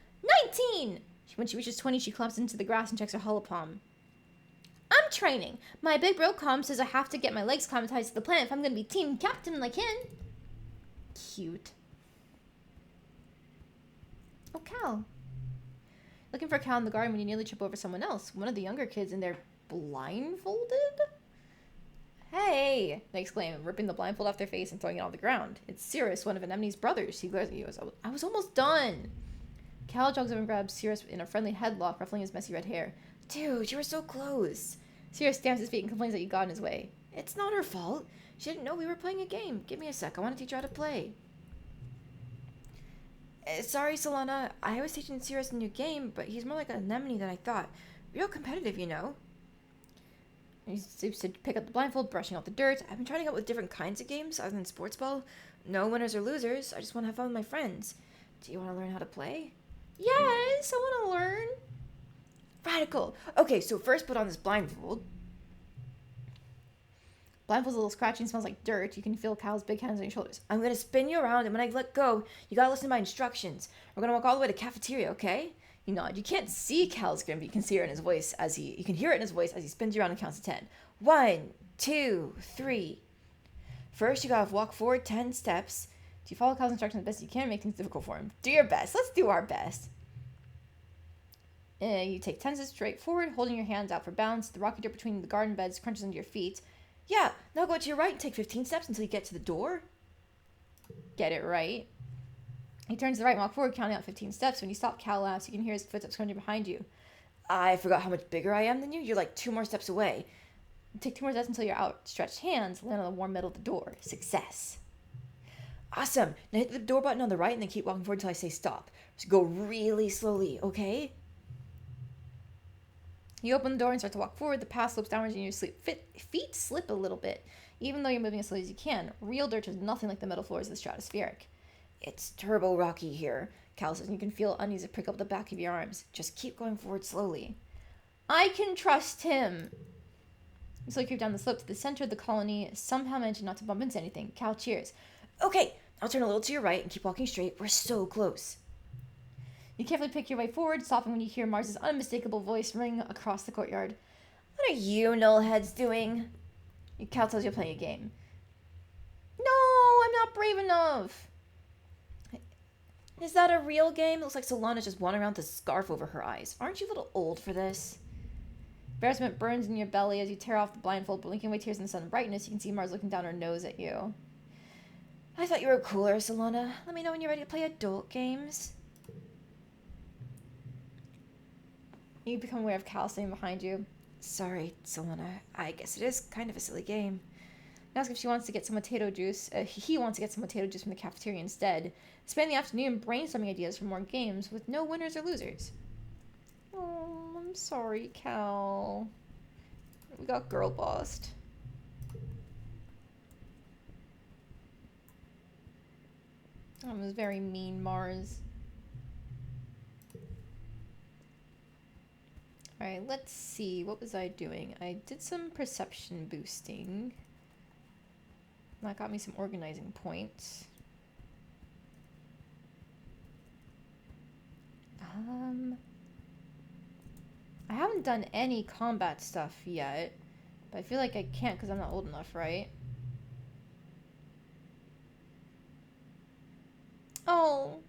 19! When she reaches 20, she collapses into the grass and checks her holopalm. I'm training. My big bro Com says I have to get my legs acclimatized to the planet if I'm going to be team captain like him. Cute. Oh, Cal. Looking for Cal in the garden when you nearly trip over someone else. One of the younger kids in there blindfolded? Hey, they exclaim, ripping the blindfold off their face and throwing it on the ground. It's Cirrus, one of Anemone's brothers. She glares at you. I was almost done. Cal jogs over and grabs Cirrus in a friendly headlock, ruffling his messy red hair. Dude, you were so close. Cirrus stamps his feet and complains that you got in his way. It's not her fault. She didn't know we were playing a game. Give me a sec. I want to teach her how to play. Sorry, Solana. I was teaching Sirius a new game, but he's more like an anemone than I thought. Real competitive, you know. He seems to pick up the blindfold, brushing off the dirt. I've been trying out with different kinds of games other than sports ball. No winners or losers. I just want to have fun with my friends. Do you want to learn how to play? Yes, I want to learn. Radical. Okay, so first put on this blindfold. Blindfold's a little scratchy and smells like dirt. You can feel Cal's big hands on your shoulders. I'm going to spin you around, and when I let go, you got to listen to my instructions. We're going to walk all the way to cafeteria, okay? You nod. You can't see Cal's grin, but you can see it in his voice as you can hear it in his voice as he spins you around and counts to 10. 1, 2, 3. First, you got to walk forward 10 steps. If you follow Cal's instructions the best you can, make things difficult for him. Do your best. Let's do our best. You take 10 steps straight forward, holding your hands out for bounds. The rocky dirt between the garden beds crunches under your feet. Yeah, now go to your right and take 15 steps until you get to the door. Get it right. He turns to the right and walk forward, counting out 15 steps. When you stop, Cal laughs. You can hear his footsteps coming behind you. I forgot how much bigger I am than you. You're like 2 more steps away. You take 2 more steps until your outstretched hands land on the warm metal of the door. Success. Awesome. Now hit the door button on the right and then keep walking forward until I say stop. So go really slowly, okay? You open the door and start to walk forward. The path slopes downwards and your feet slip a little bit, even though you're moving as slowly as you can. Real dirt is nothing like the metal floors of the stratospheric. It's turbo rocky here, Cal says, and you can feel uneasy prick up the back of your arms. Just keep going forward slowly. I can trust him. You slowly creep down the slope to the center of the colony, somehow managing not to bump into anything. Cal cheers. Okay, I'll turn a little to your right and keep walking straight. We're so close. You carefully pick your way forward, stopping when you hear Mars's unmistakable voice ring across the courtyard. What are you nullheads doing? Cal tells you you're playing a game. No, I'm not brave enough. Is that a real game? It looks like Solana's just wandering around with a scarf over her eyes. Aren't you a little old for this? Embarrassment burns in your belly as you tear off the blindfold, blinking away tears in the sun brightness. You can see Mars looking down her nose at you. I thought you were cooler, Solana. Let me know when you're ready to play adult games. You become aware of Cal standing behind you. Sorry, Solana. I guess it is kind of a silly game. You ask if she wants to get some potato juice. He wants to get some potato juice from the cafeteria instead. Spend the afternoon brainstorming ideas for more games with no winners or losers. Oh, I'm sorry, Cal. We got girl bossed. That was very mean, Mars. Alright, let's see. What was I doing? I did some perception boosting. That got me some organizing points. I haven't done any combat stuff yet, but I feel like I can't because I'm not old enough, right? Oh,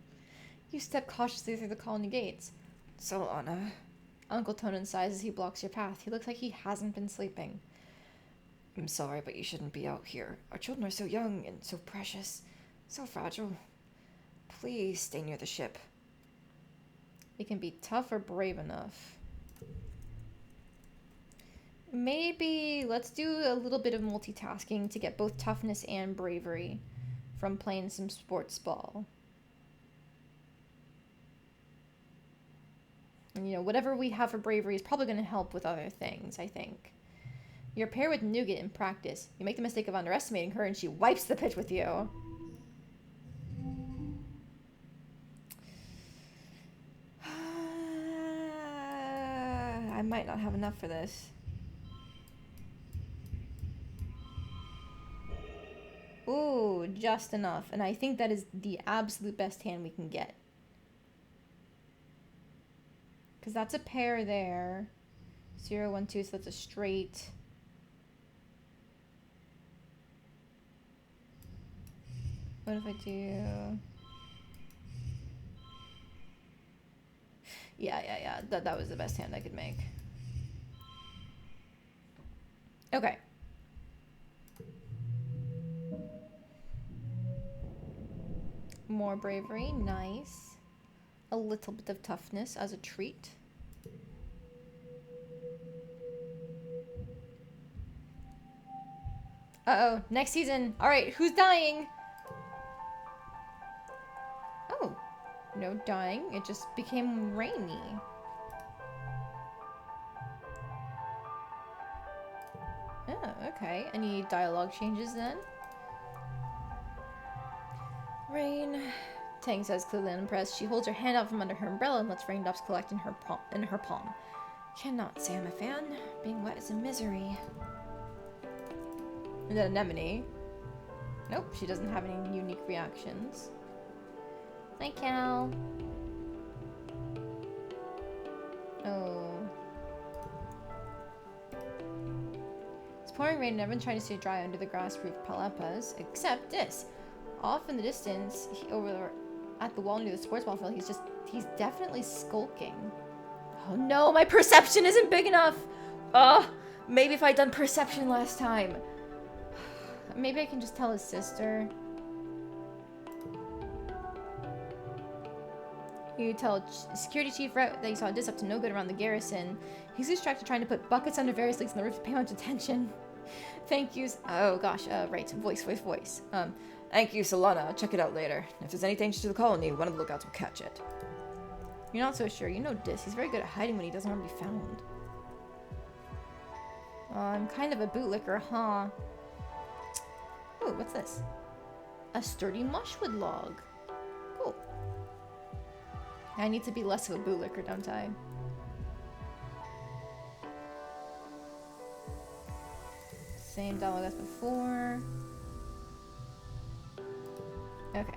you step cautiously through the colony gates. Solana. Uncle Tonin sighs as he blocks your path. He looks like he hasn't been sleeping. I'm sorry, but you shouldn't be out here. Our children are so young and so precious, so fragile. Please stay near the ship. You can be tough or brave enough. Maybe let's do a little bit of multitasking to get both toughness and bravery from playing some sports ball. And, you know, whatever we have for bravery is probably going to help with other things, I think. You're paired with Nougat in practice. You make the mistake of underestimating her and she wipes the pitch with you. I might not have enough for this. Ooh, just enough. And I think that is the absolute best hand we can get. Because that's a pair there. 0, 1, 2, so that's a straight. What if I do... Yeah. That was the best hand I could make. Okay. More bravery, nice. A little bit of toughness as a treat. Uh-oh, next season. Alright, who's dying? Oh, dying. It just became rainy. Oh, okay. Any dialogue changes then? Rain. Tang says, clearly unimpressed. She holds her hand out from under her umbrella and lets raindrops collect in her palm. Cannot say I'm a fan. Being wet is a misery. And then Anemone. Nope, she doesn't have any unique reactions. Hi, Cal. Oh. It's pouring rain and everyone's trying to stay dry under the grass-roof palapas, except this. Off in the distance, at the wall near the sports ball field, he's definitely skulking. Oh no, my perception isn't big enough! Ugh! Maybe if I'd done perception last time. Maybe I can just tell his sister. You tell security chief that you saw this up to no good around the garrison. He's distracted trying to put buckets under various leaks on the roof to pay much attention. Thank you. Oh gosh, right. Voice. Thank you, Solana. Check it out later. If there's any danger to the colony, one of the lookouts will catch it. You're not so sure. You know Dis. He's very good at hiding when he doesn't want to be found. I'm kind of a bootlicker, huh? Ooh, what's this? A sturdy mushwood log. Cool. I need to be less of a bootlicker, don't I? Same dialogue as before. Okay.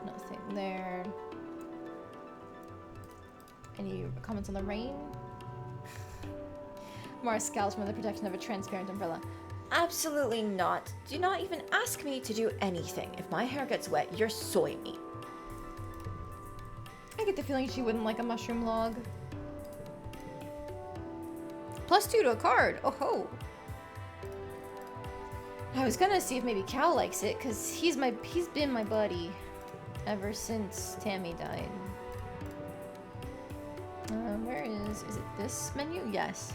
Nothing there. Any comments on the rain? Mara scowls from the protection of a transparent umbrella. Absolutely not. Do not even ask me to do anything. If my hair gets wet, you're soy meat. I get the feeling she wouldn't like a mushroom log. +2 to a card. Oh ho. I was gonna see if maybe Cal likes it, cause he's been my buddy ever since Tammy died. Where is it this menu? Yes.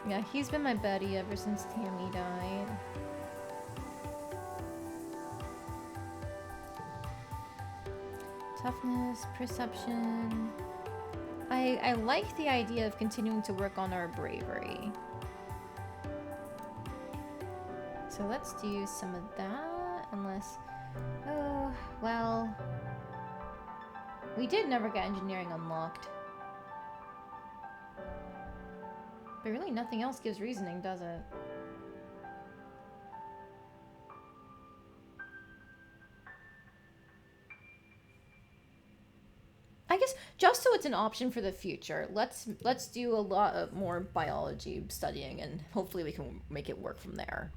Yeah, he's been my buddy ever since Tammy died. Toughness, perception. I like the idea of continuing to work on our bravery. So let's do some of that, unless... Oh, well... We did never get engineering unlocked. But really nothing else gives reasoning, does it? I guess just so it's an option for the future, let's do a lot of more biology studying and hopefully we can make it work from there.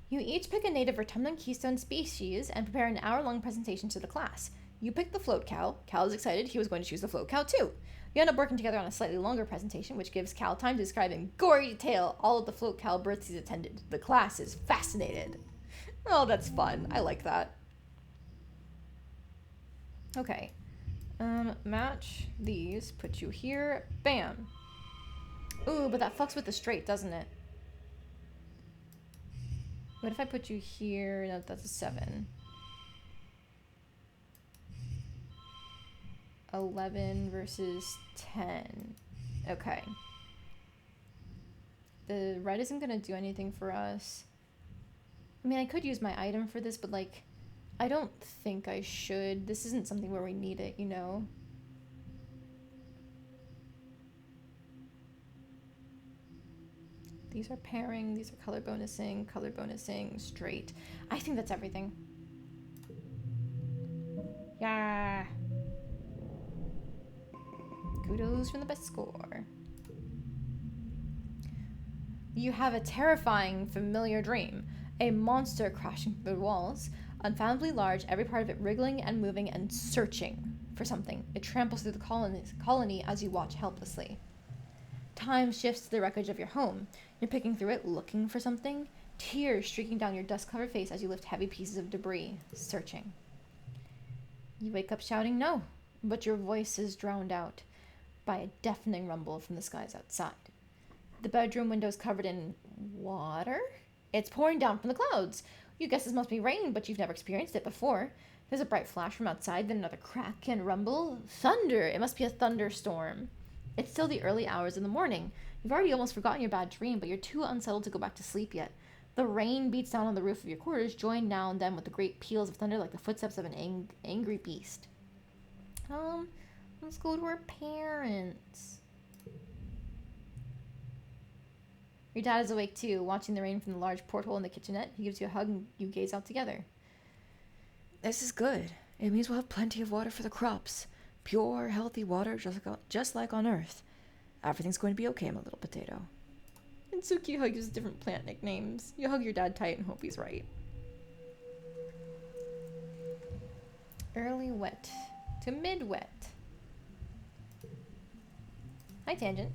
You each pick a native retumnant keystone species and prepare an hour-long presentation to the class. You pick the float cow. Cal is excited he was going to choose the float cow too. You end up working together on a slightly longer presentation, which gives Cal time to describe in gory detail all of the float cow births he's attended. The class is fascinated. Oh, that's fun. I like that. Okay. Match these. Put you here. Bam. Ooh, but that fucks with the straight, doesn't it? What if I put you here? No, that's a 7. 11 versus 10. Okay. The red isn't gonna do anything for us. I mean, I could use my item for this, but like, I don't think I should. This isn't something where we need it, you know? These are pairing, these are color bonusing, straight. I think that's everything. Yeah. Kudos from the best score. You have a terrifying, familiar dream. A monster crashing through the walls, unfathomably large, every part of it wriggling and moving and searching for something. It tramples through the colony as you watch helplessly. Time shifts to the wreckage of your home. You're picking through it, looking for something. Tears streaking down your dust-covered face as you lift heavy pieces of debris, searching. You wake up shouting no, but your voice is drowned out by a deafening rumble from the skies outside. The bedroom window is covered in water? It's pouring down from the clouds. You guess this must be rain, but you've never experienced it before. There's a bright flash from outside, then another crack and rumble. Thunder! It must be a thunderstorm. It's still the early hours in the morning. You've already almost forgotten your bad dream, but you're too unsettled to go back to sleep yet. The rain beats down on the roof of your quarters, joined now and then with the great peals of thunder like the footsteps of an angry beast. Let's go to our parents. Your dad is awake too, watching the rain from the large porthole in the kitchenette. He gives you a hug and you gaze out together. This is good. It means we'll have plenty of water for the crops. Pure, healthy water, just like on Earth. Everything's going to be okay, my little potato. And so cute how he uses different plant nicknames. You hug your dad tight and hope he's right. Early wet to mid-wet. Hi, Tangent.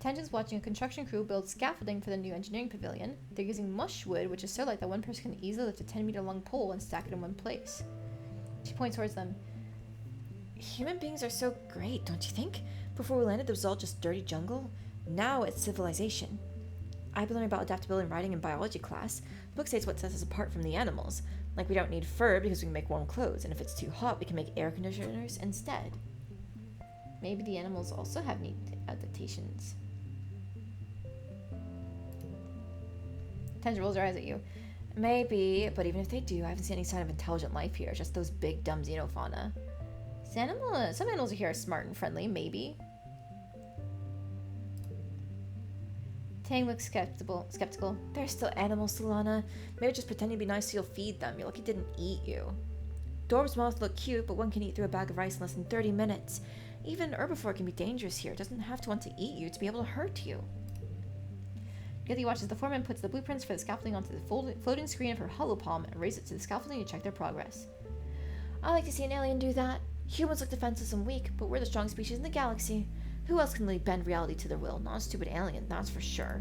Tangent's watching a construction crew build scaffolding for the new engineering pavilion. They're using mush wood, which is so light that one person can easily lift a 10-meter-long pole and stack it in one place. She points towards them. Human beings are so great, don't you think? Before we landed, there was all just dirty jungle. Now it's civilization. I've been learning about adaptability in writing in biology class. The book states what sets us apart from the animals. Like we don't need fur because we can make warm clothes, and if it's too hot, we can make air conditioners instead. Maybe the animals also have neat adaptations. Tangent rolls her eyes at you. Maybe, but even if they do, I haven't seen any sign of intelligent life here. Just those big, dumb xenofauna. Some animals here are smart and friendly, maybe. Tang looks skeptical. They're still animals, Solana. Maybe just pretending to be nice so you'll feed them. You're lucky it didn't eat you. Dorm's moths look cute, but one can eat through a bag of rice in less than 30 minutes. Even herbivore can be dangerous here. It doesn't have to want to eat you to be able to hurt you. Yeti watches the foreman puts the blueprints for the scaffolding onto the floating screen of her hollow palm and raises it to the scaffolding to check their progress. I like to see an alien do that. Humans look defenseless and weak, but we're the strongest species in the galaxy. Who else can really bend reality to their will? Not a stupid alien, that's for sure.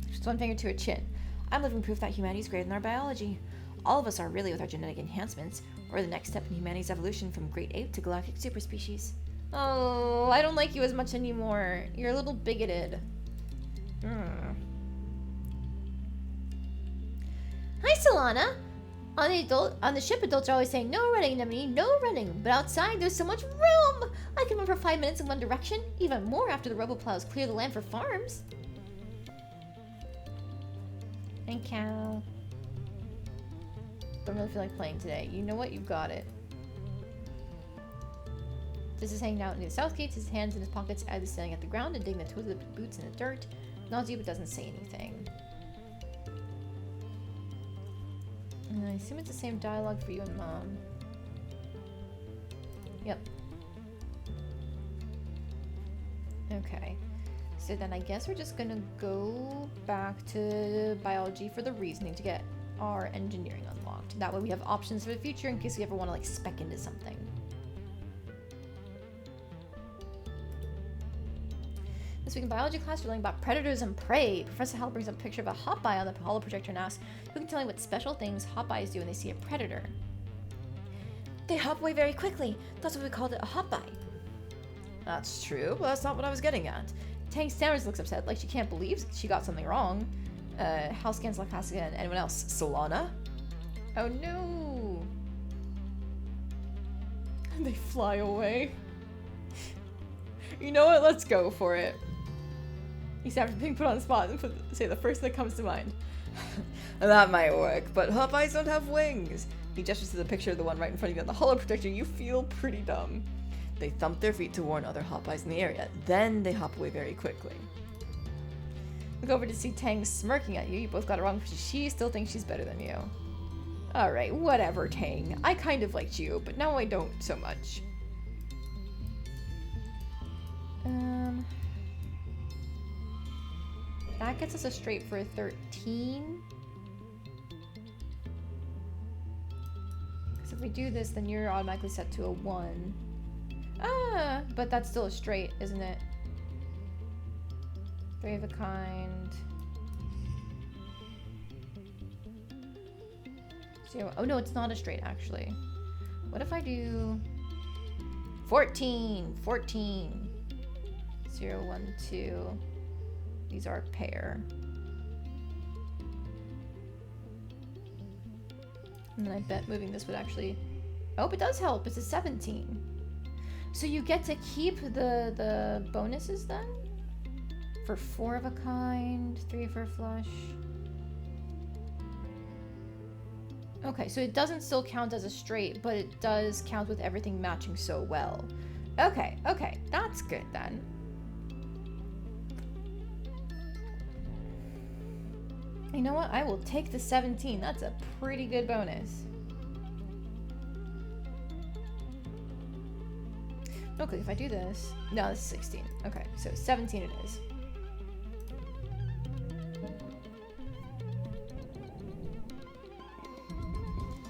She puts one finger to her chin. I'm living proof that humanity is greater than our biology. All of us are really with our genetic enhancements, or the next step in humanity's evolution from great ape to galactic superspecies. Oh, I don't like you as much anymore. You're a little bigoted. Hi, Solana! On the ship, adults are always saying, no running, Anemone, no running. But outside, there's so much room! I can run for 5 minutes in one direction, even more after the roboplows clear the land for farms. And cow. Don't really feel like playing today. You know what? You've got it. This is hanging out near the south gates, his hands in his pockets, either staring at the ground and digging the toes of the boots in the dirt. Nods you but doesn't say anything. I assume it's the same dialogue for you and Mom. Yep. Okay. So then I guess we're just gonna go back to biology for the reasoning to get our engineering unlocked. That way we have options for the future in case we ever want to like spec into something. This week in biology class, we're learning about predators and prey. Professor Hal brings up a picture of a hoteye on the holo projector and asks, who can tell me what special things hoteyes do when they see a predator? They hop away very quickly. That's why we called it a hoteye. That's true, but that's not what I was getting at. Tang Stammers looks upset, like she can't believe she got something wrong. Hal scans like class again. Anyone else? Solana? Oh no! They fly away. You know what? Let's go for it. Except for being put on the spot and say the first thing that comes to mind. That might work, but hoteyes don't have wings. He gestures to the picture of the one right in front of you on the holo projector. You feel pretty dumb. They thump their feet to warn other hoteyes in the area. Then they hop away very quickly. Look over to see Tang smirking at you. You both got it wrong because she still thinks she's better than you. Alright, whatever, Tang. I kind of liked you, but now I don't so much. That gets us a straight for a 13. Because if we do this, then you're automatically set to a 1. Ah, but that's still a straight, isn't it? 3 of a kind. 0. Oh no, it's not a straight actually. What if I do 14? 14. 0, 1, 2. These are a pair. And then I bet moving this would actually... Oh, it does help. It's a 17. So you get to keep the bonuses then? For 4 of a kind, 3 for a flush. Okay, so it doesn't still count as a straight, but it does count with everything matching so well. Okay, okay, that's good then. You know what? I will take the 17. That's a pretty good bonus. Okay, if I do this... No, this is 16. Okay, so 17 it is.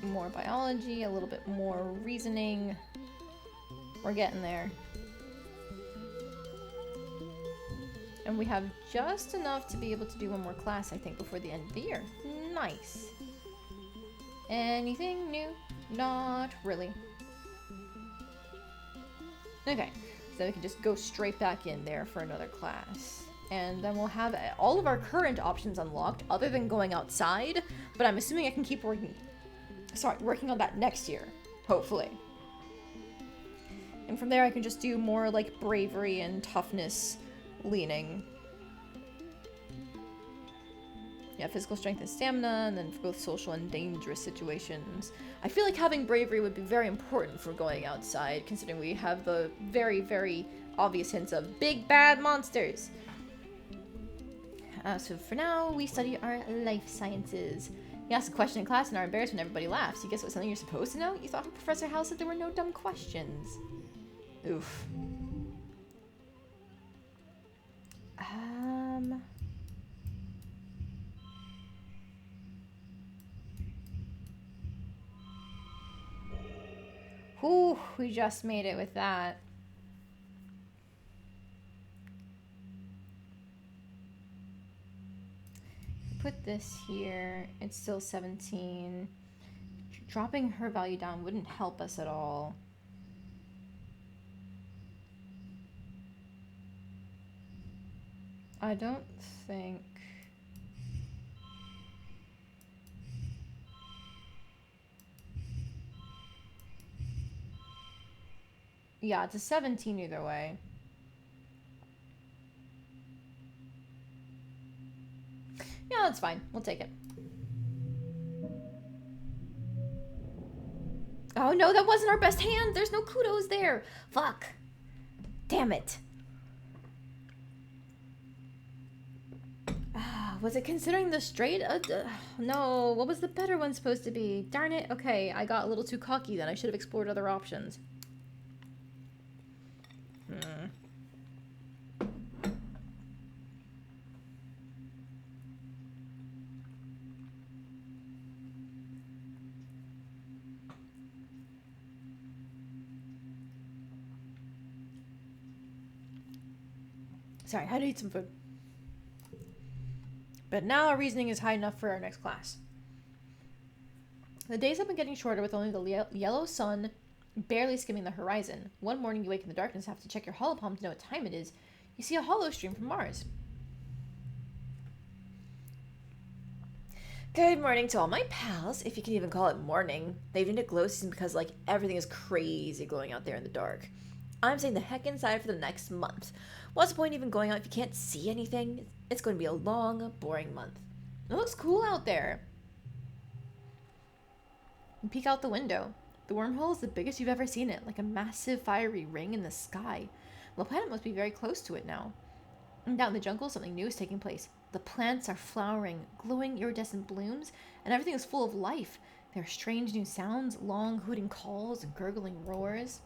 More biology, a little bit more reasoning. We're getting there. And we have just enough to be able to do one more class, I think, before the end of the year. Nice. Anything new? Not really. Okay, so we can just go straight back in there for another class. And then we'll have all of our current options unlocked, other than going outside. But I'm assuming I can keep working on that next year, hopefully. And from there I can just do more like bravery and toughness leaning. Yeah, physical strength and stamina, and then for both social and dangerous situations. I feel like having bravery would be very important for going outside, considering we have the very, very obvious hints of big bad monsters. So for now, we study our life sciences. You ask a question in class and are embarrassed when everybody laughs. You guess what's something you're supposed to know? You thought Professor Howell said there were no dumb questions. Oof. Whew, we just made it with that. Put this here. It's still 17. Dropping her value down wouldn't help us at all. I don't think... Yeah, it's a 17 either way. Yeah, that's fine. We'll take it. Oh no, that wasn't our best hand. There's no kudos there. Fuck. Damn it. Was it considering the straight? No, what was the better one supposed to be? Darn it. Okay, I got a little too cocky then. I should have explored other options. Sorry, I had to eat some food. But now our reasoning is high enough for our next class. The days have been getting shorter with only the yellow sun barely skimming the horizon. One morning you wake in the darkness, have to check your holopalm to know what time it is. You see a hollow stream from Mars. Good morning to all my pals, if you can even call it morning. They've named it glow season because like everything is crazy glowing out there in the dark. I'm staying the heck inside for the next month. What's the point even going out if you can't see anything? It's going to be a long, boring month. It looks cool out there. You peek out the window. The wormhole is the biggest you've ever seen it, like a massive fiery ring in the sky. The planet must be very close to it now. And down in the jungle, something new is taking place. The plants are flowering, glowing iridescent blooms, and everything is full of life. There are strange new sounds, long hooting calls and gurgling roars.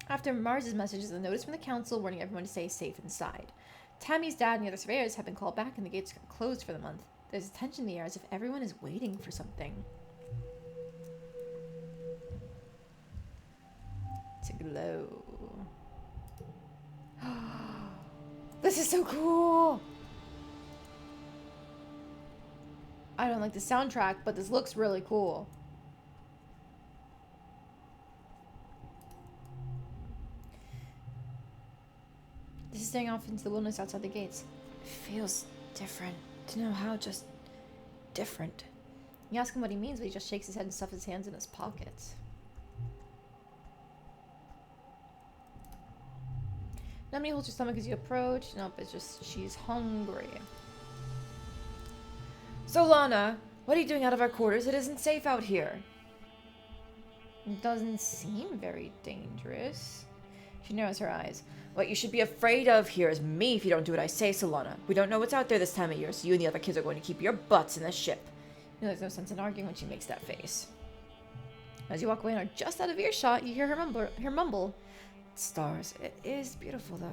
After Mars's message is a notice from the council warning everyone to stay safe inside. Tammy's dad and the other surveyors have been called back and the gates are closed for the month. There's a tension in the air as if everyone is waiting for something. To glow. This is so cool! I don't like the soundtrack, but this looks really cool. This is staying off into the wilderness outside the gates. It feels different. To know how, just different. You ask him what he means, but he just shakes his head and stuffs his hands in his pockets. Nobody holds your stomach as you approach. Nope, it's just she's hungry. So, Lana, what are you doing out of our quarters? It isn't safe out here. It doesn't seem very dangerous. She narrows her eyes. What you should be afraid of here is me if you don't do what I say, Solana. We don't know what's out there this time of year, so you and the other kids are going to keep your butts in the ship. You know, there's no sense in arguing when she makes that face. As you walk away and are just out of earshot, you hear her mumble. Stars. It is beautiful, though.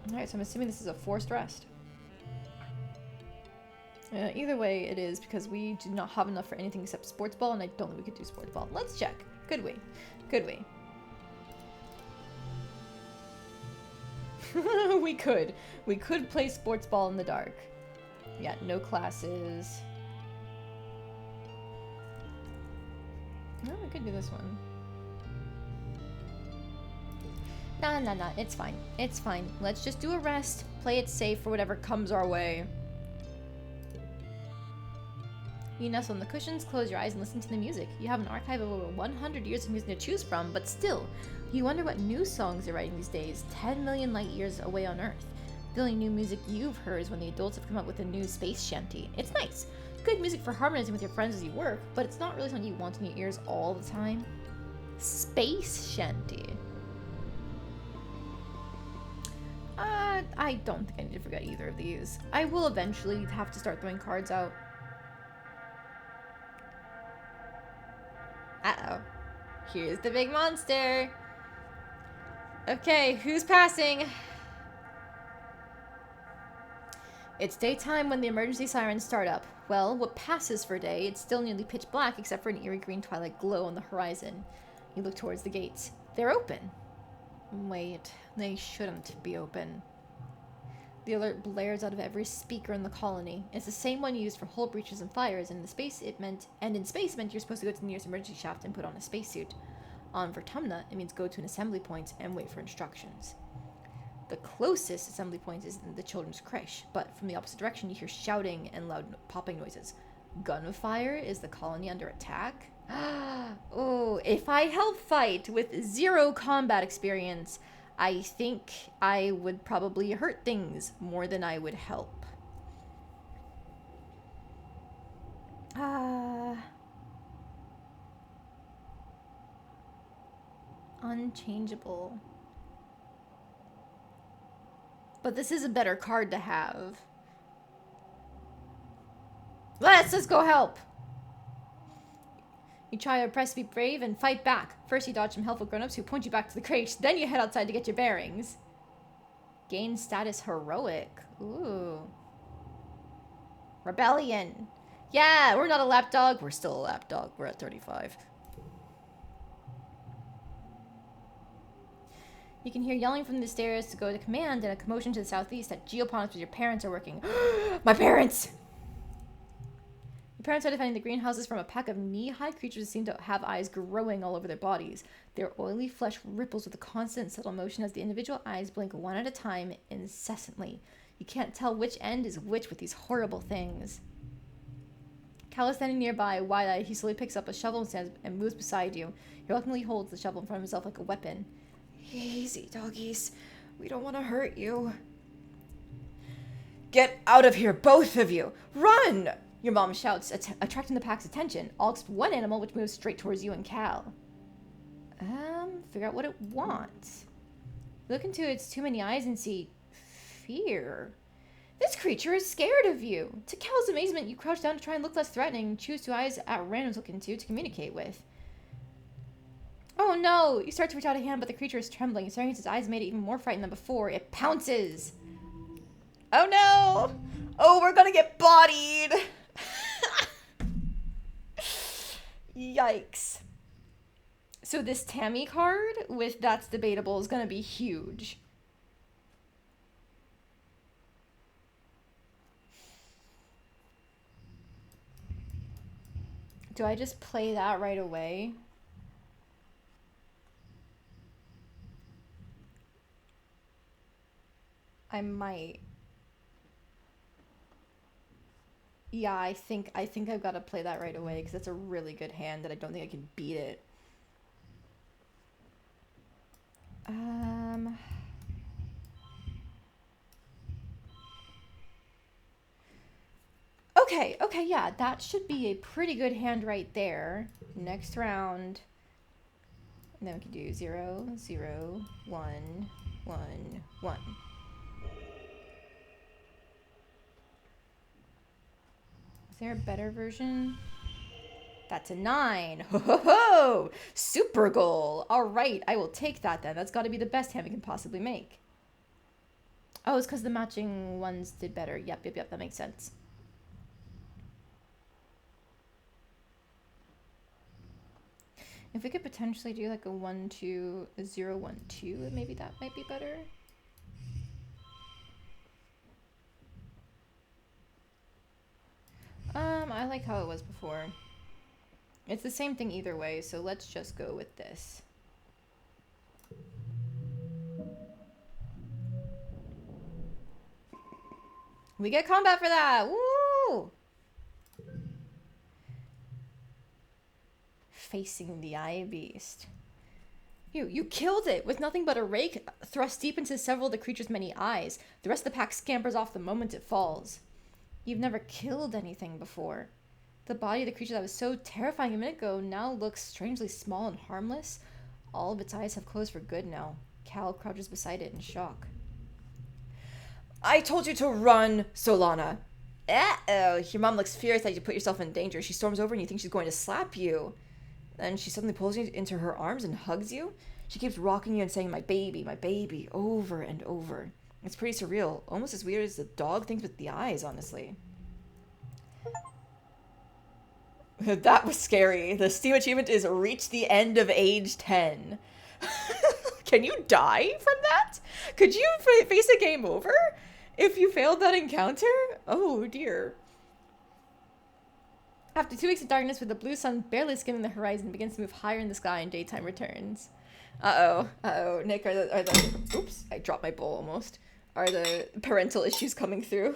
Alright, so I'm assuming this is a forced rest. Either way, it is because we do not have enough for anything except sports ball, and I don't think we could do sports ball. Let's check. Could we? Could we? We could. We could play sports ball in the dark. Yeah, no classes. No, we could do this one. Nah, it's fine. It's fine. Let's just do a rest, play it safe for whatever comes our way. You nestle on the cushions, close your eyes, and listen to the music. You have an archive of over 100 years of music to choose from, but still, you wonder what new songs they're writing these days, 10 million light years away on Earth. The only new music you've heard is when the adults have come up with a new space shanty. It's nice. Good music for harmonizing with your friends as you work, but it's not really something you want in your ears all the time. Space shanty. I don't think I need to forget either of these. I will eventually have to start throwing cards out. Uh-oh. Here's the big monster. Okay, who's passing? It's daytime when the emergency sirens start up. Well, what passes for day, it's still nearly pitch black except for an eerie green twilight glow on the horizon. You look towards the gates. They're open. Wait, they shouldn't be open. The alert blares out of every speaker in the colony. It's the same one used for hull breaches and fires, and in space it meant you're supposed to go to the nearest emergency shaft and put on a spacesuit. On Vertumna, it means go to an assembly point and wait for instructions. The closest assembly point is in the children's creche, but from the opposite direction you hear shouting and loud popping noises. Gunfire? Is the colony under attack? Oh, if I help fight with 0 combat experience, I think I would probably hurt things more than I would help. Unchangeable. But this is a better card to have. Let's just go help! You try your best to be brave and fight back. First you dodge some helpful grown-ups who point you back to the crate, then you head outside to get your bearings. Gain status heroic. Ooh. Rebellion. Yeah, we're not a lapdog. We're still a lapdog. We're at 35. You can hear yelling from the stairs to go to command and a commotion to the southeast that geoponics with your parents are working. My parents! Your parents are defending the greenhouses from a pack of knee-high creatures who seem to have eyes growing all over their bodies. Their oily flesh ripples with a constant subtle motion as the individual eyes blink one at a time incessantly. You can't tell which end is which with these horrible things. Cal is standing nearby, wide-eyed. He slowly picks up a shovel and stands and moves beside you. He reluctantly holds the shovel in front of himself like a weapon. Easy, doggies. We don't want to hurt you. Get out of here, both of you! Run! Your mom shouts, attracting the pack's attention, all except one animal which moves straight towards you and Cal. Figure out what it wants. Look into its too many eyes and see fear. This creature is scared of you. To Cal's amazement, you crouch down to try and look less threatening and choose 2 eyes at random to look into to communicate with. Oh no! You start to reach out a hand, but the creature is trembling. Staring into its eyes made it even more frightened than before. It pounces! Oh no! Oh, we're gonna get bodied! Yikes. So this Tammy card with That's Debatable is gonna be huge. Do I just play that right away? I might. Yeah, I think I've got to play that right away because that's a really good hand that I don't think I can beat it. Okay, yeah, that should be a pretty good hand right there. Next round. And then we can do 0, 0, 1, 1, 1. Is there a better version? That's a 9. Ho ho ho! Super goal! Alright, I will take that then. That's got to be the best hand we can possibly make. Oh, it's because the matching ones did better. Yep, that makes sense. If we could potentially do like a 1, 2, 0, 1, 2, maybe that might be better. I like how it was before. It's the same thing either way, so let's just go with this. We get combat for that! Woo! Facing the Eye Beast. You killed it with nothing but a rake thrust deep into several of the creature's many eyes. The rest of the pack scampers off the moment it falls. You've never killed anything before. The body of the creature that was so terrifying a minute ago now looks strangely small and harmless. All of its eyes have closed for good now. Cal crouches beside it in shock. I told you to run, Solana. Uh-oh, your mom looks furious that you put yourself in danger. She storms over and you think she's going to slap you. Then she suddenly pulls you into her arms and hugs you. She keeps rocking you and saying, my baby, over and over. It's pretty surreal. Almost as weird as the dog thinks with the eyes, honestly. That was scary. The Steam achievement is reach the end of age 10. Can you die from that? Could you face a game over if you failed that encounter? Oh dear. After 2 weeks of darkness with the blue sun barely skimming the horizon, it begins to move higher in the sky and daytime returns. Uh-oh. Nick, are the oops, I dropped my bowl almost. Are the parental issues coming through?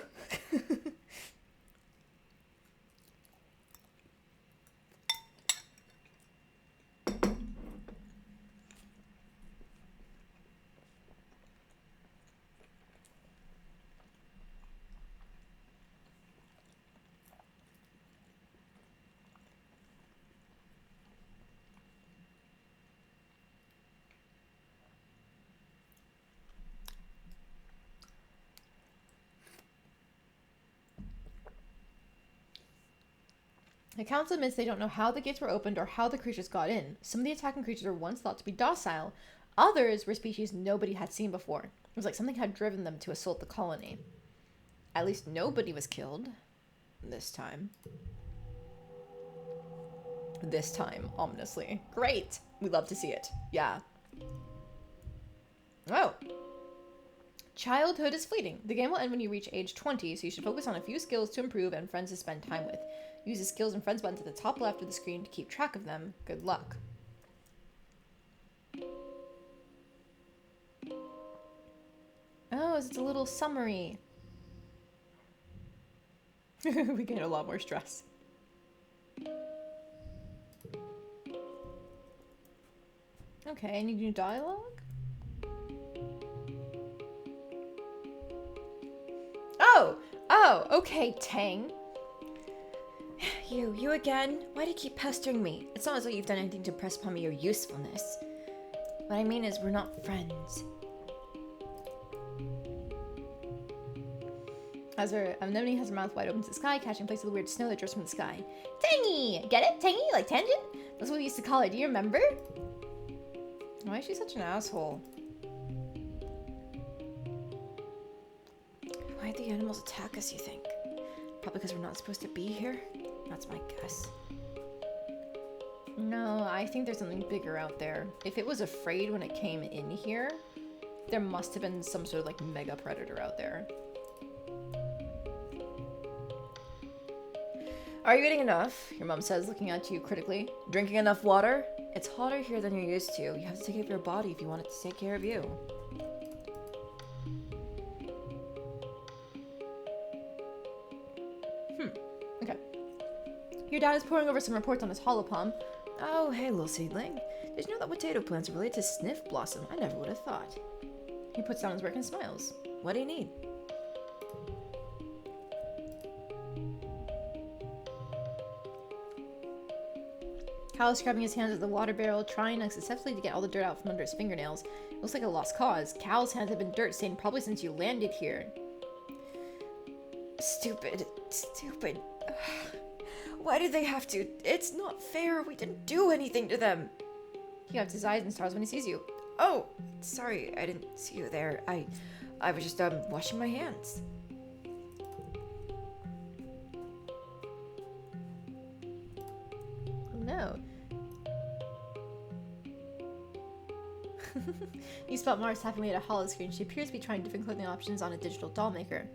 The council admits they don't know how the gates were opened or how the creatures got in. Some of the attacking creatures were once thought to be docile. Others were species nobody had seen before. It was like something had driven them to assault the colony. At least nobody was killed. This time. This time, ominously. Great! We love to see it. Yeah. Oh. Childhood is fleeting. The game will end when you reach age 20, so you should focus on a few skills to improve and friends to spend time with. Use the skills and friends buttons at the top left of the screen to keep track of them. Good luck. Oh, it's a little summary. We gain a lot more stress. Okay, any new dialogue? Oh, okay, Tang. You again? Why do you keep pestering me? It's not as though you've done anything to press upon me your usefulness. What I mean is, we're not friends. As her anemone has her mouth wide open to the sky, catching place of the weird snow that drips from the sky. Tangy! Get it? Tangy? Like tangent? That's what we used to call her. Do you remember? Why is she such an asshole? Why'd the animals attack us, you think? Probably because we're not supposed to be here? That's my guess. No, I think there's something bigger out there. If it was afraid when it came in here, there must have been some sort of like mega predator out there. Are you eating enough? Your mom says, looking at you critically. Drinking enough water? It's hotter here than you're used to. You have to take care of your body if you want it to take care of you. Okay. Your dad is poring over some reports on his holopalm. Oh, hey, little seedling. Did you know that potato plants are related to sniff blossom? I never would have thought. He puts down his work and smiles. What do you need? Cal is scrubbing his hands at the water barrel, trying unsuccessfully to get all the dirt out from under his fingernails. It looks like a lost cause. Cal's hands have been dirt stained probably since you landed here. Stupid. Why did they have to? It's not fair. We didn't do anything to them. He opens his eyes and starts when he sees you. Oh, sorry. I didn't see you there. I was just, washing my hands. No. You spot Mars tapping away at a hollow screen. She appears to be trying different clothing options on a digital doll maker.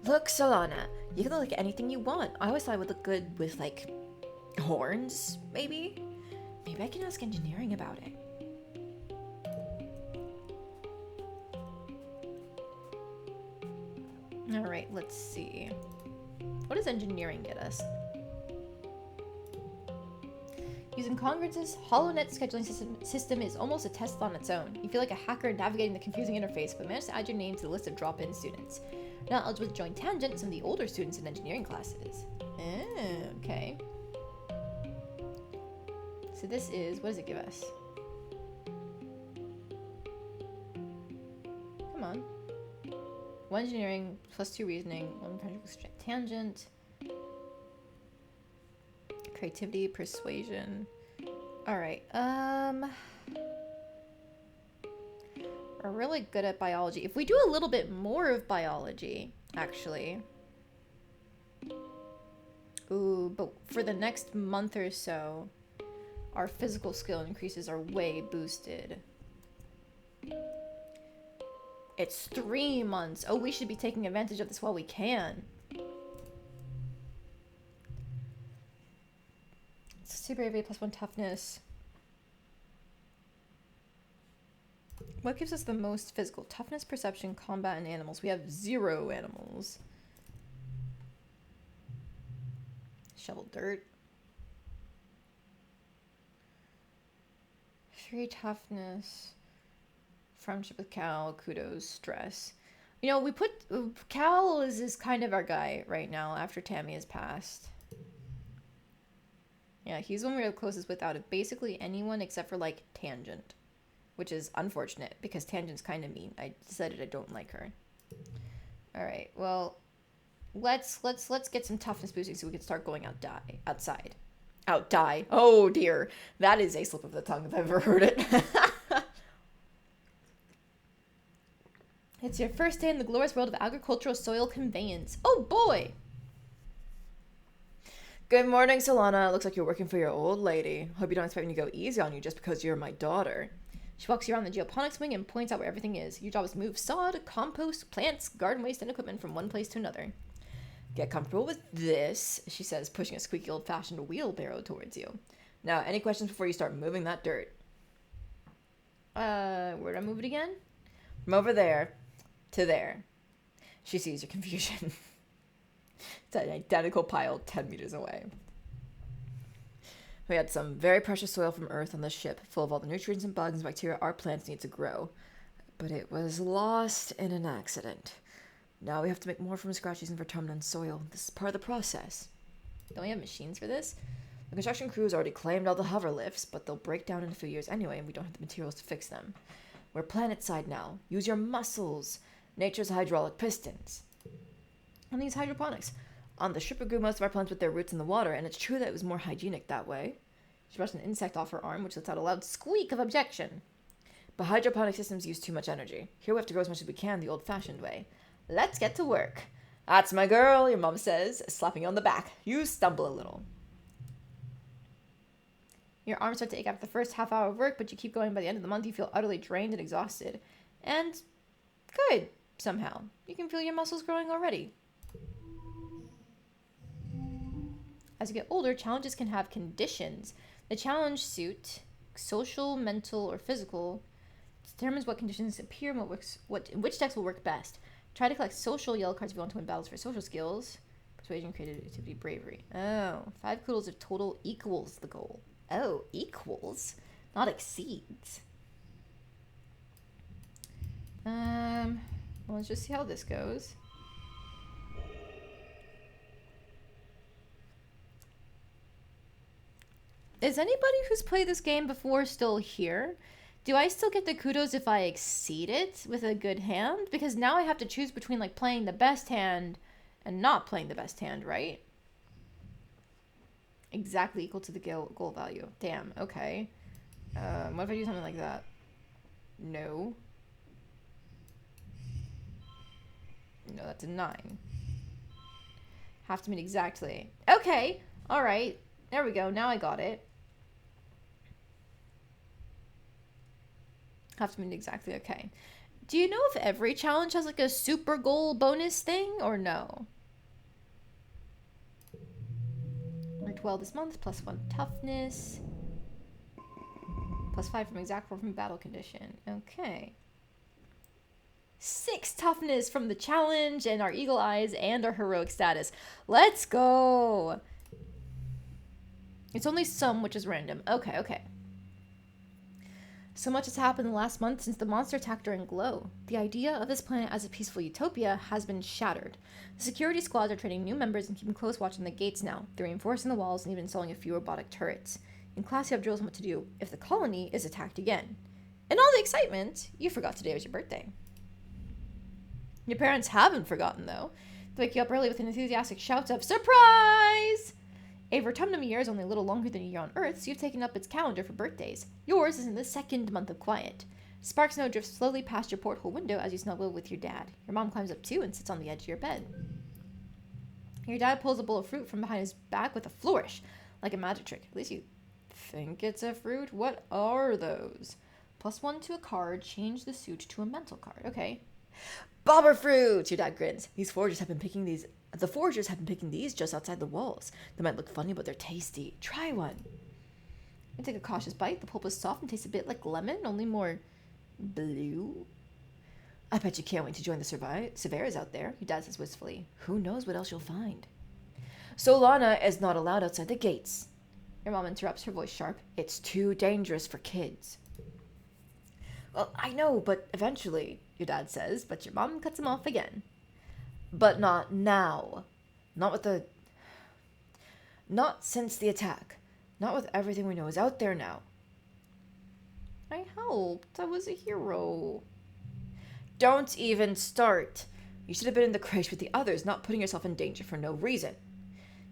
Look, Solana, you can look like anything you want. I always thought it would look good with, like, horns, maybe? Maybe I can ask engineering about it. Alright, let's see. What does engineering get us? Using Congruence's HoloNet scheduling system is almost a test on its own. You feel like a hacker navigating the confusing interface, but manage to add your name to the list of drop-in students. Not eligible to join Tangent, some of the older students in engineering classes. Okay. So this is, what does it give us? Come on. 1 engineering, plus 2 reasoning, 1 practical tangent. Creativity, persuasion. Alright, we're really good at biology. If we do a little bit more of biology, actually. Ooh, but for the next month or so, our physical skill increases are way boosted. It's 3 months. Oh, we should be taking advantage of this while we can. Super bravery plus 1 toughness. What gives us the most physical? Toughness, perception, combat, and animals. We have 0 animals. Shovel dirt. 3 toughness. Friendship with Cal. Kudos. Stress. You know, we put... Cal is kind of our guy right now after Tammy has passed. Yeah, he's the one we're the closest with out of basically anyone except for, like, Tangent. Which is unfortunate, because Tangent's kind of mean. I decided I don't like her. Alright, well, let's get some toughness boosting so we can start going outside. Outdie. Oh, dear. That is a slip of the tongue if I've ever heard it. It's your first day in the glorious world of agricultural soil conveyance. Oh, boy! Good morning, Solana. Looks like you're working for your old lady. Hope you don't expect me to go easy on you just because you're my daughter. She walks you around the geoponics wing and points out where everything is. Your job is to move sod, compost, plants, garden waste, and equipment from one place to another. Get comfortable with this, she says, pushing a squeaky old-fashioned wheelbarrow towards you. Now, any questions before you start moving that dirt? Where do I move it again? From over there to there. She sees your confusion. It's an identical pile 10 meters away. We had some very precious soil from Earth on this ship, full of all the nutrients and bugs and bacteria our plants need to grow. But it was lost in an accident. Now we have to make more from scratch using vertumnant soil. This is part of the process. Don't we have machines for this? The construction crew's already claimed all the hover lifts, but they'll break down in a few years anyway, and we don't have the materials to fix them. We're planet side now. Use your muscles. Nature's hydraulic pistons. And these hydroponics. On the ship we grew most of our plants with their roots in the water, and it's true that it was more hygienic that way. She brushed an insect off her arm, which lets out a loud squeak of objection. But hydroponic systems use too much energy. Here we have to grow as much as we can the old-fashioned way. Let's get to work. That's my girl, your mom says, slapping you on the back. You stumble a little. Your arms start to ache after the first half hour of work, but you keep going. By the end of the month, you feel utterly drained and exhausted. And good, somehow. You can feel your muscles growing already. As you get older, challenges can have conditions. The challenge suit, social, mental, or physical, determines what conditions appear and which decks will work best. Try to collect social yellow cards if you want to win battles for social skills. persuasion, creativity, bravery. Oh, 5 kudos if total equals the goal. Oh, equals, not exceeds. Well, let's just see how this goes. Is anybody who's played this game before still here? Do I still get the kudos if I exceed it with a good hand? Because now I have to choose between like playing the best hand and not playing the best hand, right? Exactly equal to the goal value. Damn, okay. What if I do something like that? No. No, that's a 9. Have to meet exactly. Okay, alright. There we go, now I got it. Have to meet exactly, okay. Do you know if every challenge has like a super goal bonus thing or no? Worked well this month, +1 toughness. +5 from exact 4 from battle condition. Okay. 6 toughness from the challenge and our eagle eyes and our heroic status. Let's go. It's only some, which is random. Okay, okay. So much has happened in the last month since the monster attack during Glow. The idea of this planet as a peaceful utopia has been shattered. The security squads are training new members and keeping close watch on the gates now. They're reinforcing the walls and even installing a few robotic turrets. In class, you have drills on what to do if the colony is attacked again. In all the excitement, you forgot today was your birthday. Your parents haven't forgotten, though. They wake you up early with enthusiastic shouts of "Surprise!" A Vertumnum year is only a little longer than a year on Earth, so you've taken up its calendar for birthdays. Yours is in the 2nd month of quiet. Spark snow drifts slowly past your porthole window as you snuggle with your dad. Your mom climbs up too and sits on the edge of your bed. Your dad pulls a bowl of fruit from behind his back with a flourish, like a magic trick. At least you think it's a fruit. What are those? +1 to a card. Change the suit to a mental card. Okay. Bobber fruits! Your dad grins. The foragers have been picking these just outside the walls. They might look funny, but they're tasty. Try one. You take a cautious bite. The pulp is soft and tastes a bit like lemon, only more blue. I bet you can't wait to join the surveyors out there, your dad says wistfully. Who knows what else you'll find? Solana is not allowed outside the gates. Your mom interrupts, her voice sharp. It's too dangerous for kids. Well, I know, but eventually, your dad says, but your mom cuts him off again. But not now. Not since the attack. Not with everything we know is out there now. I helped. I was a hero. Don't even start. You should have been in the creche with the others, not putting yourself in danger for no reason.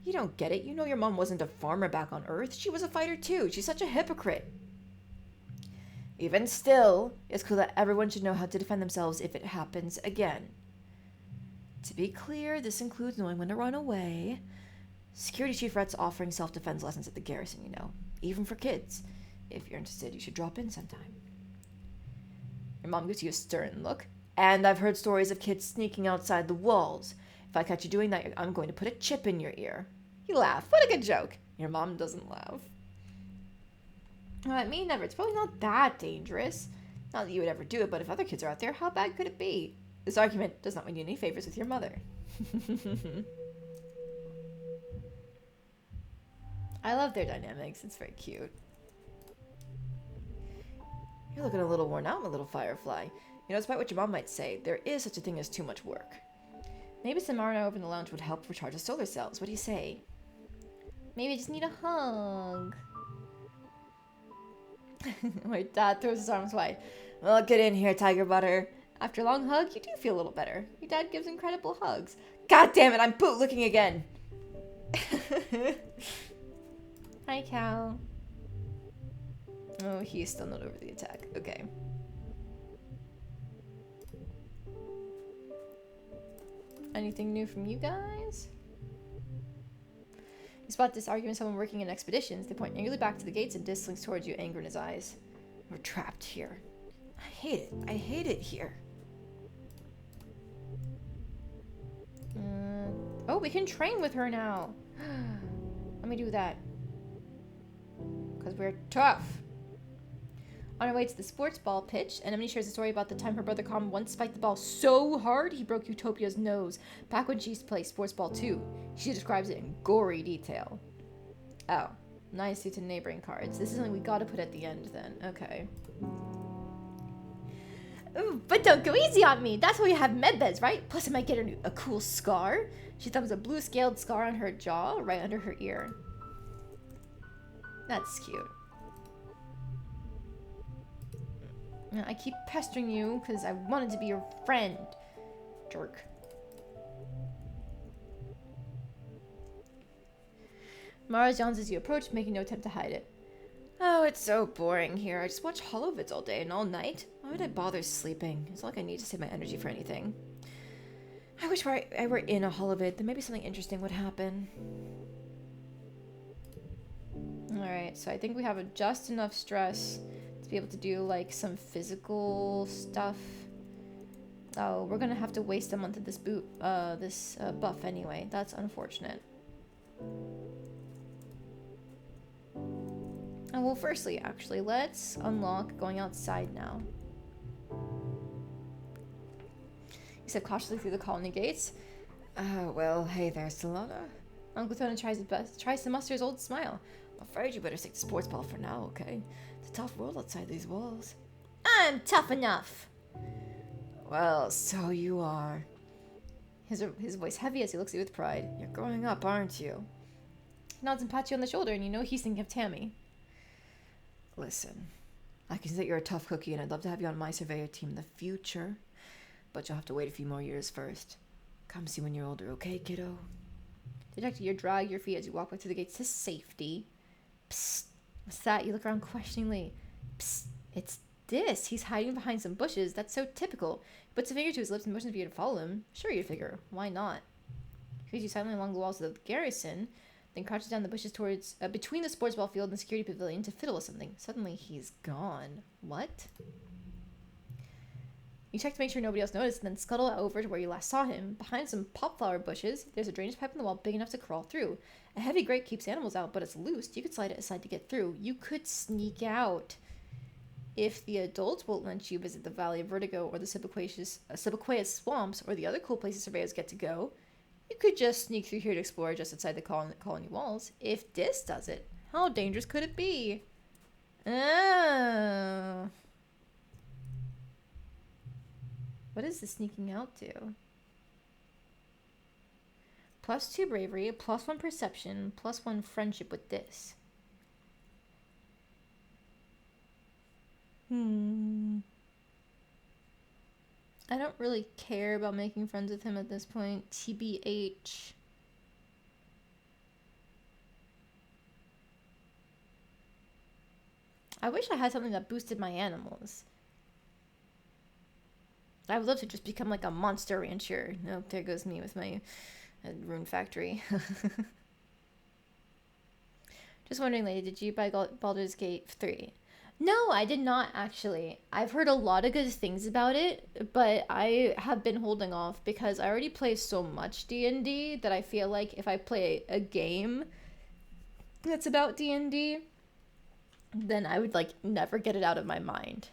You don't get it. You know your mom wasn't a farmer back on Earth. She was a fighter too. She's such a hypocrite. Even still, it's cool that everyone should know how to defend themselves if it happens again. To be clear, this includes knowing when to run away. Security Chief Rhett's offering self-defense lessons at the garrison, you know. Even for kids. If you're interested, you should drop in sometime. Your mom gives you a stern look. And I've heard stories of kids sneaking outside the walls. If I catch you doing that, I'm going to put a chip in your ear. You laugh. What a good joke. Your mom doesn't laugh. Me never. It's probably not that dangerous. Not that you would ever do it, but if other kids are out there, how bad could it be? This argument does not win you any favors with your mother. I love their dynamics. It's very cute. You're looking a little worn out, my little firefly. You know, despite what your mom might say, there is such a thing as too much work. Maybe some Marina over in the lounge would help recharge the solar cells. What do you say? Maybe I just need a hug. My dad throws his arms wide. Well, get in here, Tiger Butter. After a long hug, you do feel a little better. Your dad gives incredible hugs. God damn it, I'm bootlicking again. Hi, Cal. Oh, he's still not over the attack. Okay. Anything new from you guys? You spot this argument with someone working in expeditions. They point angrily back to the gates and Dis slinks towards you, anger in his eyes. We're trapped here. I hate it. I hate it here. Oh, we can train with her now. Let me do that. Because we're tough. On our way to the sports ball pitch, Anemone shares a story about the time her brother Calm once spiked the ball so hard he broke Utopia's nose back when she used to play sports ball too. She describes it in gory detail. Oh, nice to neighboring cards. This is something we gotta put at the end then. Okay. Ooh, but don't go easy on me. That's why we have medbeds, right? Plus I might get a cool scar. She thumbs a blue scaled scar on her jaw right under her ear. That's cute. I keep pestering you because I wanted to be your friend. Jerk. Mara yawns as you approach, making no attempt to hide it. Oh, it's so boring here. I just watch holovids all day and all night. Why would I bother sleeping? It's not like I need to save my energy for anything. I wish I were in a holovid, then maybe something interesting would happen. Alright, so I think we have just enough stress to be able to do, like, some physical stuff. Oh, we're gonna have to waste a month of this buff anyway. That's unfortunate. Oh, well, firstly, actually, let's unlock going outside now. He said cautiously through the colony gates. Well, hey there, Solana. Uncle Tony tries to muster his old smile. I'm afraid you better stick to sports ball for now, okay? It's a tough world outside these walls. I'm tough enough! Well, so you are. His voice heavy as he looks at you with pride. You're growing up, aren't you? He nods and pats you on the shoulder, and you know he's thinking of Tammy. Listen, I can see that you're a tough cookie, and I'd love to have you on my surveyor team in the future. But you'll have to wait a few more years first. Come see when you're older, okay, kiddo? Detective, you drag your feet as you walk back to the gates to safety. Psst. What's that? You look around questioningly. Psst. It's this. He's hiding behind some bushes. That's so typical. He puts a finger to his lips and motions for you to follow him. Sure, you figure. Why not? He leads you silently along the walls of the garrison, then crouches down the bushes towards between the sports ball field and the security pavilion to fiddle with something. Suddenly, he's gone. What? You check to make sure nobody else noticed, and then scuttle over to where you last saw him. Behind some popflower bushes, there's a drainage pipe in the wall big enough to crawl through. A heavy grate keeps animals out, but it's loose. You could slide it aside to get through. You could sneak out. If the adults won't let you visit the Valley of Vertigo or the Sibiqueas swamps or the other cool places surveyors get to go, you could just sneak through here to explore just outside the colony walls. If this does it, how dangerous could it be? Oh. What is the sneaking out do? +2 bravery, +1 perception, +1 friendship with this. I don't really care about making friends with him at this point. TBH. I wish I had something that boosted my animals. I would love to just become like a monster rancher. Nope, there goes me with my rune factory. Just wondering, lady, did you buy Baldur's Gate 3? No, I did not actually. I've heard a lot of good things about it, but I have been holding off because I already play so much D&D that I feel like if I play a game that's about D&D, then I would like never get it out of my mind.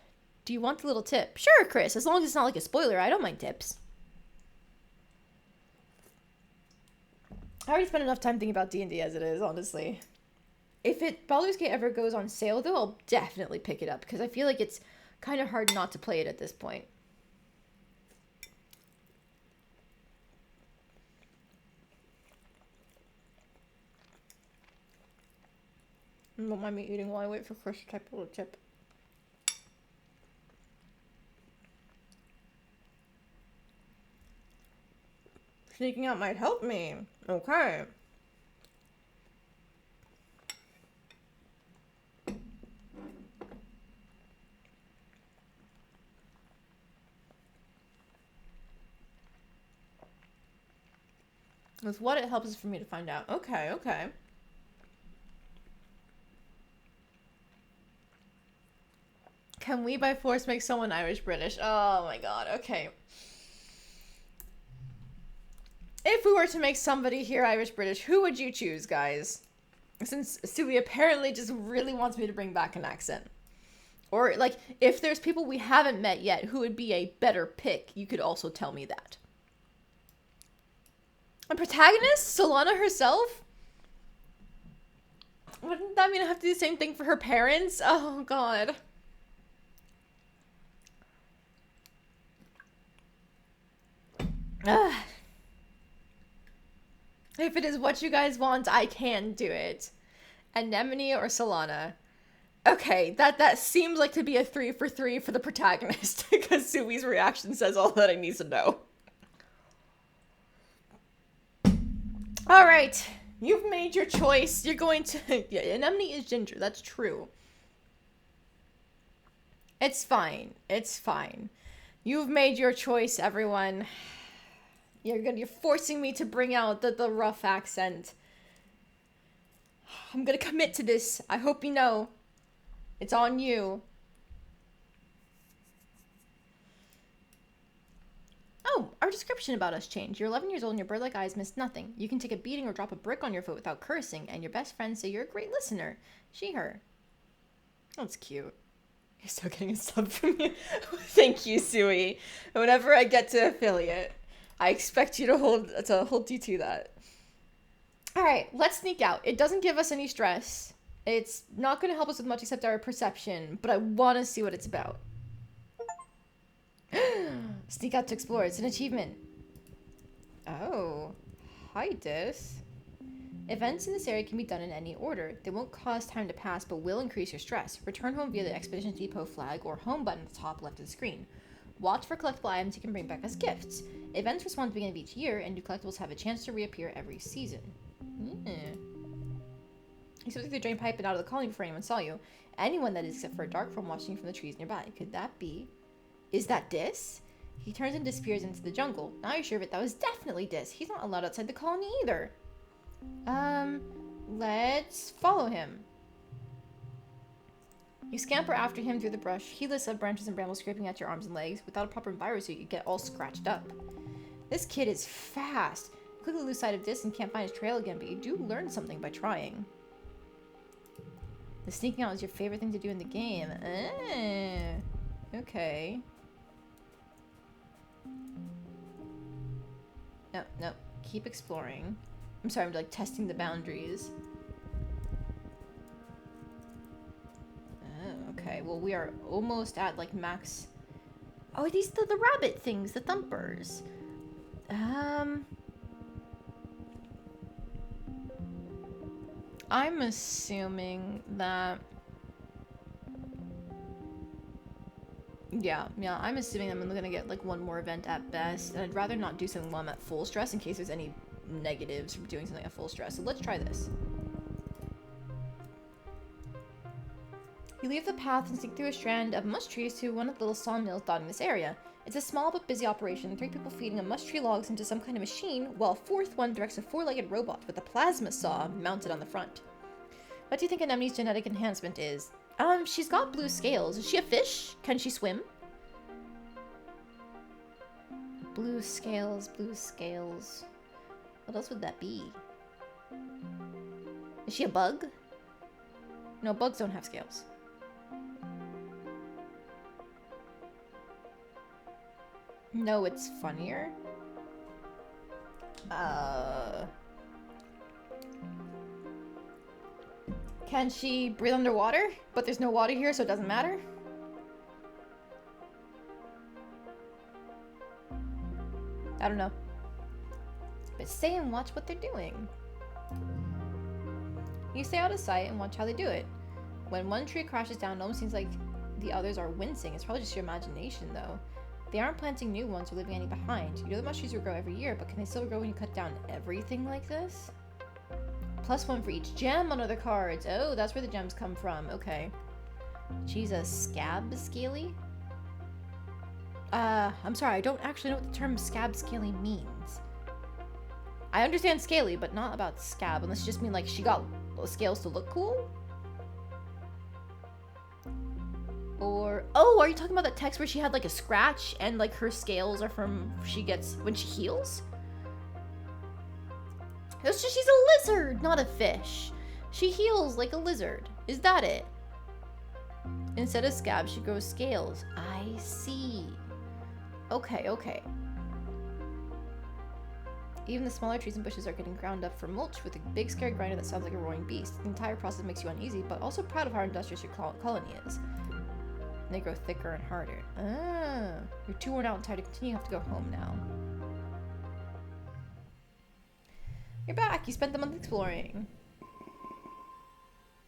Do you want the little tip? Sure, Chris, as long as it's not like a spoiler, I don't mind tips. I already spent enough time thinking about D&D as it is, honestly. If Baldur's Gate ever goes on sale, though, I'll definitely pick it up, because I feel like it's kind of hard not to play it at this point. Don't mind me eating while I wait for Chris to type a little tip. Sneaking out might help me. Okay. With what it helps is for me to find out. Okay, okay. Can we by force make someone Irish British? Oh my god, okay. If we were to make somebody here Irish British, who would you choose, guys? Since Subi apparently just really wants me to bring back an accent. Or, like, if there's people we haven't met yet who would be a better pick, you could also tell me that. A protagonist? Solana herself? Wouldn't that mean I have to do the same thing for her parents? Oh, God. Ugh. If it is what you guys want, I can do it. Anemone or Solana? Okay, that seems like to be a 3 for 3 for the protagonist, because Sui's reaction says all that I need to know. Alright, you've made your choice. You're going to... Yeah, Anemone is ginger, that's true. It's fine. It's fine. You've made your choice, everyone. You're forcing me to bring out the rough accent. I'm gonna commit to this. I hope you know. It's on you. Oh, our description about us changed. You're 11 years old and your bird-like eyes miss nothing. You can take a beating or drop a brick on your foot without cursing, and your best friends say you're a great listener. She, her. That's cute. You're still getting a sub from you. Thank you, Sui. Whenever I get to affiliate, I expect you to hold you to that. Alright, let's sneak out. It doesn't give us any stress. It's not going to help us with much except our perception, but I want to see what it's about. Sneak out to explore. It's an achievement. Oh. Hi, Dis. Events in this area can be done in any order. They won't cause time to pass, but will increase your stress. Return home via the Expedition Depot flag or home button at the top left of the screen. Watch for collectible items you can bring back as gifts. Events respond at the beginning of each year, and new collectibles have a chance to reappear every season. You slipped through the drain pipe and out of the colony before anyone saw you. Anyone, that is, except for a dark form watching you from the trees nearby. Could that be? Is that Dis? He turns and disappears into the jungle. Now you're sure of it. That was definitely Dis. He's not allowed outside the colony either. Let's follow him. You scamper after him through the brush, heedless of branches and brambles scraping at your arms and legs. Without a proper envirosuit, you get all scratched up. This kid is fast. You quickly lose sight of Dis and can't find his trail again, but you do learn something by trying. The sneaking out is your favorite thing to do in the game. Okay. No. Keep exploring. I'm sorry, I'm like testing the boundaries. Oh, okay. Well, we are almost at like max. Oh, these the rabbit things, the thumpers. I'm assuming that. Yeah, I'm assuming I'm gonna get like one more event at best, and I'd rather not do something while I'm at full stress in case there's any negatives from doing something at full stress. So let's try this. You leave the path and sneak through a strand of mush trees to one of the little sawmills dotting this area. It's a small but busy operation, 3 people feeding a mush tree logs into some kind of machine, while a fourth one directs a 4-legged robot with a plasma saw mounted on the front. What do you think Anemone's genetic enhancement is? She's got blue scales. Is she a fish? Can she swim? Blue scales, blue scales. What else would that be? Is she a bug? No, bugs don't have scales. No, it's funnier. Can she breathe underwater? But there's no water here, so it doesn't matter? I don't know. But stay and watch what they're doing. You stay out of sight and watch how they do it. When one tree crashes down, it almost seems like the others are wincing. It's probably just your imagination, though. They aren't planting new ones or leaving any behind. You know the mush trees will grow every year, but can they still grow when you cut down everything like this? +1 for each gem on other cards. Oh, that's where the gems come from. Okay. She's a scab scaly? I'm sorry, I don't actually know what the term scab scaly means. I understand scaly, but not about scab, unless you just mean like she got scales to look cool? Or, oh, are you talking about that text where she had like a scratch and like her scales are from when she heals? It's just she's a lizard, not a fish. She heals like a lizard. Is that it? Instead of scabs, she grows scales. I see. Okay, okay. Even the smaller trees and bushes are getting ground up for mulch with a big scary grinder that sounds like a roaring beast. The entire process makes you uneasy, but also proud of how industrious your colony is. And they grow thicker and harder. Ah, you're too worn out and tired to continue. You have to go home now. You're back. You spent the month exploring.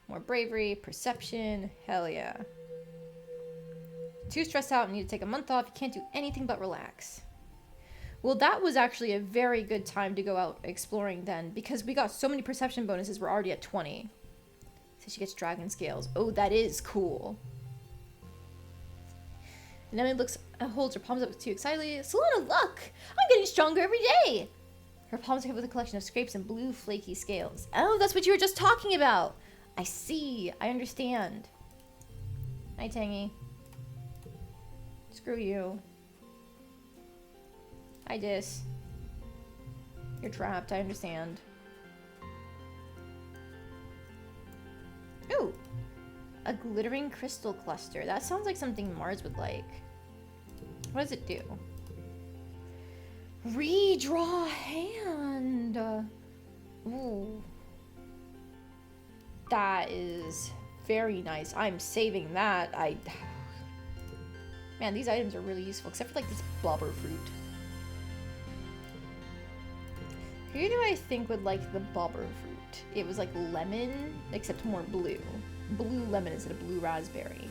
More bravery, perception. Hell yeah. Too stressed out and need to take a month off. You can't do anything but relax. Well, that was actually a very good time to go out exploring then, because we got so many perception bonuses. We're already at 20. So she gets dragon scales. Oh, that is cool. And Emily holds her palms up too excitedly. Solana, look! I'm getting stronger every day! Her palms are covered with a collection of scrapes and blue flaky scales. Oh, that's what you were just talking about! I see. I understand. Hi, Tangy. Screw you. Hi, Dis. You're trapped, I understand. Ooh! A glittering crystal cluster. That sounds like something Mars would like. What does it do? Redraw hand! Ooh. That is very nice. I'm saving that. Man, these items are really useful, except for like this bobber fruit. Who do I think would like the bobber fruit? It was like lemon, except more blue. Blue lemon instead of blue raspberry.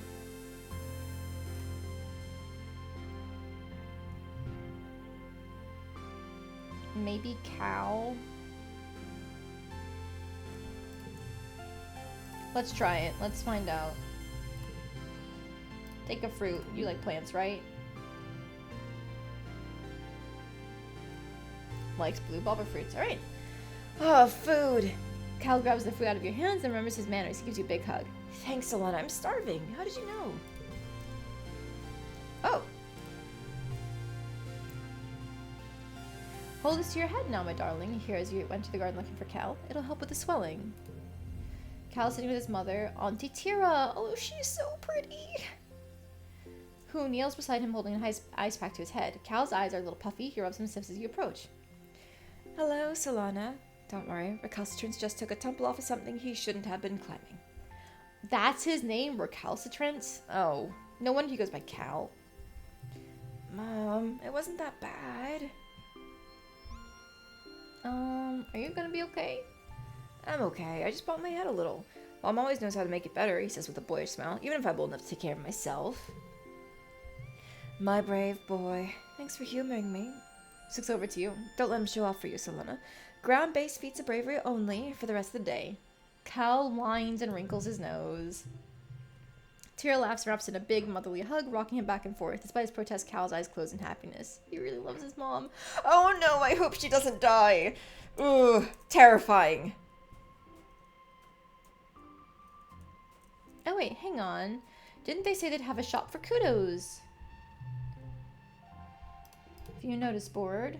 Maybe cow? Let's try it. Let's find out. Take a fruit. You like plants, right? Likes blue bobber fruits. Alright. Oh, food. Cal grabs the food out of your hands and remembers his manners. He gives you a big hug. Thanks, Solana. I'm starving. How did you know? Oh. Hold this to your head now, my darling. You hear as you went to the garden looking for Cal. It'll help with the swelling. Cal's sitting with his mother, Auntie Tira. Oh, she's so pretty. Who kneels beside him holding an ice pack to his head. Cal's eyes are a little puffy. He rubs them stiff as you approach. Hello, Solana. Don't worry. Recalcitrance just took a tumble off of something he shouldn't have been climbing. That's his name, Recalcitrance? Oh, no wonder he goes by Cal. Mom, it wasn't that bad. Are you gonna be okay? I'm okay. I just bumped my head a little. Mom always knows how to make it better, he says with a boyish smile, even if I'm old enough to take care of myself. My brave boy. Thanks for humoring me. Looks over to you. Don't let him show off for you, Solana. Ground-based feats of bravery only for the rest of the day. Cal whines and wrinkles his nose. Tira laughs and wraps in a big motherly hug, rocking him back and forth. Despite his protest, Cal's eyes close in happiness. He really loves his mom. Oh no, I hope she doesn't die. Ugh, terrifying. Oh wait, hang on. Didn't they say they'd have a shop for kudos? View notice board.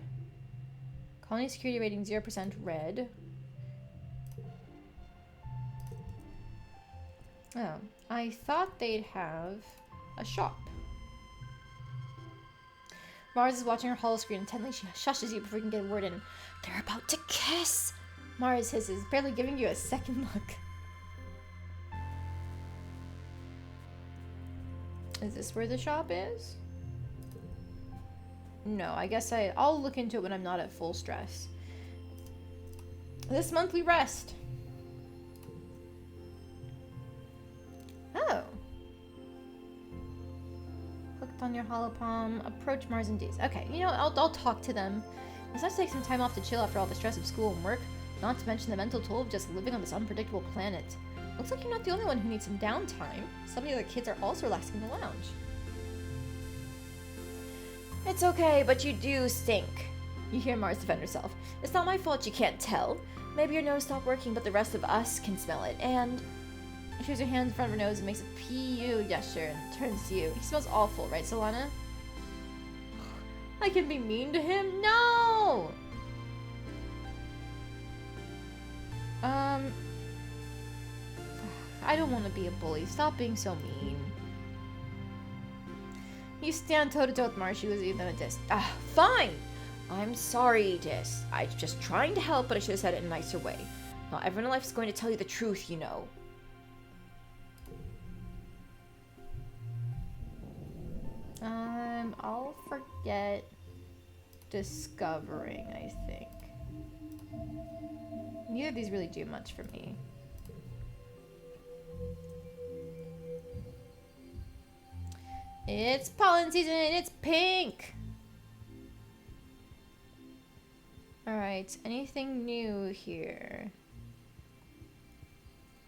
Colony security rating 0% red. Oh, I thought they'd have a shop. Mars is watching her holoscreen intently. She shushes you before you can get a word in. They're about to kiss! Mars hisses, barely giving you a second look. Is this where the shop is? No, I guess I'll look into it when I'm not at full stress. This month we rest. Oh. Clicked on your holopalm. Approach Mars and Days. Okay, you know, I'll talk to them. It's nice to take some time off to chill after all the stress of school and work. Not to mention the mental toll of just living on this unpredictable planet. Looks like you're not the only one who needs some downtime. Some of the other kids are also relaxing in the lounge. It's okay, but you do stink. You hear Mars defend herself. It's not my fault you can't tell. Maybe your nose stopped working, but the rest of us can smell it, and... She shows her hand in front of her nose and makes a P.U. gesture and turns to you. He smells awful, right, Solana? I can be mean to him? No! I don't want to be a bully. Stop being so mean. You stand toe-to-toe with Marshy was even a diss. Ah, fine! I'm sorry, Dis. I was just trying to help, but I should have said it in a nicer way. Not everyone in life is going to tell you the truth, you know. I'll forget discovering, I think. Neither of these really do much for me. It's pollen season, it's pink! Alright, anything new here?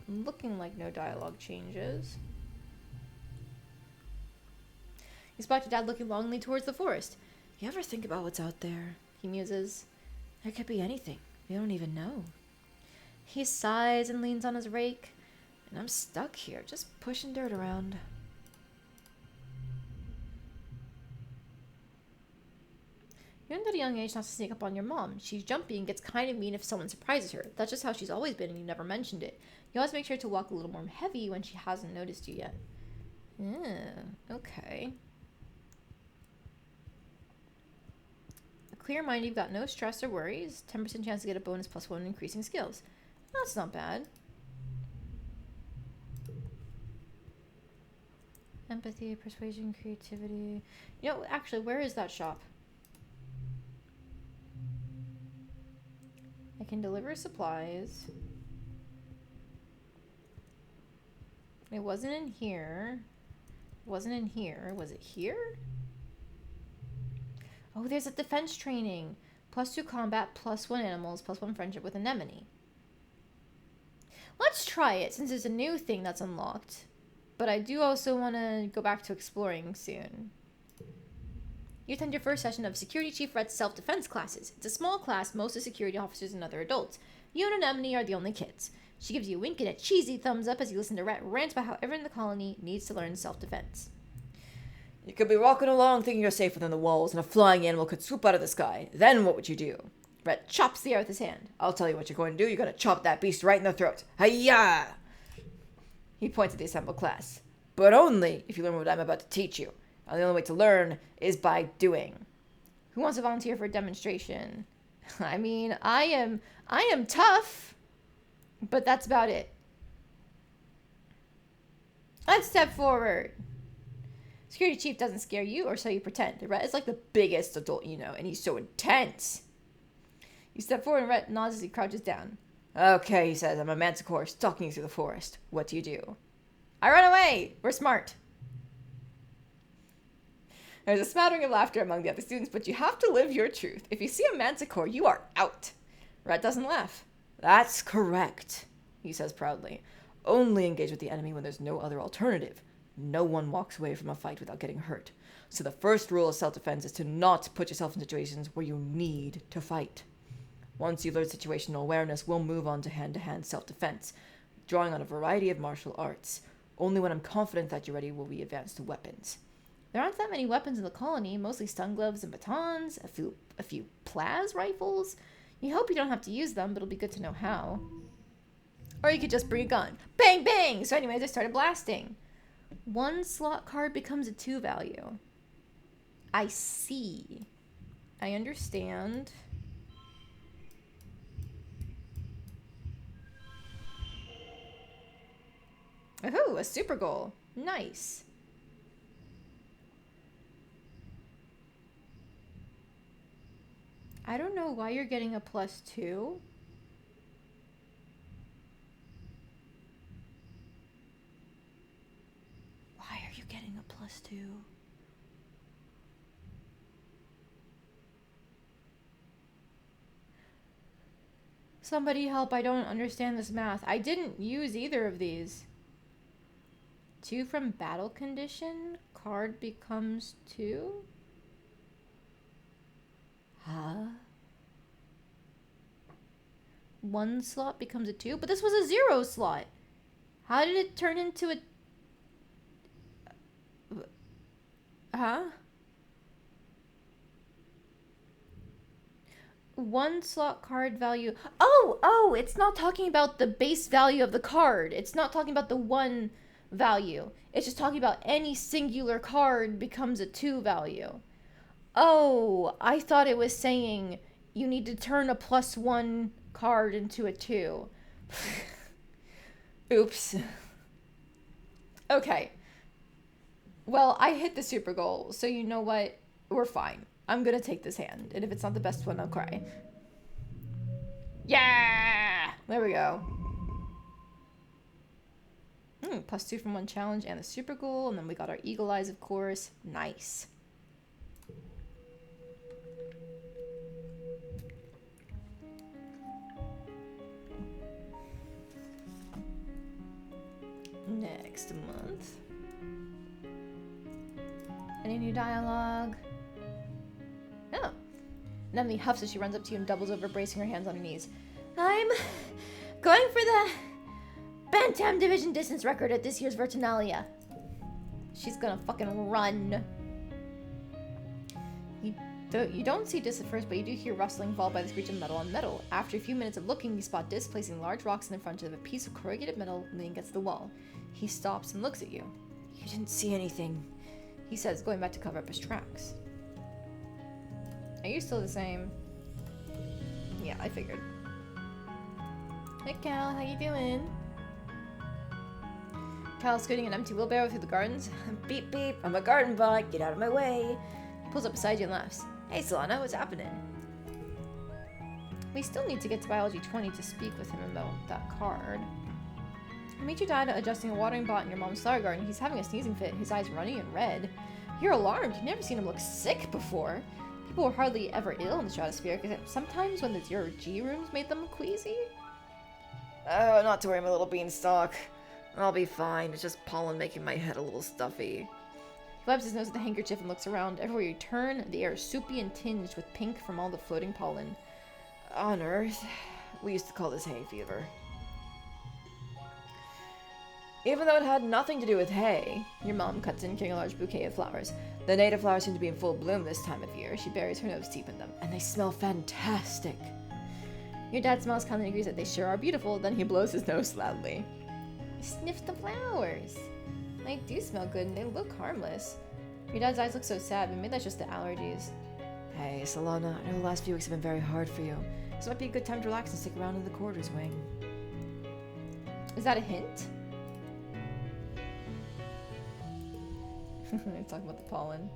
Looking like no dialogue changes. You spot your dad looking longingly towards the forest. You ever think about what's out there? He muses. There could be anything. We don't even know. He sighs and leans on his rake. And I'm stuck here, just pushing dirt around. You learned at a young age not to sneak up on your mom. She's jumpy and gets kind of mean if someone surprises her. That's just how she's always been and you never mentioned it. You always make sure to walk a little more heavy when she hasn't noticed you yet. Okay. Clear mind, you've got no stress or worries. 10% chance to get a bonus +1 in increasing skills. That's not bad. Empathy, persuasion, creativity. You know, actually, where is that shop? I can deliver supplies. It wasn't in here. It wasn't in here. Was it here? Oh, there's a defense training. +2 combat, +1 animals, +1 friendship with anemone. Let's try it since it's a new thing that's unlocked. But I do also want to go back to exploring soon. You attend your first session of Security Chief Red's self-defense classes. It's a small class, mostly security officers and other adults. You and Anemone are the only kids. She gives you a wink and a cheesy thumbs up as you listen to Ret rant about how everyone in the colony needs to learn self-defense. You could be walking along thinking you're safe within the walls and a flying animal could swoop out of the sky. Then what would you do? Ret chops the air with his hand. I'll tell you what you're going to do. You're going to chop that beast right in the throat. Hi-ya! He points at the assembled class. But only if you learn what I'm about to teach you. And the only way to learn is by doing. Who wants to volunteer for a demonstration? I mean, I am tough, but that's about it. Let's step forward. Security Chief doesn't scare you, or so you pretend. Ret is like the biggest adult you know, and he's so intense. You step forward and Ret nods as he crouches down. Okay, he says, I'm a manticore stalking you through the forest. What do you do? I run away! We're smart. There's a smattering of laughter among the other students, but you have to live your truth. If you see a manticore, you are out. Ret doesn't laugh. That's correct, he says proudly. Only engage with the enemy when there's no other alternative. No one walks away from a fight without getting hurt. So the first rule of self-defense is to not put yourself in situations where you need to fight. Once you learn situational awareness, we'll move on to hand-to-hand self-defense, drawing on a variety of martial arts. Only when I'm confident that you're ready will we advance to weapons. There aren't that many weapons in the colony, mostly stun gloves and batons, a few plas rifles. You hope you don't have to use them, but it'll be good to know how. Or you could just bring a gun. Bang, bang! So anyways, I started blasting. 1 slot card becomes a 2 value. I see. I understand. Ooh, a super goal. Nice. I don't know why you're getting a +2. Why are you getting a +2? Somebody help, I don't understand this math. I didn't use either of these. 2 from battle condition, card becomes 2? Huh? 1 slot becomes a 2? But this was a 0 slot. How did it turn into a... Huh? 1 slot card value. Oh, it's not talking about the base value of the card. It's not talking about the one value. It's just talking about any singular card becomes a 2 value. Oh, I thought it was saying you need to turn a +1 card into a 2. Oops. Okay. Well, I hit the super goal, so you know what? We're fine. I'm gonna take this hand, and if it's not the best one, I'll cry. Yeah! There we go. +2 from 1 challenge and the super goal, and then we got our eagle eyes, of course. Nice. Next month. Any new dialogue? Oh. Nemly huffs as she runs up to you and doubles over, bracing her hands on her knees. I'm going for the Bantam Division distance record at this year's Virtunalia. She's gonna fucking run. You don't see Dis at first, but you do hear rustling followed by the screech of metal on metal. After a few minutes of looking, you spot Dis placing large rocks in the front of a piece of corrugated metal leaning against the wall. He stops and looks at you. You didn't see anything, he says, going back to cover up his tracks. Are you still the same? Yeah, I figured. Hey Cal, how you doing? Cal's scooting an empty wheelbarrow through the gardens. Beep beep, I'm a garden bot, get out of my way. He pulls up beside you and laughs. Hey Solana, what's happening? We still need to get to Biology 20 to speak with him about that card. I meet your dad adjusting a watering pot in your mom's flower garden. He's having a sneezing fit, his eyes runny and red. You're alarmed. You've never seen him look sick before. People were hardly ever ill in the stratosphere, except sometimes when the 0G rooms made them queasy. Oh, not to worry, my little beanstalk. I'll be fine. It's just pollen making my head a little stuffy. He wipes his nose with a handkerchief and looks around. Everywhere you turn, the air is soupy and tinged with pink from all the floating pollen. On Earth, we used to call this hay fever. Even though it had nothing to do with hay, your mom cuts in, carrying a large bouquet of flowers. The native flowers seem to be in full bloom this time of year. She buries her nose deep in them, and they smell fantastic. Your dad smells kindly and agrees that they sure are beautiful, then he blows his nose loudly. Sniff the flowers. They do smell good and they look harmless. Your dad's eyes look so sad, but maybe that's just the allergies. Hey, Solana, I know the last few weeks have been very hard for you. This might be a good time to relax and stick around in the quarters wing. Is that a hint? I'm talking about the pollen.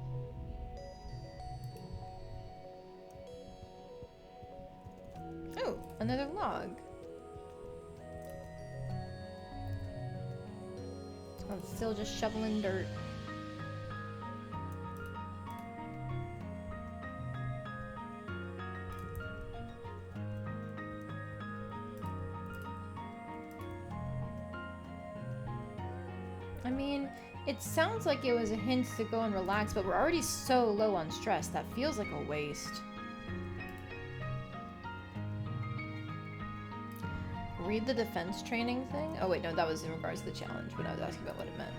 Oh, another log. I'm still just shoveling dirt. I mean, it sounds like it was a hint to go and relax, but we're already so low on stress. That feels like a waste. Read the defense training thing? Oh wait, no, that was in regards to the challenge, but I was asking about what it meant.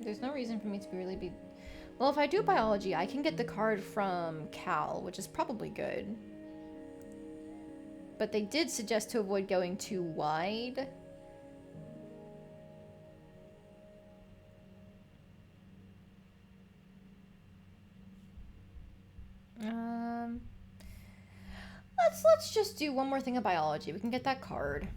There's no reason for me to really be... Well, if I do biology, I can get the card from Cal, which is probably good. But they did suggest to avoid going too wide. Let's just do one more thing of biology. We can get that card.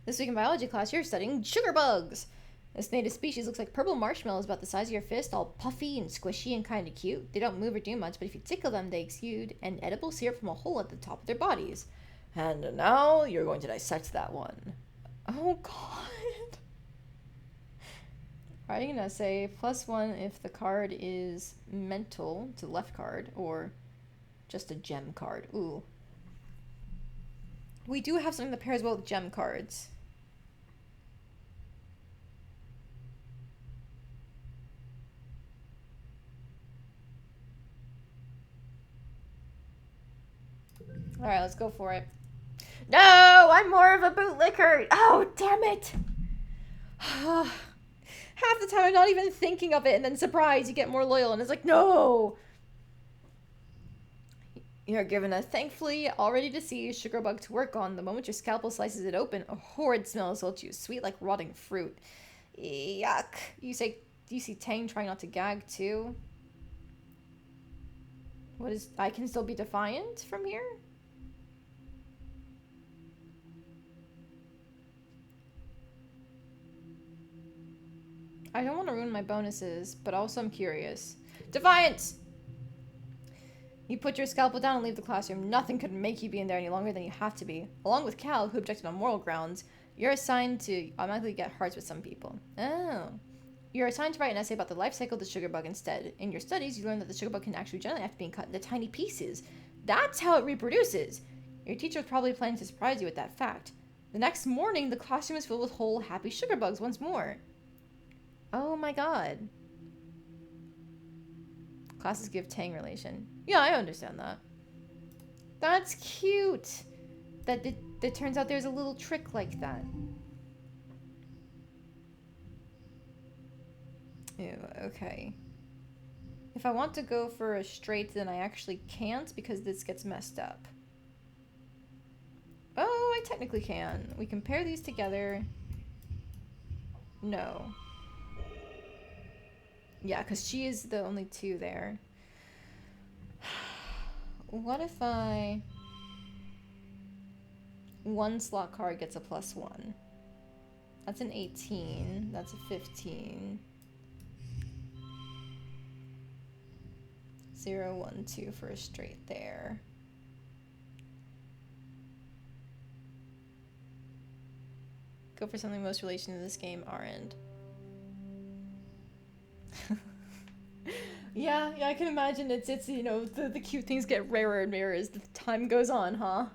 This week in biology class, you're studying sugar bugs. This native species looks like purple marshmallows about the size of your fist, all puffy and squishy and kind of cute. They don't move or do much, but if you tickle them, they exude an edible syrup from a hole at the top of their bodies. And now you're going to dissect that one. Oh, God. Writing an essay, +1 if the card is mental to the left card, or just a gem card. Ooh. We do have something that pairs well with gem cards. Alright, let's go for it. No! I'm more of a bootlicker! Oh, damn it! Half the time I'm not even thinking of it, and then surprise, you get more loyal, and it's like, no! You're given a thankfully already deceased sugar bug to work on. The moment your scalpel slices it open, a horrid smell assaults you, sweet like rotting fruit. Yuck. You see Tang trying not to gag too? What is... I can still be defiant from here? I don't want to ruin my bonuses, but also I'm curious. Defiance! You put your scalpel down and leave the classroom. Nothing could make you be in there any longer than you have to be. Along with Cal, who objected on moral grounds, you're assigned to automatically get hearts with some people. Oh. You're assigned to write an essay about the life cycle of the sugar bug instead. In your studies, you learn that the sugar bug can actually generally have to be cut into tiny pieces. That's how it reproduces. Your teacher was probably planning to surprise you with that fact. The next morning, the classroom is filled with whole, happy sugar bugs once more. Oh my god. Classes give Tang relation. Yeah, I understand that. That's cute. That it turns out there's a little trick like that. Ew, okay. If I want to go for a straight, then I actually can't because this gets messed up. Oh, I technically can. We can pair these together. No. Yeah, because she is the only two there. What if I... One slot card gets a +1. That's an 18. That's a 15. 0, 1, 2 for a straight there. Go for something most relation to this game, our end. Yeah, I can imagine it's you know, the cute things get rarer and rarer as the time goes on, huh?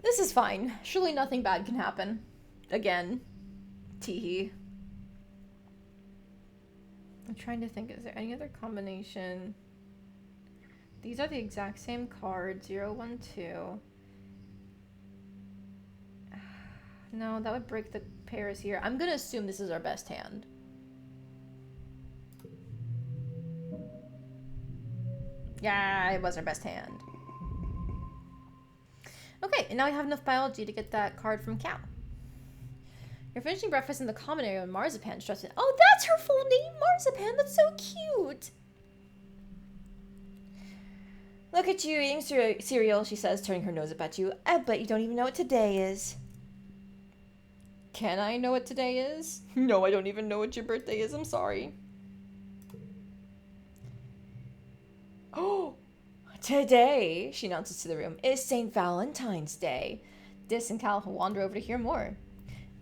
This is fine. Surely nothing bad can happen. Again. Teehee. I'm trying to think, is there any other combination? These are the exact same card, 0, 1, 2. No, that would break the pairs here. I'm gonna assume this is our best hand. Yeah, it was our best hand. Okay, and now we have enough biology to get that card from Cal. You're finishing breakfast in the common area when Marzipan struts in. Oh, that's her full name, Marzipan. That's so cute. Look at you eating cereal, she says, turning her nose up at you. I bet you don't even know what today is. Can I know what today is? No, I don't even know what your birthday is. I'm sorry. Oh, today, she announces to the room, is St. Valentine's Day. Dis and Cal wander over to hear more.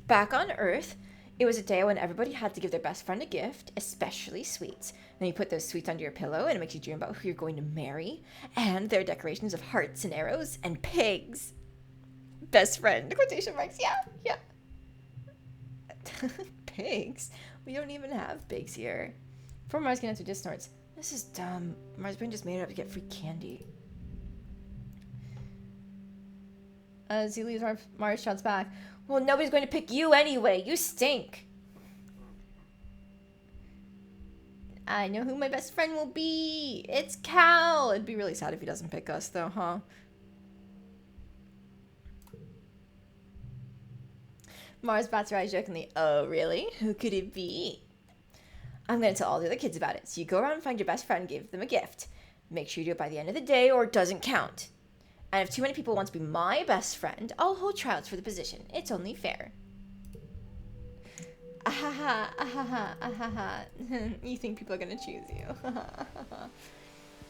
Back on Earth, it was a day when everybody had to give their best friend a gift, especially sweets. Then you put those sweets under your pillow and it makes you dream about who you're going to marry. And there are decorations of hearts and arrows and pigs. Best friend, quotation marks, yeah. Pigs? We don't even have pigs here. Before Mars can answer, Dis snorts. This is dumb. Mars brain just made it up to get free candy. As he leaves, Mars shouts back, well, nobody's going to pick you anyway. You stink. I know who my best friend will be. It's Cal. It'd be really sad if he doesn't pick us, though, huh? Mars bats her eyes jokingly. Oh, really? Who could it be? I'm going to tell all the other kids about it. So you go around and find your best friend and give them a gift. Make sure you do it by the end of the day or it doesn't count. And if too many people want to be my best friend, I'll hold tryouts for the position. It's only fair. Ahaha, ahaha, ahaha. You think people are going to choose you.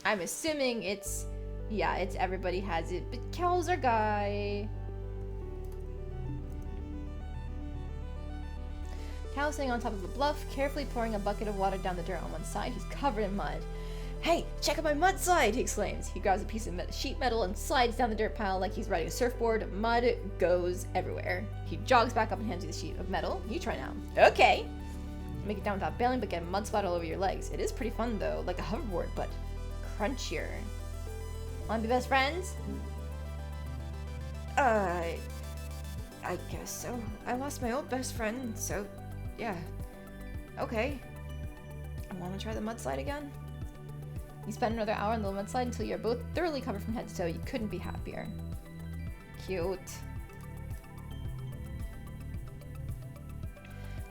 I'm assuming it's... Yeah, it's everybody has it, but Cal's our guy. Cal is sitting on top of a bluff, carefully pouring a bucket of water down the dirt on one side. He's covered in mud. Hey, check out my mud slide, he exclaims. He grabs a piece of sheet metal and slides down the dirt pile like he's riding a surfboard. Mud goes everywhere. He jogs back up and hands you the sheet of metal. You try now. Okay. Make it down without bailing, but get a mud splat all over your legs. It is pretty fun, though. Like a hoverboard, but crunchier. Want to be best friends? I guess so. I lost my old best friend, so... Yeah. Okay. I want to try the mudslide again? You spend another hour on the mudslide until you're both thoroughly covered from head to toe. You couldn't be happier. Cute.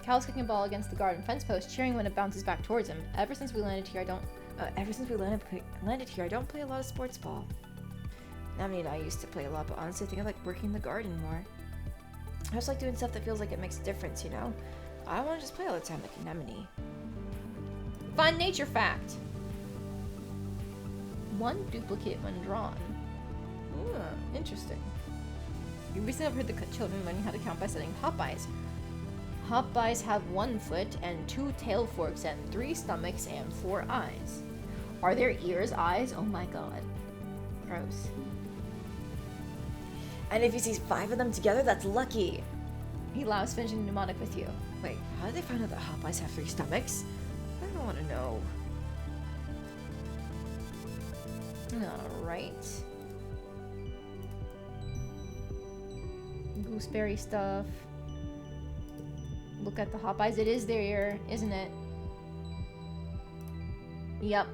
Cal's kicking a ball against the garden fence post, cheering when it bounces back towards him. Ever since we landed here, I don't play a lot of sports ball. I mean, I used to play a lot, but honestly, I think I like working in the garden more. I just like doing stuff that feels like it makes a difference, you know? I don't want to just play all the time like Anemone. Fun nature fact. One duplicate when drawn. Interesting. You recently have heard the children learning how to count by setting Popeyes. Popeyes have 1 foot and 2 tail forks and 3 stomachs and 4 eyes. Are there ears, eyes? Oh my god. Gross. And if he sees 5 of them together, that's lucky. He laughs, finishing the mnemonic with you. Wait, how did they find out that Popeyes have 3 stomachs? I don't want to know. Alright. Gooseberry stuff. Look at the Popeyes. It is their ear, isn't it? Yep.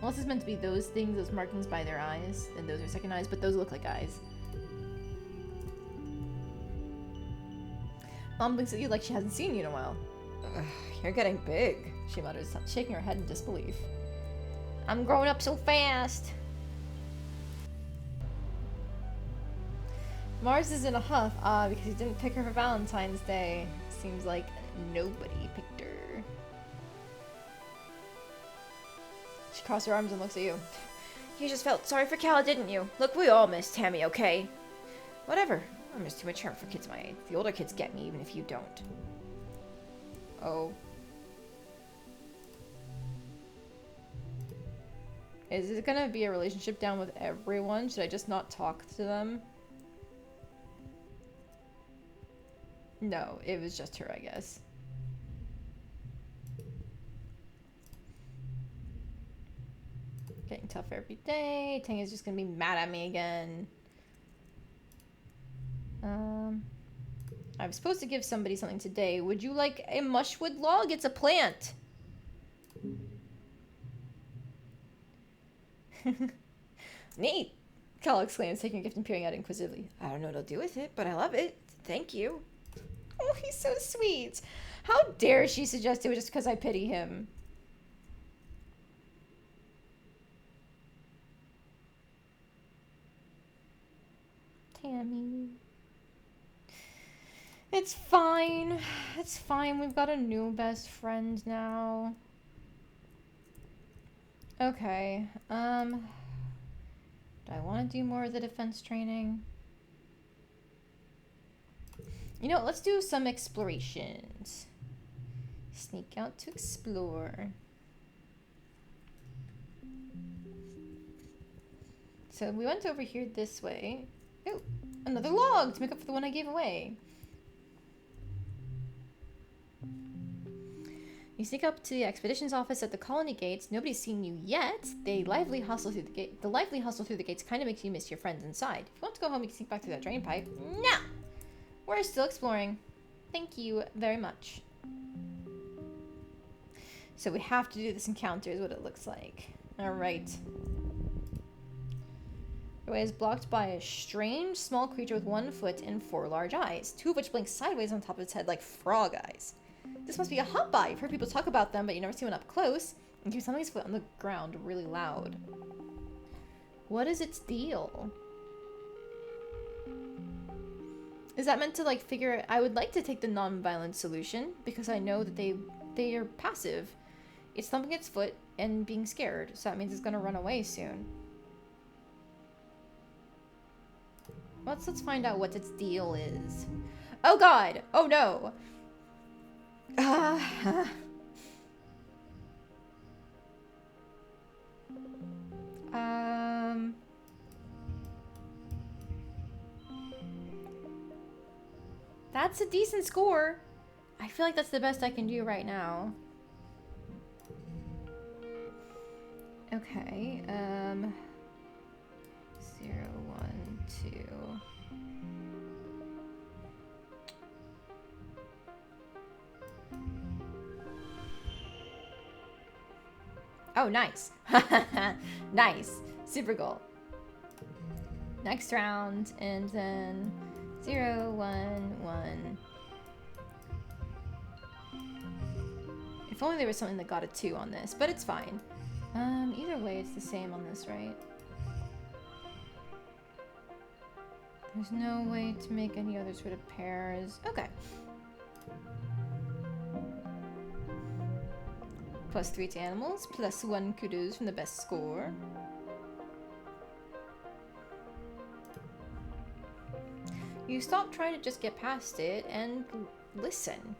Unless it's meant to be those things, those markings by their eyes, and those are second eyes, but those look like eyes. Mom blinks at you like she hasn't seen you in a while. Ugh, you're getting big, she mutters, shaking her head in disbelief. I'm growing up so fast. Mars is in a huff, because he didn't pick her for Valentine's Day. Seems like nobody picked her. She crossed her arms and looks at you. You just felt sorry for Cal, didn't you? Look, we all miss Tammy, okay? Whatever. I'm just too mature for kids my age. The older kids get me, even if you don't. Oh. Is it gonna be a relationship down with everyone? Should I just not talk to them? No, it was just her, I guess. Getting tougher every day. Tanya's just gonna be mad at me again. I was supposed to give somebody something today. Would you like a mushwood log? It's a plant. Neat! Cal exclaims, taking a gift and peering at it inquisitively. I don't know what I'll do with it, but I love it. Thank you. Oh, he's so sweet. How dare she suggest it was just because I pity him? Tammy. It's fine. It's fine. We've got a new best friend now. Okay. Do I want to do more of the defense training? You know, let's do some explorations. Sneak out to explore. So we went over here this way. Oh, another log to make up for the one I gave away. You sneak up to the expedition's office at the colony gates. Nobody's seen you yet. The lively hustle through the gates kind of makes you miss your friends inside. If you want to go home, you can sneak back through that drain pipe. No! We're still exploring. Thank you very much. So we have to do this encounter is what it looks like. Alright. The way is blocked by a strange small creature with 1 foot and 4 large eyes, 2 of which blink sideways on top of its head like frog eyes. This must be a hotbot. You've heard people talk about them, but you never see one up close. And keeps something's foot on the ground really loud. What is its deal? Is that meant to like figure? I would like to take the non-violent solution because I know that they are passive. It's thumping its foot and being scared, so that means it's gonna run away soon. Let's find out what its deal is. Oh god! Oh no! That's a decent score. I feel like that's the best I can do right now. Okay, 0, 1, 2. Oh, nice. Nice. Super goal. Next round, and then 0, 1, 1. If only there was something that got a 2 on this, but it's fine. Either way, it's the same on this, right? There's no way to make any other sort of pairs. Okay. +3 to animals, +1 kudos from the best score. You stop trying to just get past it and listen.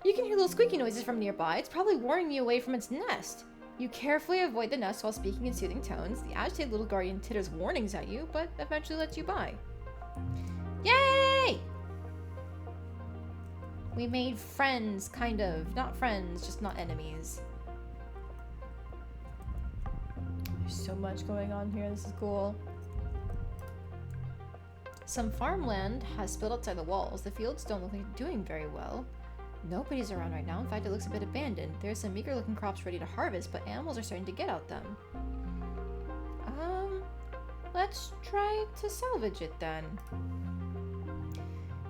You can hear little squeaky noises from nearby. It's probably warning you away from its nest. You carefully avoid the nest while speaking in soothing tones. The agitated little guardian titters warnings at you, but eventually lets you by. Yay! We made friends, kind of. Not friends, just not enemies. There's so much going on here. This is cool. Some farmland has spilled outside the walls. The fields don't look like doing very well. Nobody's around right now. In fact, it looks a bit abandoned. There's some meager looking crops ready to harvest, but animals are starting to get at them. Let's try to salvage it then.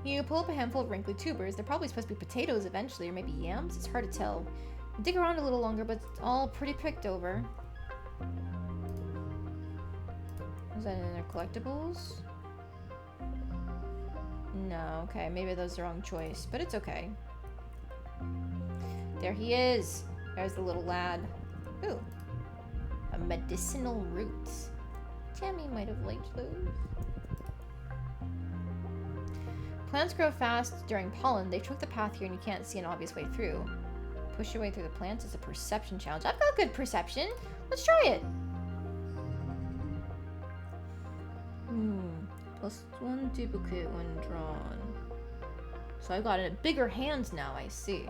You pull up a handful of wrinkly tubers. They're probably supposed to be potatoes eventually, or maybe yams. It's hard to tell. You dig around a little longer, but it's all pretty picked over. Is that in their collectibles? No, okay, maybe that was the wrong choice, but it's okay. There he is. There's the little lad. Ooh. A medicinal root. Tammy might have liked those. Plants grow fast during pollen. They choke the path here and you can't see an obvious way through. Push your way through the plants is a perception challenge. I've got good perception. Let's try it. +1 duplicate when drawn. So I got a bigger hand now, I see.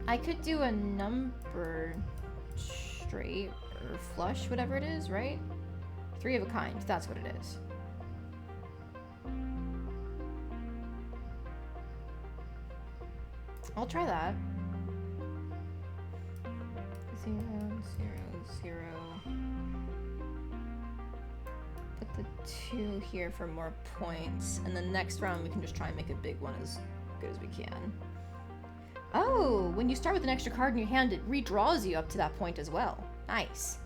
I could do a number straight or flush, whatever it is, right? 3 of a kind, that's what it is. I'll try that. 0, 0, 0. Put the 2 here for more points, and the next round we can just try and make a big one as good as we can. Oh, when you start with an extra card in your hand, it redraws you up to that point as well. Nice.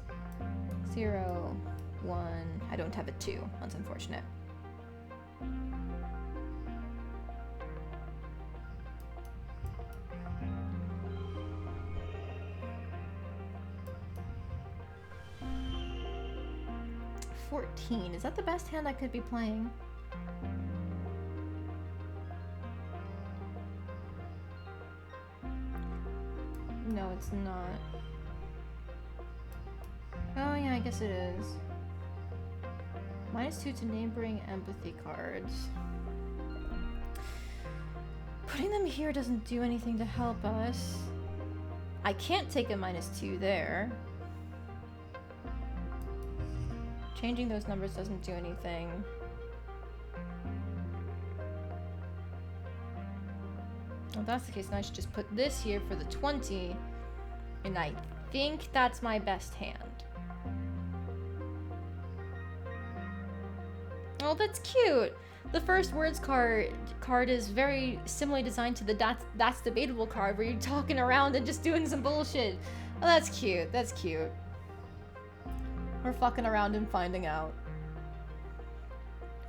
0, 1. I don't have a 2. That's unfortunate. $14. Is that the best hand I could be playing? No, it's not. Oh yeah, I guess it is. -2 to neighboring empathy cards. Putting them here doesn't do anything to help us. I can't take a -2 there. Changing those numbers doesn't do anything. Well, if that's the case, then I should just put this here for the 20. And I think that's my best hand. Oh, that's cute. The first words card is very similarly designed to the that's debatable card where you're talking around and just doing some bullshit. Oh, that's cute. That's cute. We're fucking around and finding out.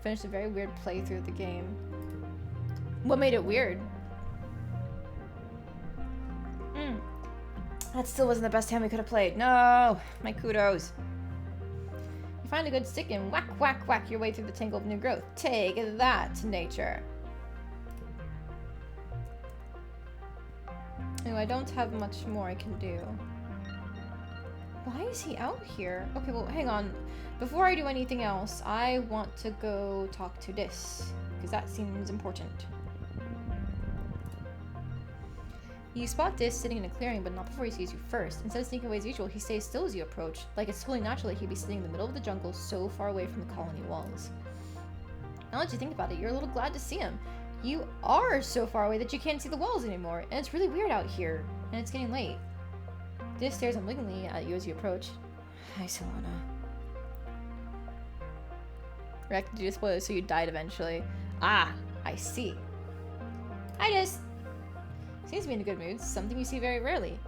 Finished a very weird playthrough of the game. What made it weird? That still wasn't the best hand we could have played. No! My kudos. You find a good stick and whack, whack, whack your way through the tangle of new growth. Take that, nature. Oh, I don't have much more I can do. Why is he out here? Okay, well, hang on. Before I do anything else, I want to go talk to this, because that seems important. You spot Dis sitting in a clearing, but not before he sees you first. Instead of sneaking away as usual, he stays still as you approach, like it's totally natural that he'd be sitting in the middle of the jungle so far away from the colony walls. Now that you think about it, you're a little glad to see him. You are so far away that you can't see the walls anymore, and it's really weird out here, and it's getting late. This stares unblinkingly at you as you approach. Hi, Solana. Reacted to spoilers, so you died eventually. Ah, I see. Hi, Dis. Seems to be in a good mood. Something you see very rarely.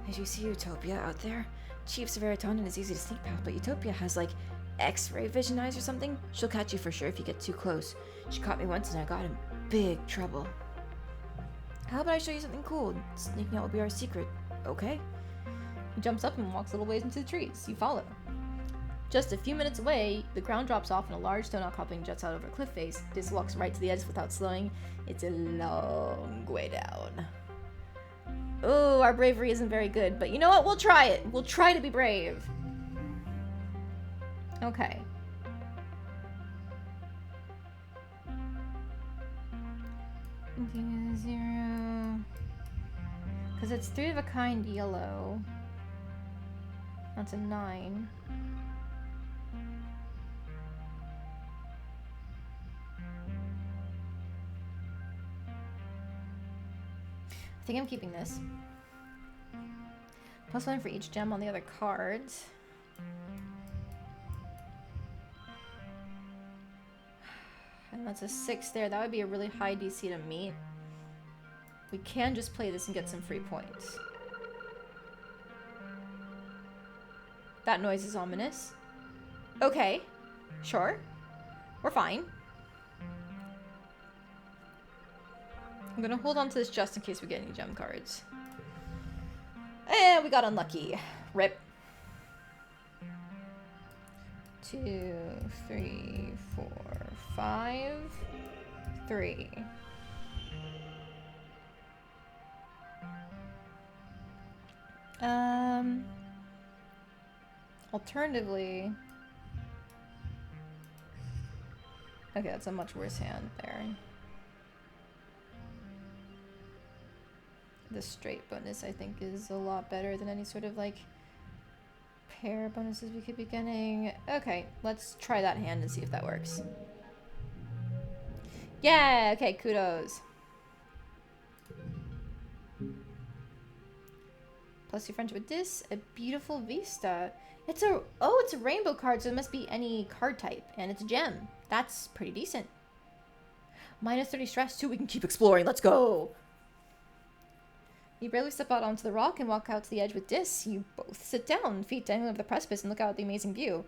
As you see Utopia out there, Chief's Veritonian is easy to sneak past, but Utopia has like X-ray vision eyes or something. She'll catch you for sure if you get too close. She caught me once and I got in big trouble. How about I show you something cool? Sneaking out will be our secret, okay? He jumps up and walks a little ways into the trees. You follow. Just a few minutes away, the ground drops off and a large stone outcropping juts out over a cliff face. Dis walks right to the edge without slowing. It's a long way down. Oh, our bravery isn't very good, but you know what? We'll try it. We'll try to be brave. Okay. Zero. Because it's 3 of a kind yellow. That's a 9. I think I'm keeping this. +1 for each gem on the other cards. And that's a 6 there. That would be a really high DC to meet. We can just play this and get some free points. That noise is ominous. Okay. Sure. We're fine. I'm gonna hold on to this just in case we get any gem cards. And we got unlucky. Rip. 2, 3, 4, 5, 3. Alternatively... Okay, that's a much worse hand there. The straight bonus, I think, is a lot better than any sort of, like, pair bonuses we could be getting. Okay, let's try that hand and see if that works. Yeah, okay, kudos. Plus your friendship with this, a beautiful vista. It's a, oh, it's a rainbow card, so it must be any card type, and it's a gem. That's pretty decent. -30 stress, too. We can keep exploring. Let's go. You barely step out onto the rock and walk out to the edge with Dis. You both sit down, feet dangling over the precipice, and look out at the amazing view.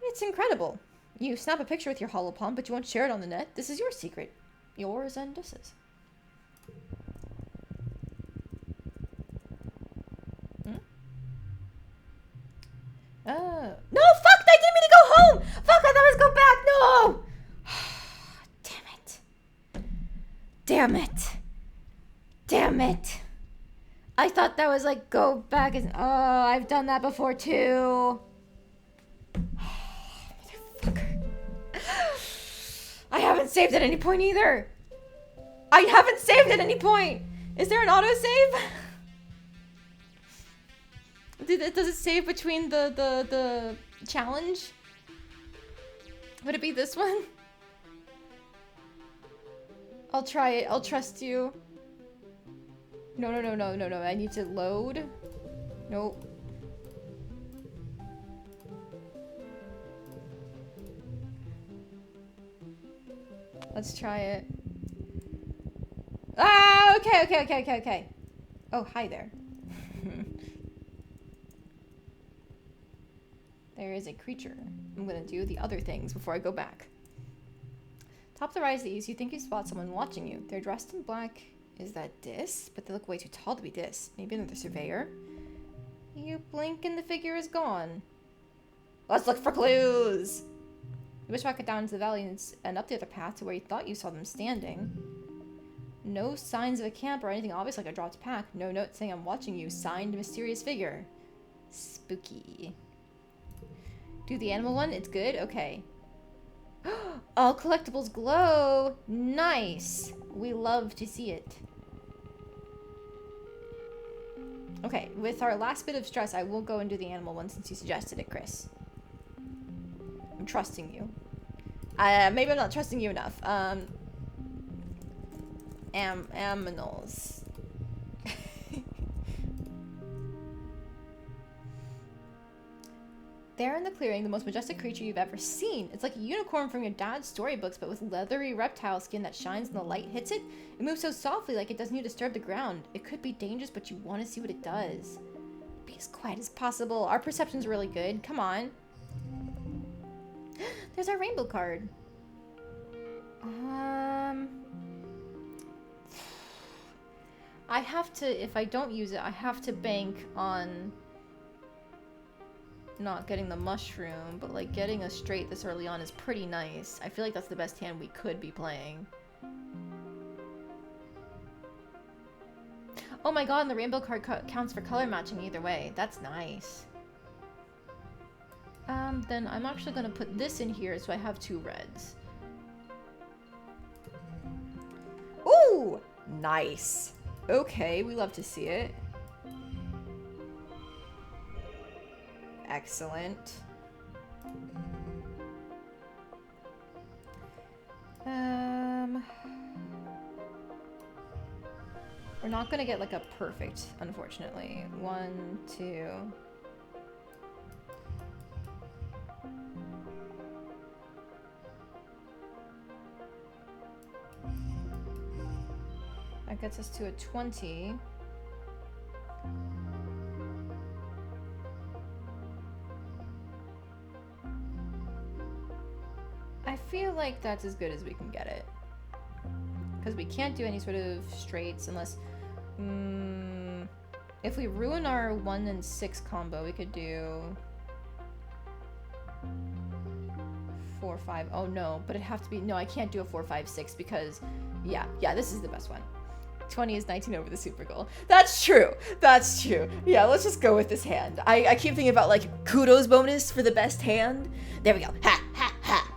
It's incredible. You snap a picture with your hollow palm, but you won't share it on the net. This is your secret. Yours and Dis's. No, fuck! I didn't mean to go home! Fuck, I thought I was going back! No! Damn it. Damn it. Damn it. I thought that was like, go back and... Oh, I've done that before, too. Motherfucker. I haven't saved at any point, either. I haven't saved at any point. Is there an autosave? Does it save between the challenge? Would it be this one? I'll try it. I'll trust you. No. I need to load. Nope. Let's try it. Ah, okay. Oh, hi there. There is a creature. I'm gonna do the other things before I go back. Top of the rise east, you think you spot someone watching you. They're dressed in black. Is that Dis? But they look way too tall to be Dis. Maybe another surveyor? You blink and the figure is gone. Let's look for clues! You bushwhack it down into the valley and up the other path to where you thought you saw them standing. No signs of a camp or anything obvious like a dropped pack. No note saying I'm watching you. Signed mysterious figure. Spooky. Do the animal one? It's good? Okay. All collectibles glow! Nice! We love to see it. Okay, with our last bit of stress, I will go and do the animal one since you suggested it, Chris. I'm trusting you. Maybe I'm not trusting you enough. Aminals. There in the clearing, the most majestic creature you've ever seen. It's like a unicorn from your dad's storybooks, but with leathery reptile skin that shines when the light hits it. It moves so softly, like it doesn't even disturb the ground. It could be dangerous, but you want to see what it does. Be as quiet as possible. Our perception's really good. Come on. There's our rainbow card. I have to, if I don't use it, I have to bank on not getting the mushroom, but like getting a straight this early on is pretty nice. I feel like that's the best hand we could be playing. Oh my god, and the rainbow card counts for color matching either way. That's nice. Then I'm actually gonna put this in here so I have 2 reds. Ooh! Nice. Okay, we love to see it. Excellent. We're not gonna get like a perfect, unfortunately. 1, 2. That gets us to a 20. I feel like that's as good as we can get it. Because we can't do any sort of straights unless... if we ruin our 1 and 6 combo, we could do... 4, 5. Oh no, but it'd have to be... No, I can't do a 4, 5, 6 because... Yeah, this is the best one. 20 is 19 over the super goal. That's true. That's true. Yeah, let's just go with this hand. I keep thinking about like kudos bonus for the best hand. There we go. Ha, ha, ha.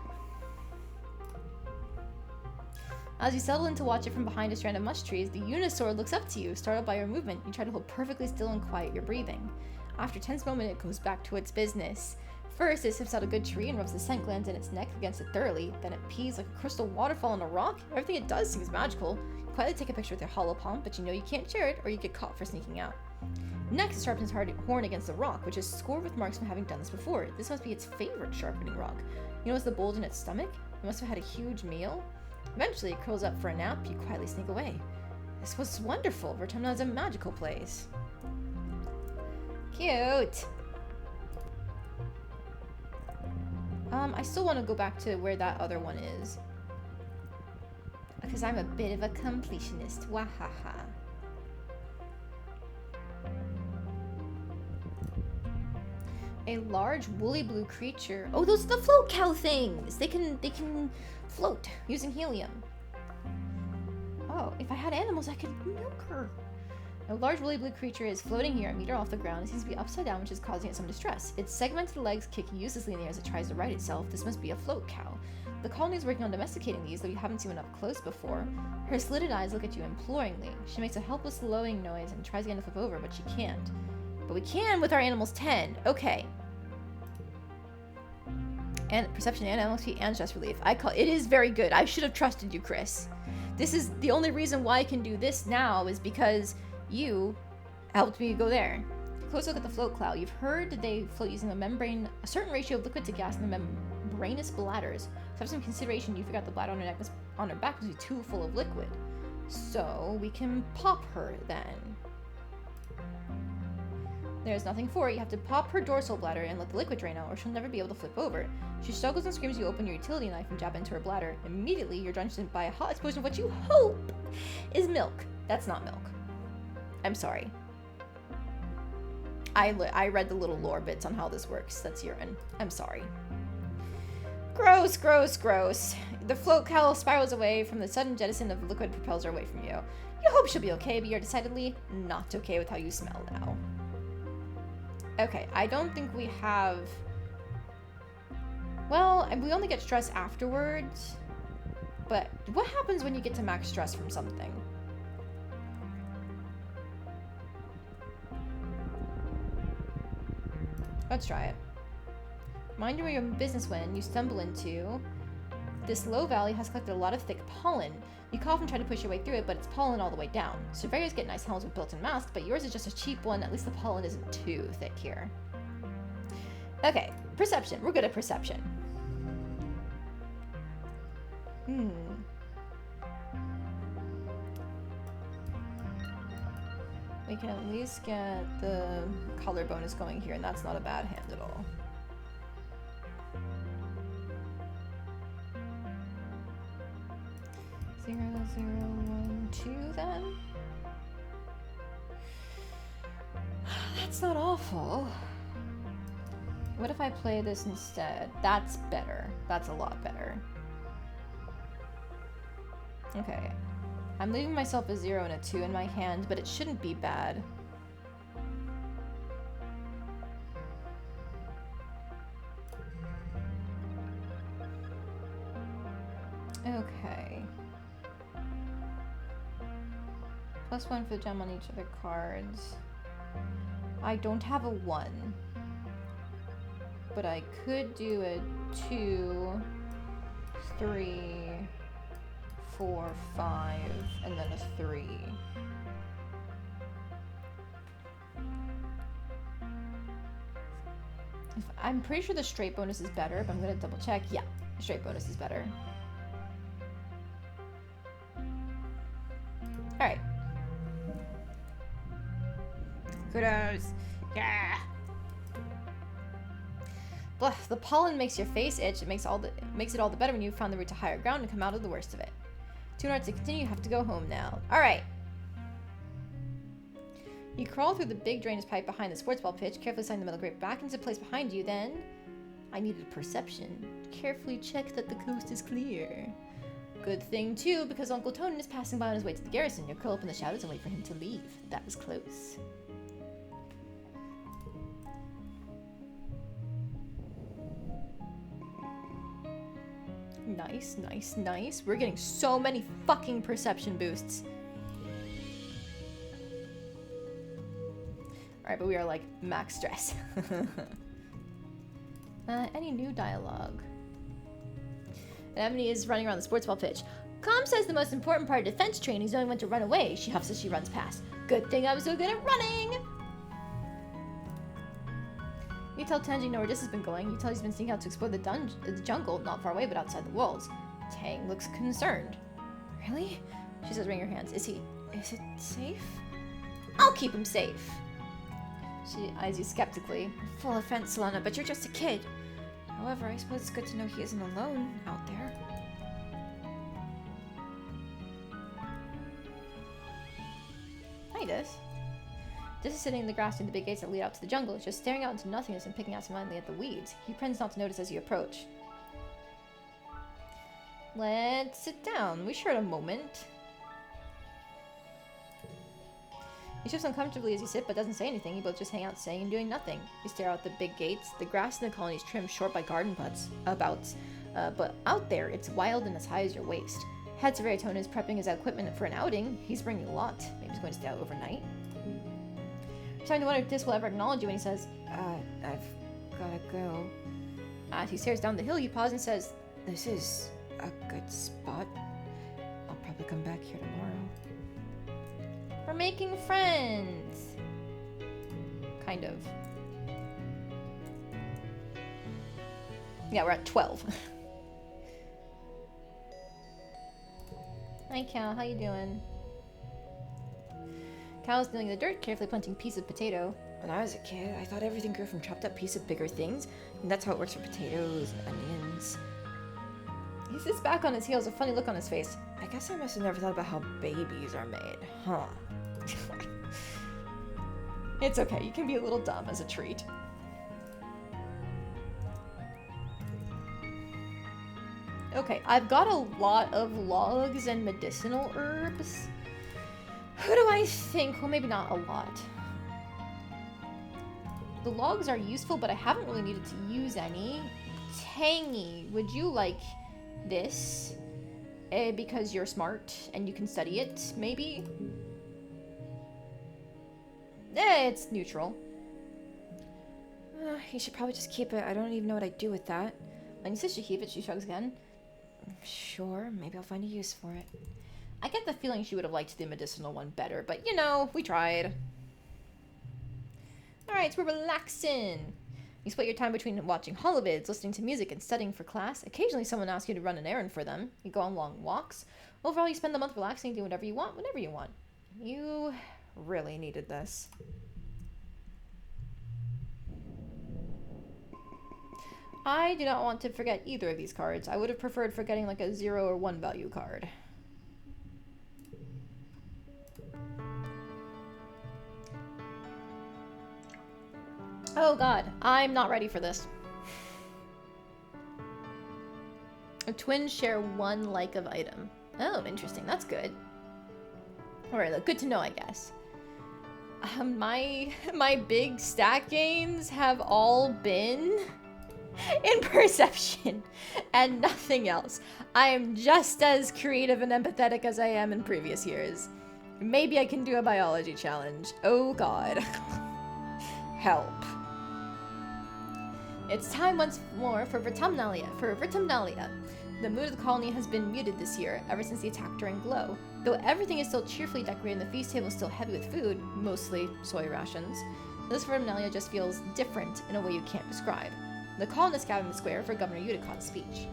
As you settle in to watch it from behind a strand of mush trees, the Unisaur looks up to you. Startled by your movement, you try to hold perfectly still and quiet your breathing. After a tense moment, it goes back to its business. First, it sniffs out a good tree and rubs the scent glands in its neck against it thoroughly. Then it pees like a crystal waterfall on a rock. Everything it does seems magical. You quietly take a picture with your hollow palm, but you know you can't share it or you get caught for sneaking out. Next, it sharpens its horn against the rock, which is scored with marks from having done this before. This must be its favorite sharpening rock. You notice the bulge in its stomach? It must have had a huge meal. Eventually, it curls up for a nap. You quietly sneak away. This was wonderful. Vertumna is a magical place. Cute. I still want to go back to where that other one is. Because I'm a bit of a completionist. Wahaha. A large woolly blue creature. Oh, those are the float cow things. They can float using helium. Oh, if I had animals, I could milk her. A large woolly blue creature is floating here a meter off the ground. It seems to be upside down, which is causing it some distress. Its segmented legs kick uselessly in the air as it tries to right itself. This must be a float cow. The colony is working on domesticating these, though you haven't seen one up close before. Her slitted eyes look at you imploringly. She makes a helpless lowing noise and tries again to flip over, but she can't. But we can with our animal's 10. Okay. And perception and animal speed and stress relief. It is very good. I should have trusted you, Chris. This is the only reason why I can do this now is because you helped me go there. Close look at the float cloud. You've heard that they float using a certain ratio of liquid to gas in the membranous bladders. So have some consideration. You forgot the bladder on her back was too full of liquid. So we can pop her then. There's nothing for it. You have to pop her dorsal bladder and let the liquid drain out, or she'll never be able to flip over. She struggles and screams. You open your utility knife and jab into her bladder. Immediately, you're drenched by a hot explosion of what you hope is milk. That's not milk. I'm sorry. I read the little lore bits on how this works. That's urine. I'm sorry. Gross, gross, gross. The float cowl spirals away from the sudden jettison of liquid propels her away from you. You hope she'll be okay, but you're decidedly not okay with how you smell now. Okay, I don't think we have... Well, we only get stress afterwards. But what happens when you get to max stress from something? Let's try it. Mind your business when you stumble into This low valley has collected a lot of thick pollen. You cough and try to push your way through it, but it's pollen all the way down. Surveyors get nice helmets with built-in masks, but yours is just a cheap one. At least the pollen isn't too thick here. Okay, perception. We're good at perception. We can at least get the color bonus going here, and that's not a bad hand at all. Zero, 1, 2 then? That's not awful. What if I play this instead? That's better. That's a lot better. Okay. I'm leaving myself a 0 and a 2 in my hand, but it shouldn't be bad. Okay. +1 for the gem on each of the cards. I don't have a 1. But I could do a 2, 3, 4, 5, and then a 3. I'm pretty sure the straight bonus is better, but I'm gonna double check. Yeah, the straight bonus is better. Alright. Kudos! Yeah! Blah, the pollen makes your face itch. It makes it all the better when you've found the route to higher ground and come out of the worst of it. 2 hours to continue, you have to go home now. Alright. You crawl through the big drainage pipe behind the sports ball pitch, carefully sliding the metal grate back into place behind you, then... I needed perception. Carefully check that the coast is clear. Good thing, too, because Uncle Tonin is passing by on his way to the garrison. You'll curl up in the shadows and wait for him to leave. That was close. Nice, nice, nice. We're getting so many fucking perception boosts. Alright, but we are like max stress. Any new dialogue? Ebony is running around the sports ball pitch. Com says the most important part of defense training is knowing when to run away. She huffs as she runs past. Good thing I was so good at running! You tell Tanji know where this has been going. You tell he's been sneaking out to explore the jungle, not far away, but outside the walls. Tang looks concerned. Really? She says, wringing her hands. Is it safe? I'll keep him safe. She eyes you skeptically. Full offense, Solana, but you're just a kid. However, I suppose it's good to know he isn't alone out there. Hi, Dis. Dis is sitting in the grass near the big gates that lead out to the jungle, just staring out into nothingness and picking absentmindedly at the weeds. He pretends not to notice as you approach. Let's sit down. We shared a moment. He shifts uncomfortably as you sit, but doesn't say anything. You both just hang out, saying and doing nothing. You stare out the big gates. The grass in the colony is trimmed short by garden bouts. But out there, it's wild and as high as your waist. Head Severitone is prepping his equipment for an outing. He's bringing a lot. Maybe he's going to stay out overnight. You're starting to wonder if Dis will ever acknowledge you when he says, I've gotta go. As he stares down the hill, you pause and says, this is a good spot. I'll probably come back here tomorrow. We're making friends. Kind of. Yeah, we're at 12. Hi, Cal. How you doing? Cal's kneeling in the dirt, carefully planting a piece of potato. When I was a kid, I thought everything grew from chopped up pieces of bigger things, and that's how it works for potatoes and onions. He sits back on his heels, a funny look on his face. I guess I must have never thought about how babies are made, huh? It's okay, you can be a little dumb as a treat. Okay, I've got a lot of logs and medicinal herbs. Who do I think? Well, maybe not a lot. The logs are useful, but I haven't really needed to use any. Tangy, would you like this? Because you're smart and you can study it, maybe? It's neutral. You should probably just keep it. I don't even know what I'd do with that. When you says she keep it, she shrugs again. Sure, maybe I'll find a use for it. I get the feeling she would have liked the medicinal one better, but you know, we tried. Alright, so we're relaxing. You split your time between watching holovids, listening to music, and studying for class. Occasionally someone asks you to run an errand for them. You go on long walks. Overall, you spend the month relaxing, doing whatever you want, whenever you want. You really needed this. I do not want to forget either of these cards. I would have preferred forgetting like a 0 or 1 value card. Oh god, I'm not ready for this. Twins share 1 like of item. Oh, interesting. That's good. Alright, good to know, I guess. My big stat gains have all been in perception and nothing else. I am just as creative and empathetic as I am in previous years. Maybe I can do a biology challenge. Oh god. Help. It's time once more for Vertumnalia. The mood of the colony has been muted this year, ever since the attack during Glow. Though everything is still cheerfully decorated and the feast table is still heavy with food, mostly soy rations, this Vertumnalia just feels different in a way you can't describe. The colonists gather in the square for Governor Udicott's speech.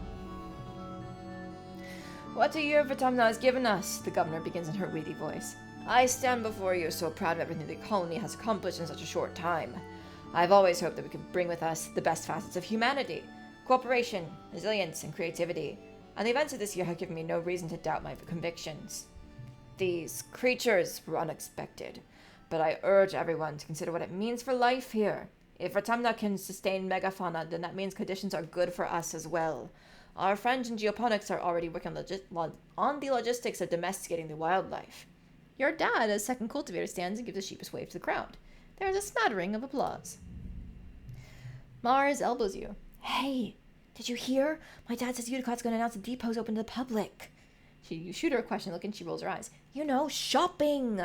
What a year Vertumna has given us, the governor begins in her weighty voice. I stand before you so proud of everything the colony has accomplished in such a short time. I've always hoped that we could bring with us the best facets of humanity, cooperation, resilience, and creativity, and the events of this year have given me no reason to doubt my convictions. These creatures were unexpected, but I urge everyone to consider what it means for life here. If Vertumna can sustain megafauna, then that means conditions are good for us as well. Our friends in geoponics are already working on the logistics of domesticating the wildlife. Your dad, as second cultivator, stands and gives a sheepish wave to the crowd. There is a smattering of applause. Mars elbows you. Hey, did you hear? My dad says Udicott's going to announce the depot's open to the public. You shoot her a question look and she rolls her eyes. You know, shopping!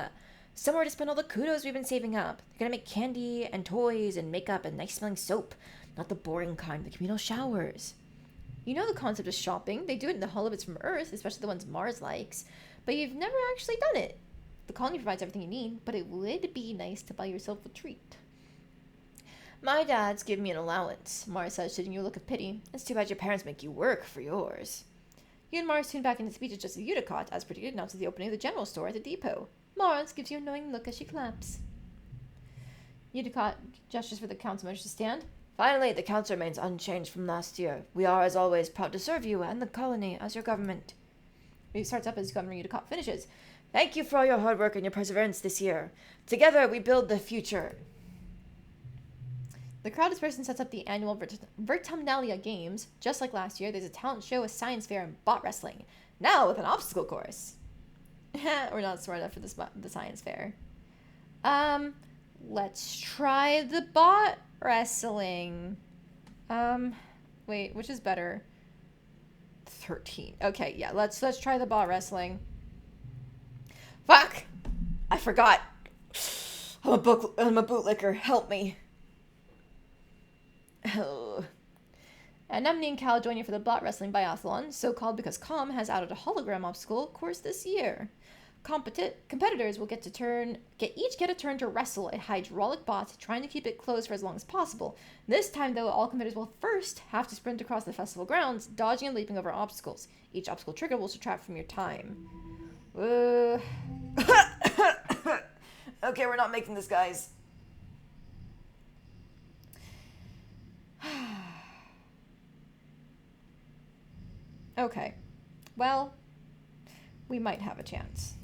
Somewhere to spend all the kudos we've been saving up. They're going to make candy and toys and makeup and nice-smelling soap. Not the boring kind, the communal showers. You know the concept of shopping. They do it in the holovids from Earth, especially the ones Mars likes. But you've never actually done it. The colony provides everything you need, but it would be nice to buy yourself a treat. My dad's give me an allowance, Mars says, shooting you a look of pity. It's too bad your parents make you work for yours. You and Mars tune back into speeches just as Udicott, as predicted, announces the opening of the general store at the depot. Mars gives you a knowing look as she claps. Udicott gestures for the council members to stand. Finally, the council remains unchanged from last year. We are, as always, proud to serve you and the colony as your government. It starts up as Governor Udicott finishes. Thank you for all your hard work and your perseverance this year. Together, we build the future. The crowd disperses and sets up the annual Vertumnalia Games. Just like last year, there's a talent show, a science fair, and bot wrestling. Now with an obstacle course. We're not smart enough for the science fair. Let's try the bot wrestling. Wait, which is better? 13. Okay, yeah, let's try the bot wrestling. Fuck! I forgot. I'm a bootlicker. Help me. Oh. Anemone and Cal join you for the bot wrestling biathlon, so called because Com has added a hologram obstacle course this year. Competitors will each get a turn to wrestle a hydraulic bot, trying to keep it closed for as long as possible. This time, though, all competitors will first have to sprint across the festival grounds, dodging and leaping over obstacles. Each obstacle trigger will subtract from your time. Okay, we're not making this, guys. Okay. Well, we might have a chance.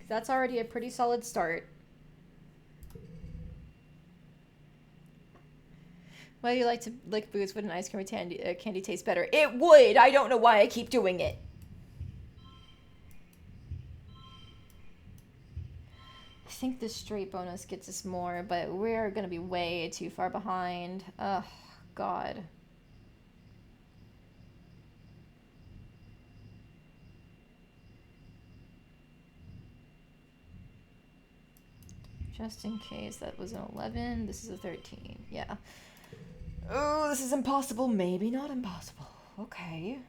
That's already a pretty solid start. Whether you like to lick boots, would an ice cream or candy taste better? It would! I don't know why I keep doing it. I think the straight bonus gets us more, but we're gonna be way too far behind. Ugh, God. Just in case, that was an 11. This is a 13. Yeah. Oh, this is impossible. Maybe not impossible. Okay.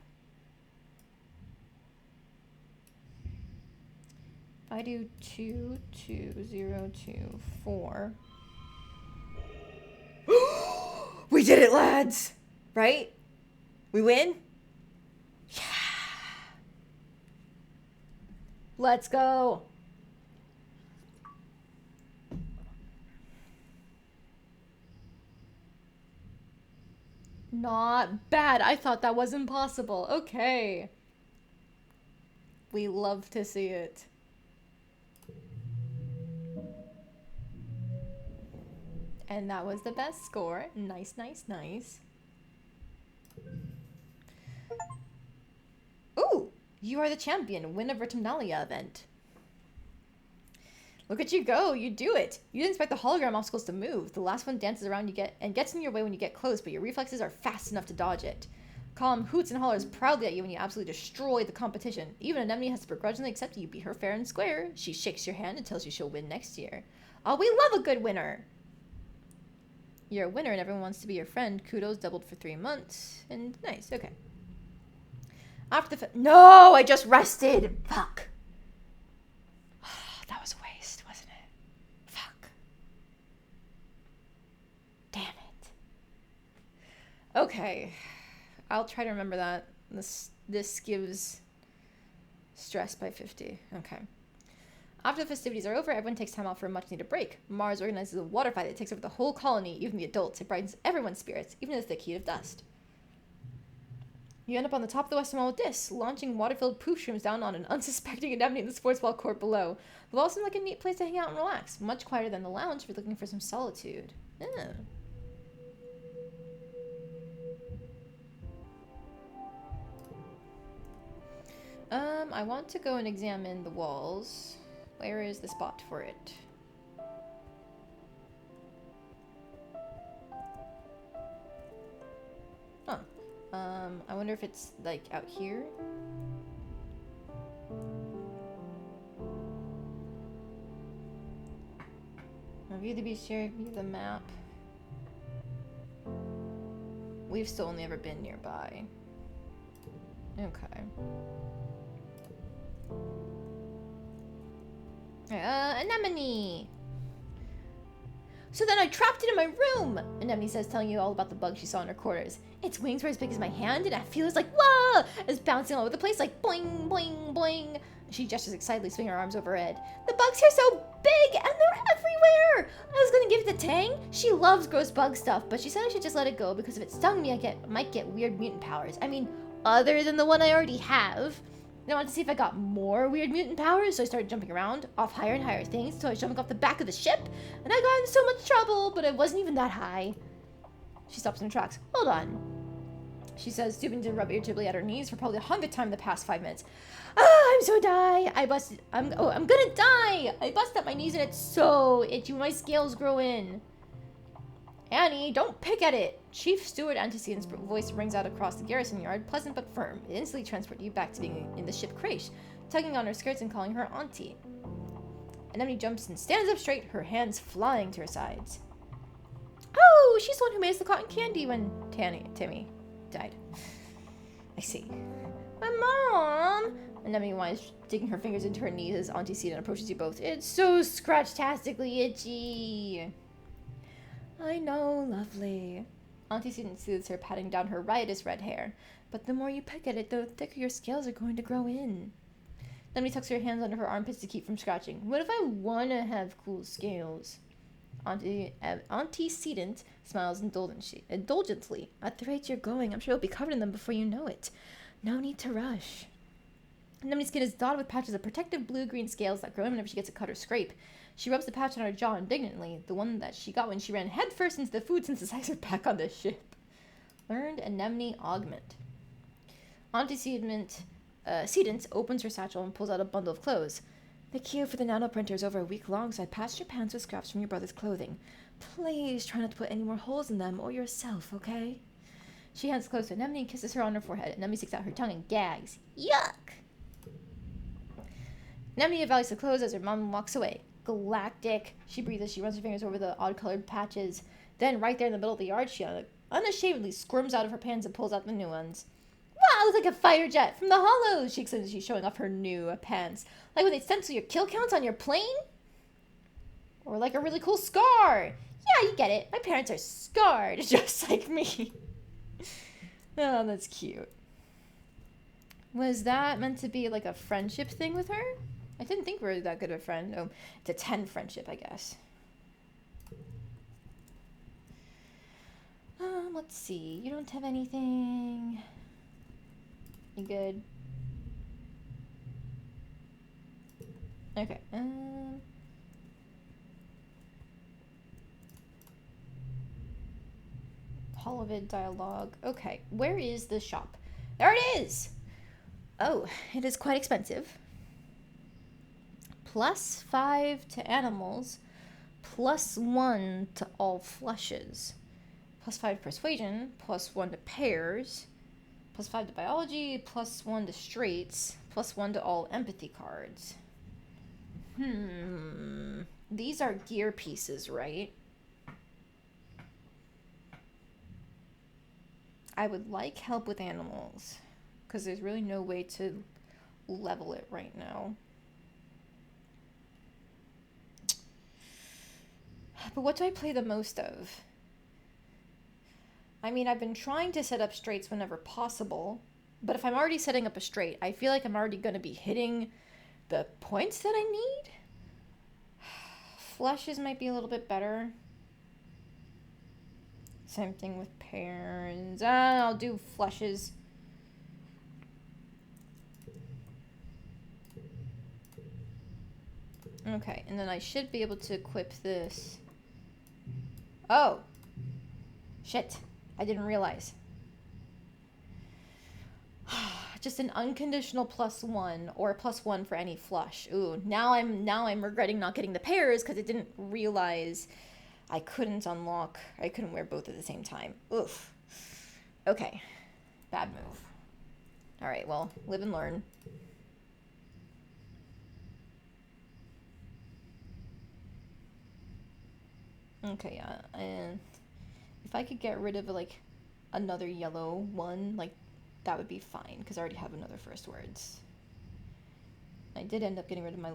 If I do 2, 2, 0, 2, 4. We did it, lads! Right? We win? Yeah. Let's go. Not bad. I thought that was impossible. Okay. We love to see it. And that was the best score. Nice, nice, nice. Ooh! You are the champion. Win a Vertumnalia event. Look at you go. You do it. You didn't expect the hologram obstacles to move. The last one dances around you and gets in your way when you get close, but your reflexes are fast enough to dodge it. Calm hoots and hollers proudly at you when you absolutely destroy the competition. Even Anemone has to begrudgingly accept you beat her fair and square. She shakes your hand and tells you she'll win next year. Oh, we love a good winner. You're a winner and everyone wants to be your friend. Kudos doubled for 3 months. And nice, okay. After the no, I just rested. Fuck. That was a waste, wasn't it? Fuck. Damn it. Okay. I'll try to remember that. This gives stress by 50. Okay. After the festivities are over, everyone takes time out for a much-needed break. Mars organizes a water fight that takes over the whole colony, even the adults. It brightens everyone's spirits, even in the thick heat of dust. You end up on the top of the Western Wall with this, launching water-filled poof shrooms down on an unsuspecting Anemone in the sports ball court below. The wall seems like a neat place to hang out and relax, much quieter than the lounge if you're looking for some solitude. Yeah. I want to go and examine the walls. Where is the spot for it? Huh. I wonder if it's, like, out here? Review the beach here, view the map. We've still only ever been nearby. Okay. Anemone! So then I trapped it in my room! Anemone says, telling you all about the bug she saw in her quarters. Its wings were as big as my hand, and I feel it's like, whoa! It's bouncing all over the place like boing, boing, boing. She gestures excitedly, swinging her arms overhead. The bugs here are so big, and they're everywhere! I was gonna give it to Tang. She loves gross bug stuff, but she said I should just let it go because if it stung me, I might get weird mutant powers. I mean, other than the one I already have. I wanted to see if I got more weird mutant powers, so I started jumping around off higher and higher things until I was jumping off the back of the ship, and I got in so much trouble, but it wasn't even that high. She stops in her tracks. Hold on. She says, stooping to rub irritably at her knees for probably the 100th time in the past 5 minutes. Ah, I'm so die. I'm gonna die. I busted up my knees and it's so itchy. My scales grow in. Annie, don't pick at it! Chief Steward Antecedent's voice rings out across the garrison yard, pleasant but firm. It instantly transports you back to being in the ship Crash, tugging on her skirts and calling her auntie. Anemone jumps and stands up straight, her hands flying to her sides. Oh, she's the one who made us the cotton candy when Timmy died. I see. My mom! Anemone whines, digging her fingers into her knees as Auntie Sedent approaches you both. It's so scratch-tastically itchy! I know, lovely. Auntie Sedent soothes her, patting down her riotous red hair. But the more you peck at it, the thicker your scales are going to grow in. Anemone tucks her hands under her armpits to keep from scratching. What if I want to have cool scales? Auntie Sedent smiles indulgently. At the rate you're going, I'm sure you'll be covered in them before you know it. No need to rush. Anemone's skin is dotted with patches of protective blue-green scales that grow in whenever she gets a cut or scrape. She rubs the patch on her jaw indignantly, the one that she got when she ran headfirst into the food synthesizer back on the ship. Learned Anemone Augment. Auntie Sedent opens her satchel and pulls out a bundle of clothes. The queue for the nanoprinter is over a week long, so I patched your pants with scraps from your brother's clothing. Please try not to put any more holes in them or yourself, okay? She hands close to Anemone and kisses her on her forehead. Anemone sticks out her tongue and gags. Yuck! Anemone evaluates the clothes as her mom walks away. Galactic. She breathes as she runs her fingers over the odd-colored patches. Then, right there in the middle of the yard, she unashamedly squirms out of her pants and pulls out the new ones. Wow, looks like a fighter jet from the Hollows, she exclaims as she's showing off her new pants. Like when they stencil your kill counts on your plane? Or like a really cool scar. Yeah, you get it. My parents are scarred, just like me. Oh, that's cute. Was that meant to be like a friendship thing with her? I didn't think we were that good of a friend. Oh, it's a 10 friendship, I guess. Let's see. You don't have anything. You good? Okay. Holovid dialogue. Okay. Where is the shop? There it is! Oh, it is quite expensive. +5 to animals. +1 to all flushes. +5 to persuasion. +1 to pairs. +5 to biology. +1 to straights. +1 to all empathy cards. These are gear pieces, right? I would like help with animals, because there's really no way to level it right now. But what do I play the most of? I mean, I've been trying to set up straights whenever possible, but if I'm already setting up a straight, I feel like I'm already going to be hitting the points that I need. Flushes might be a little bit better. Same thing with pairs. I'll do flushes. Okay, and then I should be able to equip this. Oh! Shit. I didn't realize. Just an unconditional +1 or a +1 for any flush. Ooh, now I'm regretting not getting the pairs because I didn't realize I couldn't wear both at the same time. Oof. Okay. Bad move. Alright, well, live and learn. Okay, yeah, and if I could get rid of, like, another yellow one, like, that would be fine, because I already have another first words. I did end up getting rid of my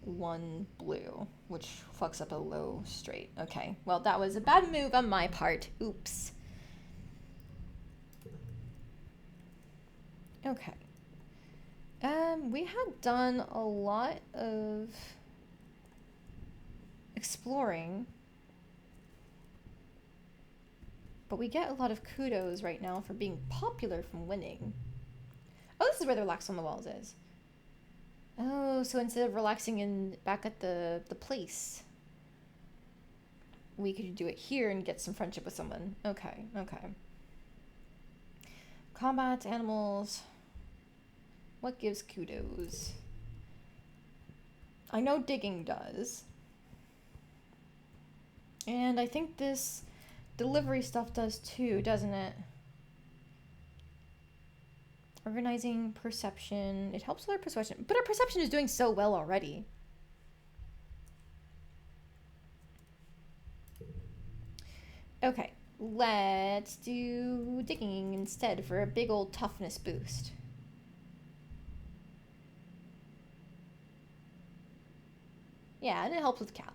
one blue, which fucks up a low straight. Okay, well, that was a bad move on my part. Oops. Okay. We had done a lot of exploring, but we get a lot of kudos right now for being popular from winning. Oh, this is where the relax on the walls is. Oh, so instead of relaxing back at the place, we could do it here and get some friendship with someone. Okay, okay. Combat, animals. What gives kudos? I know digging does. And I think this delivery stuff does too, doesn't it? Organizing, perception. It helps with our perception. But our perception is doing so well already. Okay, let's do digging instead for a big old toughness boost. Yeah, and it helps with Cal.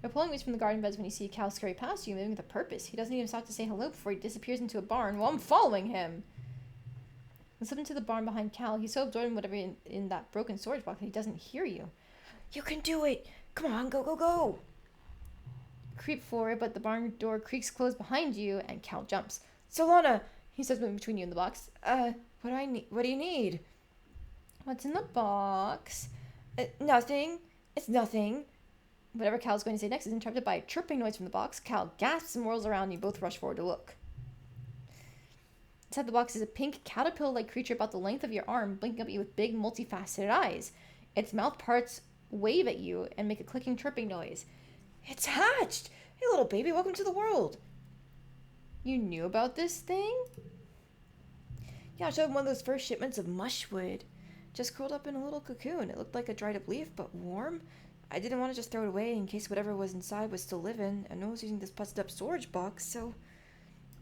You're pulling weeds from the garden beds when you see a cow scurry past you, moving with a purpose. He doesn't even stop to say hello before he disappears into a barn while I'm following him. I slip into the barn behind Cal. He's so absorbed in whatever in that broken storage box that he doesn't hear you. You can do it! Come on, go, go, go! Creep forward, but the barn door creaks closed behind you, and Cal jumps. Solana! He says, moving between you and the box. What do I need? What do you need? What's in the box? Nothing. It's nothing. Whatever Cal's going to say next is interrupted by a chirping noise from the box. Cal gasps and whirls around, and you both rush forward to look. Inside the box is a pink caterpillar-like creature about the length of your arm, blinking up at you with big, multifaceted eyes. Its mouth parts wave at you and make a clicking, chirping noise. It's hatched! Hey, little baby, welcome to the world! You knew about this thing? Yeah, I showed him one of those first shipments of mushwood. Just curled up in a little cocoon. It looked like a dried-up leaf, but warm. I didn't want to just throw it away in case whatever was inside was still living, and no one's using this busted-up storage box, so...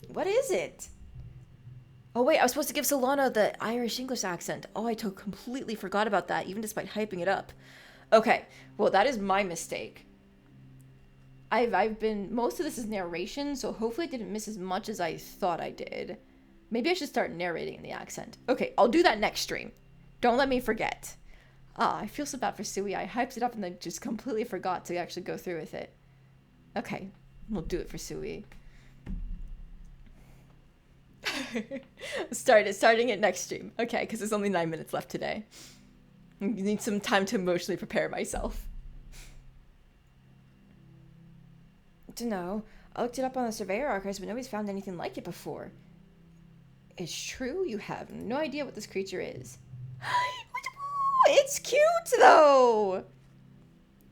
What is it? Oh wait, I was supposed to give Solana the Irish English accent. Oh, I completely forgot about that, even despite hyping it up. Okay, well that is my mistake. I've been, most of this is narration, so hopefully I didn't miss as much as I thought I did. Maybe I should start narrating in the accent. Okay, I'll do that next stream. Don't let me forget. Ah, I feel so bad for Sui. I hyped it up and then just completely forgot to actually go through with it. Okay, we'll do it for Sui. Starting it next stream. Okay, because there's only 9 minutes left today. I need some time to emotionally prepare myself. Dunno. I looked it up on the Surveyor Archives, but nobody's found anything like it before. It's true, you have no idea what this creature is. It's cute, though!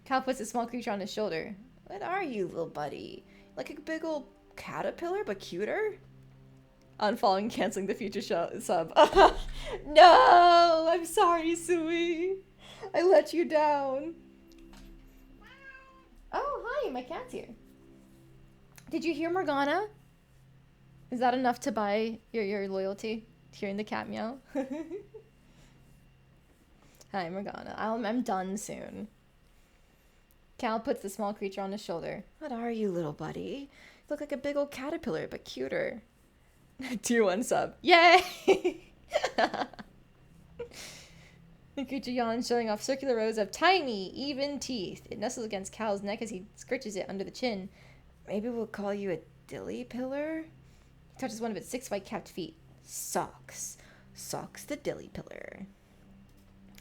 Cal puts a small creature on his shoulder. What are you, little buddy? Like a big old caterpillar, but cuter? Unfollowing, canceling the future sub. No! I'm sorry, Sui. I let you down. Oh, hi, my cat's here. Did you hear Morgana? Is that enough to buy your loyalty? Hearing the cat meow? Hi, Morgana. I'm done soon. Cal puts the small creature on his shoulder. What are you, little buddy? You look like a big old caterpillar, but cuter. Tier 1 sub. Yay! The creature yawns, showing off circular rows of tiny, even teeth. It nestles against Cal's neck as he scratches it under the chin. Maybe we'll call you a dilly pillar? He touches one of its 6 white-capped feet. Socks. Socks the dilly pillar.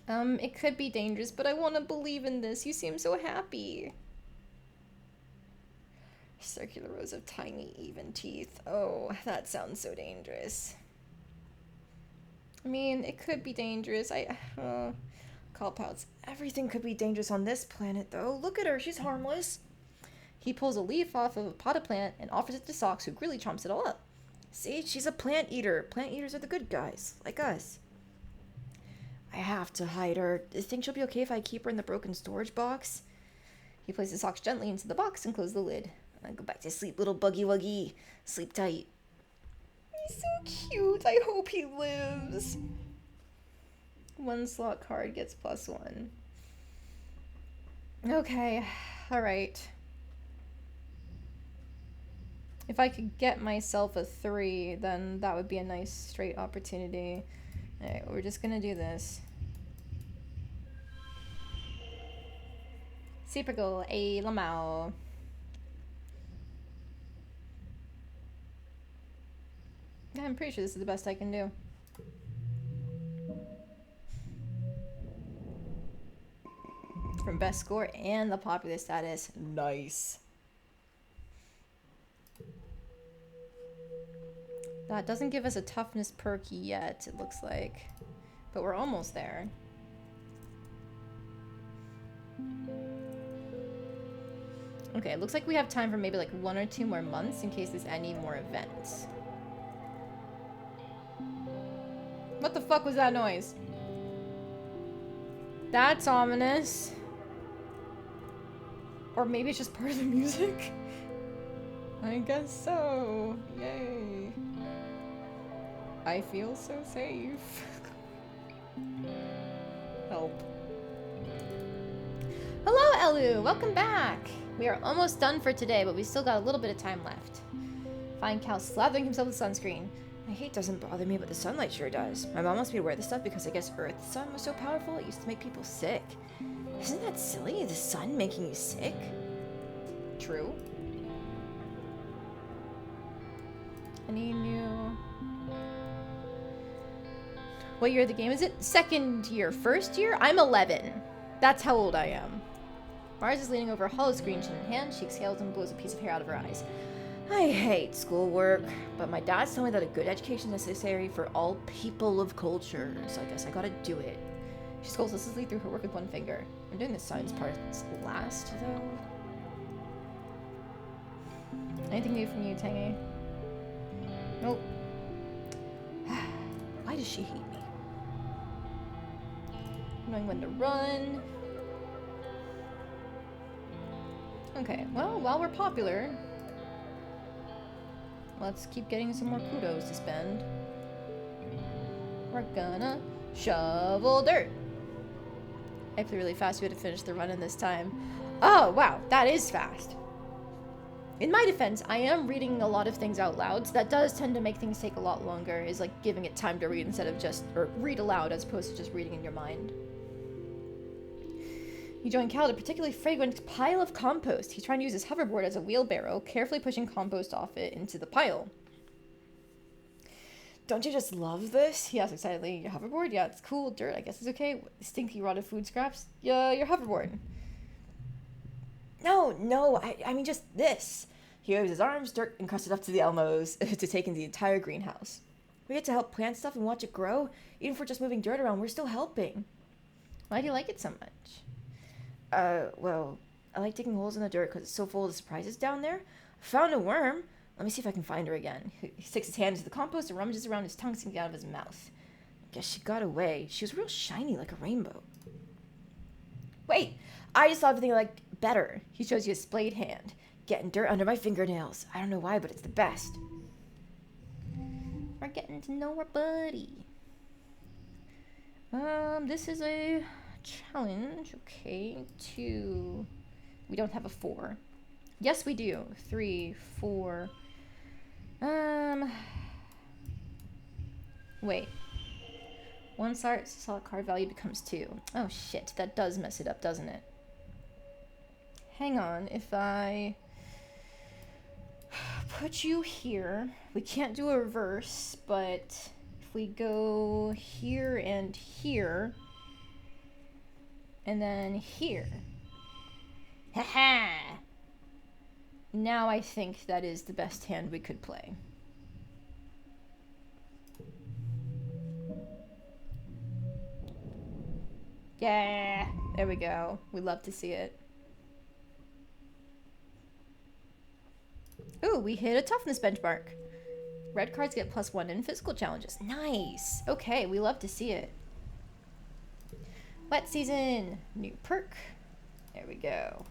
It could be dangerous, but I want to believe in this. You seem so happy. Circular rows of tiny, even teeth. Oh, that sounds so dangerous. I mean, it could be dangerous. Call pouts. Everything could be dangerous on this planet, though. Look at her. She's harmless. He pulls a leaf off of a potted plant and offers it to Socks, who greedily chomps it all up. See, she's a plant eater. Plant eaters are the good guys, like us. I have to hide her. Do you think she'll be okay if I keep her in the broken storage box? He places Socks gently into the box and closes the lid. I go back to sleep, little buggy wuggy. Sleep tight. He's so cute. I hope he lives. 1 slot card gets +1. Okay, alright. If I could get myself a 3, then that would be a nice straight opportunity. Alright, we're just gonna do this. Supergirl, a Lamau. I'm pretty sure this is the best I can do. From best score and the popular status. Nice. That doesn't give us a toughness perk yet, it looks like. But we're almost there. Okay, it looks like we have time for maybe like 1 or 2 more months in case there's any more events. What the fuck was that noise? That's ominous. Or maybe it's just part of the music? I guess so. Yay. I feel so safe. Help. Hello, Elu! Welcome back! We are almost done for today, but we still got a little bit of time left. Find Cal slathering himself with sunscreen. My heat doesn't bother me, but the sunlight sure does. My mom wants me to wear this stuff because I guess Earth's sun was so powerful it used to make people sick. Isn't that silly? The sun making you sick? True. Any new... What year of the game is it? 2nd year. 1st year? I'm 11. That's how old I am. Mars is leaning over a hollow screen, chin in hand. She exhales and blows a piece of hair out of her eyes. I hate schoolwork, but my dad's told me that a good education is necessary for all people of culture, so I guess I gotta do it. She scrolls listlessly through her work with one finger. I'm doing the science part last, though. Anything new from you, Tangy? Nope. Why does she hate me? Knowing when to run. Okay, well, while we're popular, let's keep getting some more kudos to spend. We're gonna shovel dirt. I play really fast. We had to finish the run in this time. Oh, wow. That is fast. In my defense, I am reading a lot of things out loud, so that does tend to make things take a lot longer, is like giving it time to read instead of just, or read aloud as opposed to just reading in your mind. You join Cal at a particularly fragrant pile of compost. He's trying to use his hoverboard as a wheelbarrow, carefully pushing compost off it into the pile. Don't you just love this? He asks excitedly. Your hoverboard? Yeah, it's cool. Dirt, I guess it's okay. Stinky rotted food scraps? Yeah, your hoverboard. No, I mean just this. He waves his arms, dirt encrusted up to the elbows, to take in the entire greenhouse. We get to help plant stuff and watch it grow. Even if we're just moving dirt around, we're still helping. Why do you like it so much? Well, I like digging holes in the dirt because it's so full of surprises down there. I found a worm. Let me see if I can find her again. He sticks his hand into the compost and rummages around, his tongue sticking out of his mouth. Guess she got away. She was real shiny like a rainbow. Wait, I just saw everything like better. He shows you a splayed hand. Getting dirt under my fingernails. I don't know why, but it's the best. We're getting to know our buddy. This is a challenge. Okay, 2. We don't have a 4. Yes, we do. 3, 4. Wait. One solid card value becomes 2. Oh shit, that does mess it up, doesn't it? Hang on, if I put you here, we can't do a reverse, but if we go here and here, and then here. Haha! Now I think that is the best hand we could play. Yeah, there we go. We love to see it. Ooh, we hit a toughness benchmark. Red cards get +1 in physical challenges. Nice. Okay, we love to see it. Wet season. New perk. There we go.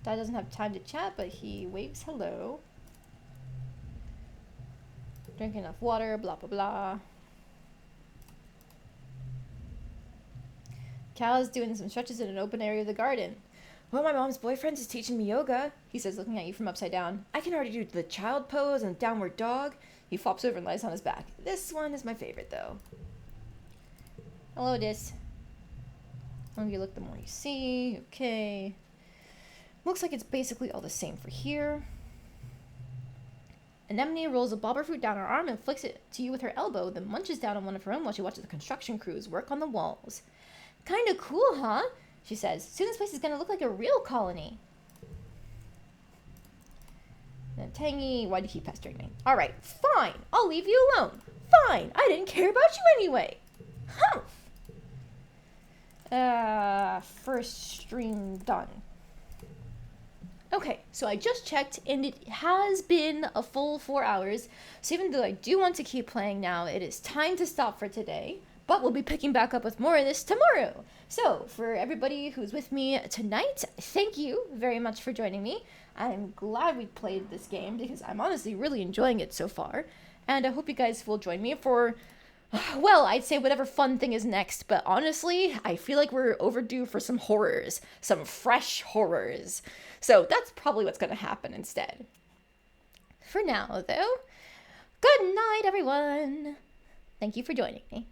Dad doesn't have time to chat, but he waves hello. Drink enough water, blah, blah, blah. Cal is doing some stretches in an open area of the garden. Well, my mom's boyfriend is teaching me yoga, he says, looking at you from upside down. I can already do the child pose and downward dog. He flops over and lies on his back. This one is my favorite, though. Hello, Dis. The longer you look, the more you see. Okay. Looks like it's basically all the same for here. Anemone rolls a bobber fruit down her arm and flicks it to you with her elbow, then munches down on one of her own while she watches the construction crews work on the walls. Kinda cool, huh? She says. Soon this place is gonna look like a real colony. And Tangy, why do you keep pestering me? Alright, fine. I'll leave you alone. Fine. I didn't care about you anyway. Humph. First stream done. Okay, so I just checked and it has been a full 4 hours. So even though I do want to keep playing now, it is time to stop for today. But we'll be picking back up with more of this tomorrow. So for everybody who's with me tonight, thank you very much for joining me. I'm glad we played this game because I'm honestly really enjoying it so far. And I hope you guys will join me for, well, I'd say whatever fun thing is next. But honestly, I feel like we're overdue for some horrors, some fresh horrors. So that's probably what's going to happen instead. For now, though, good night, everyone. Thank you for joining me.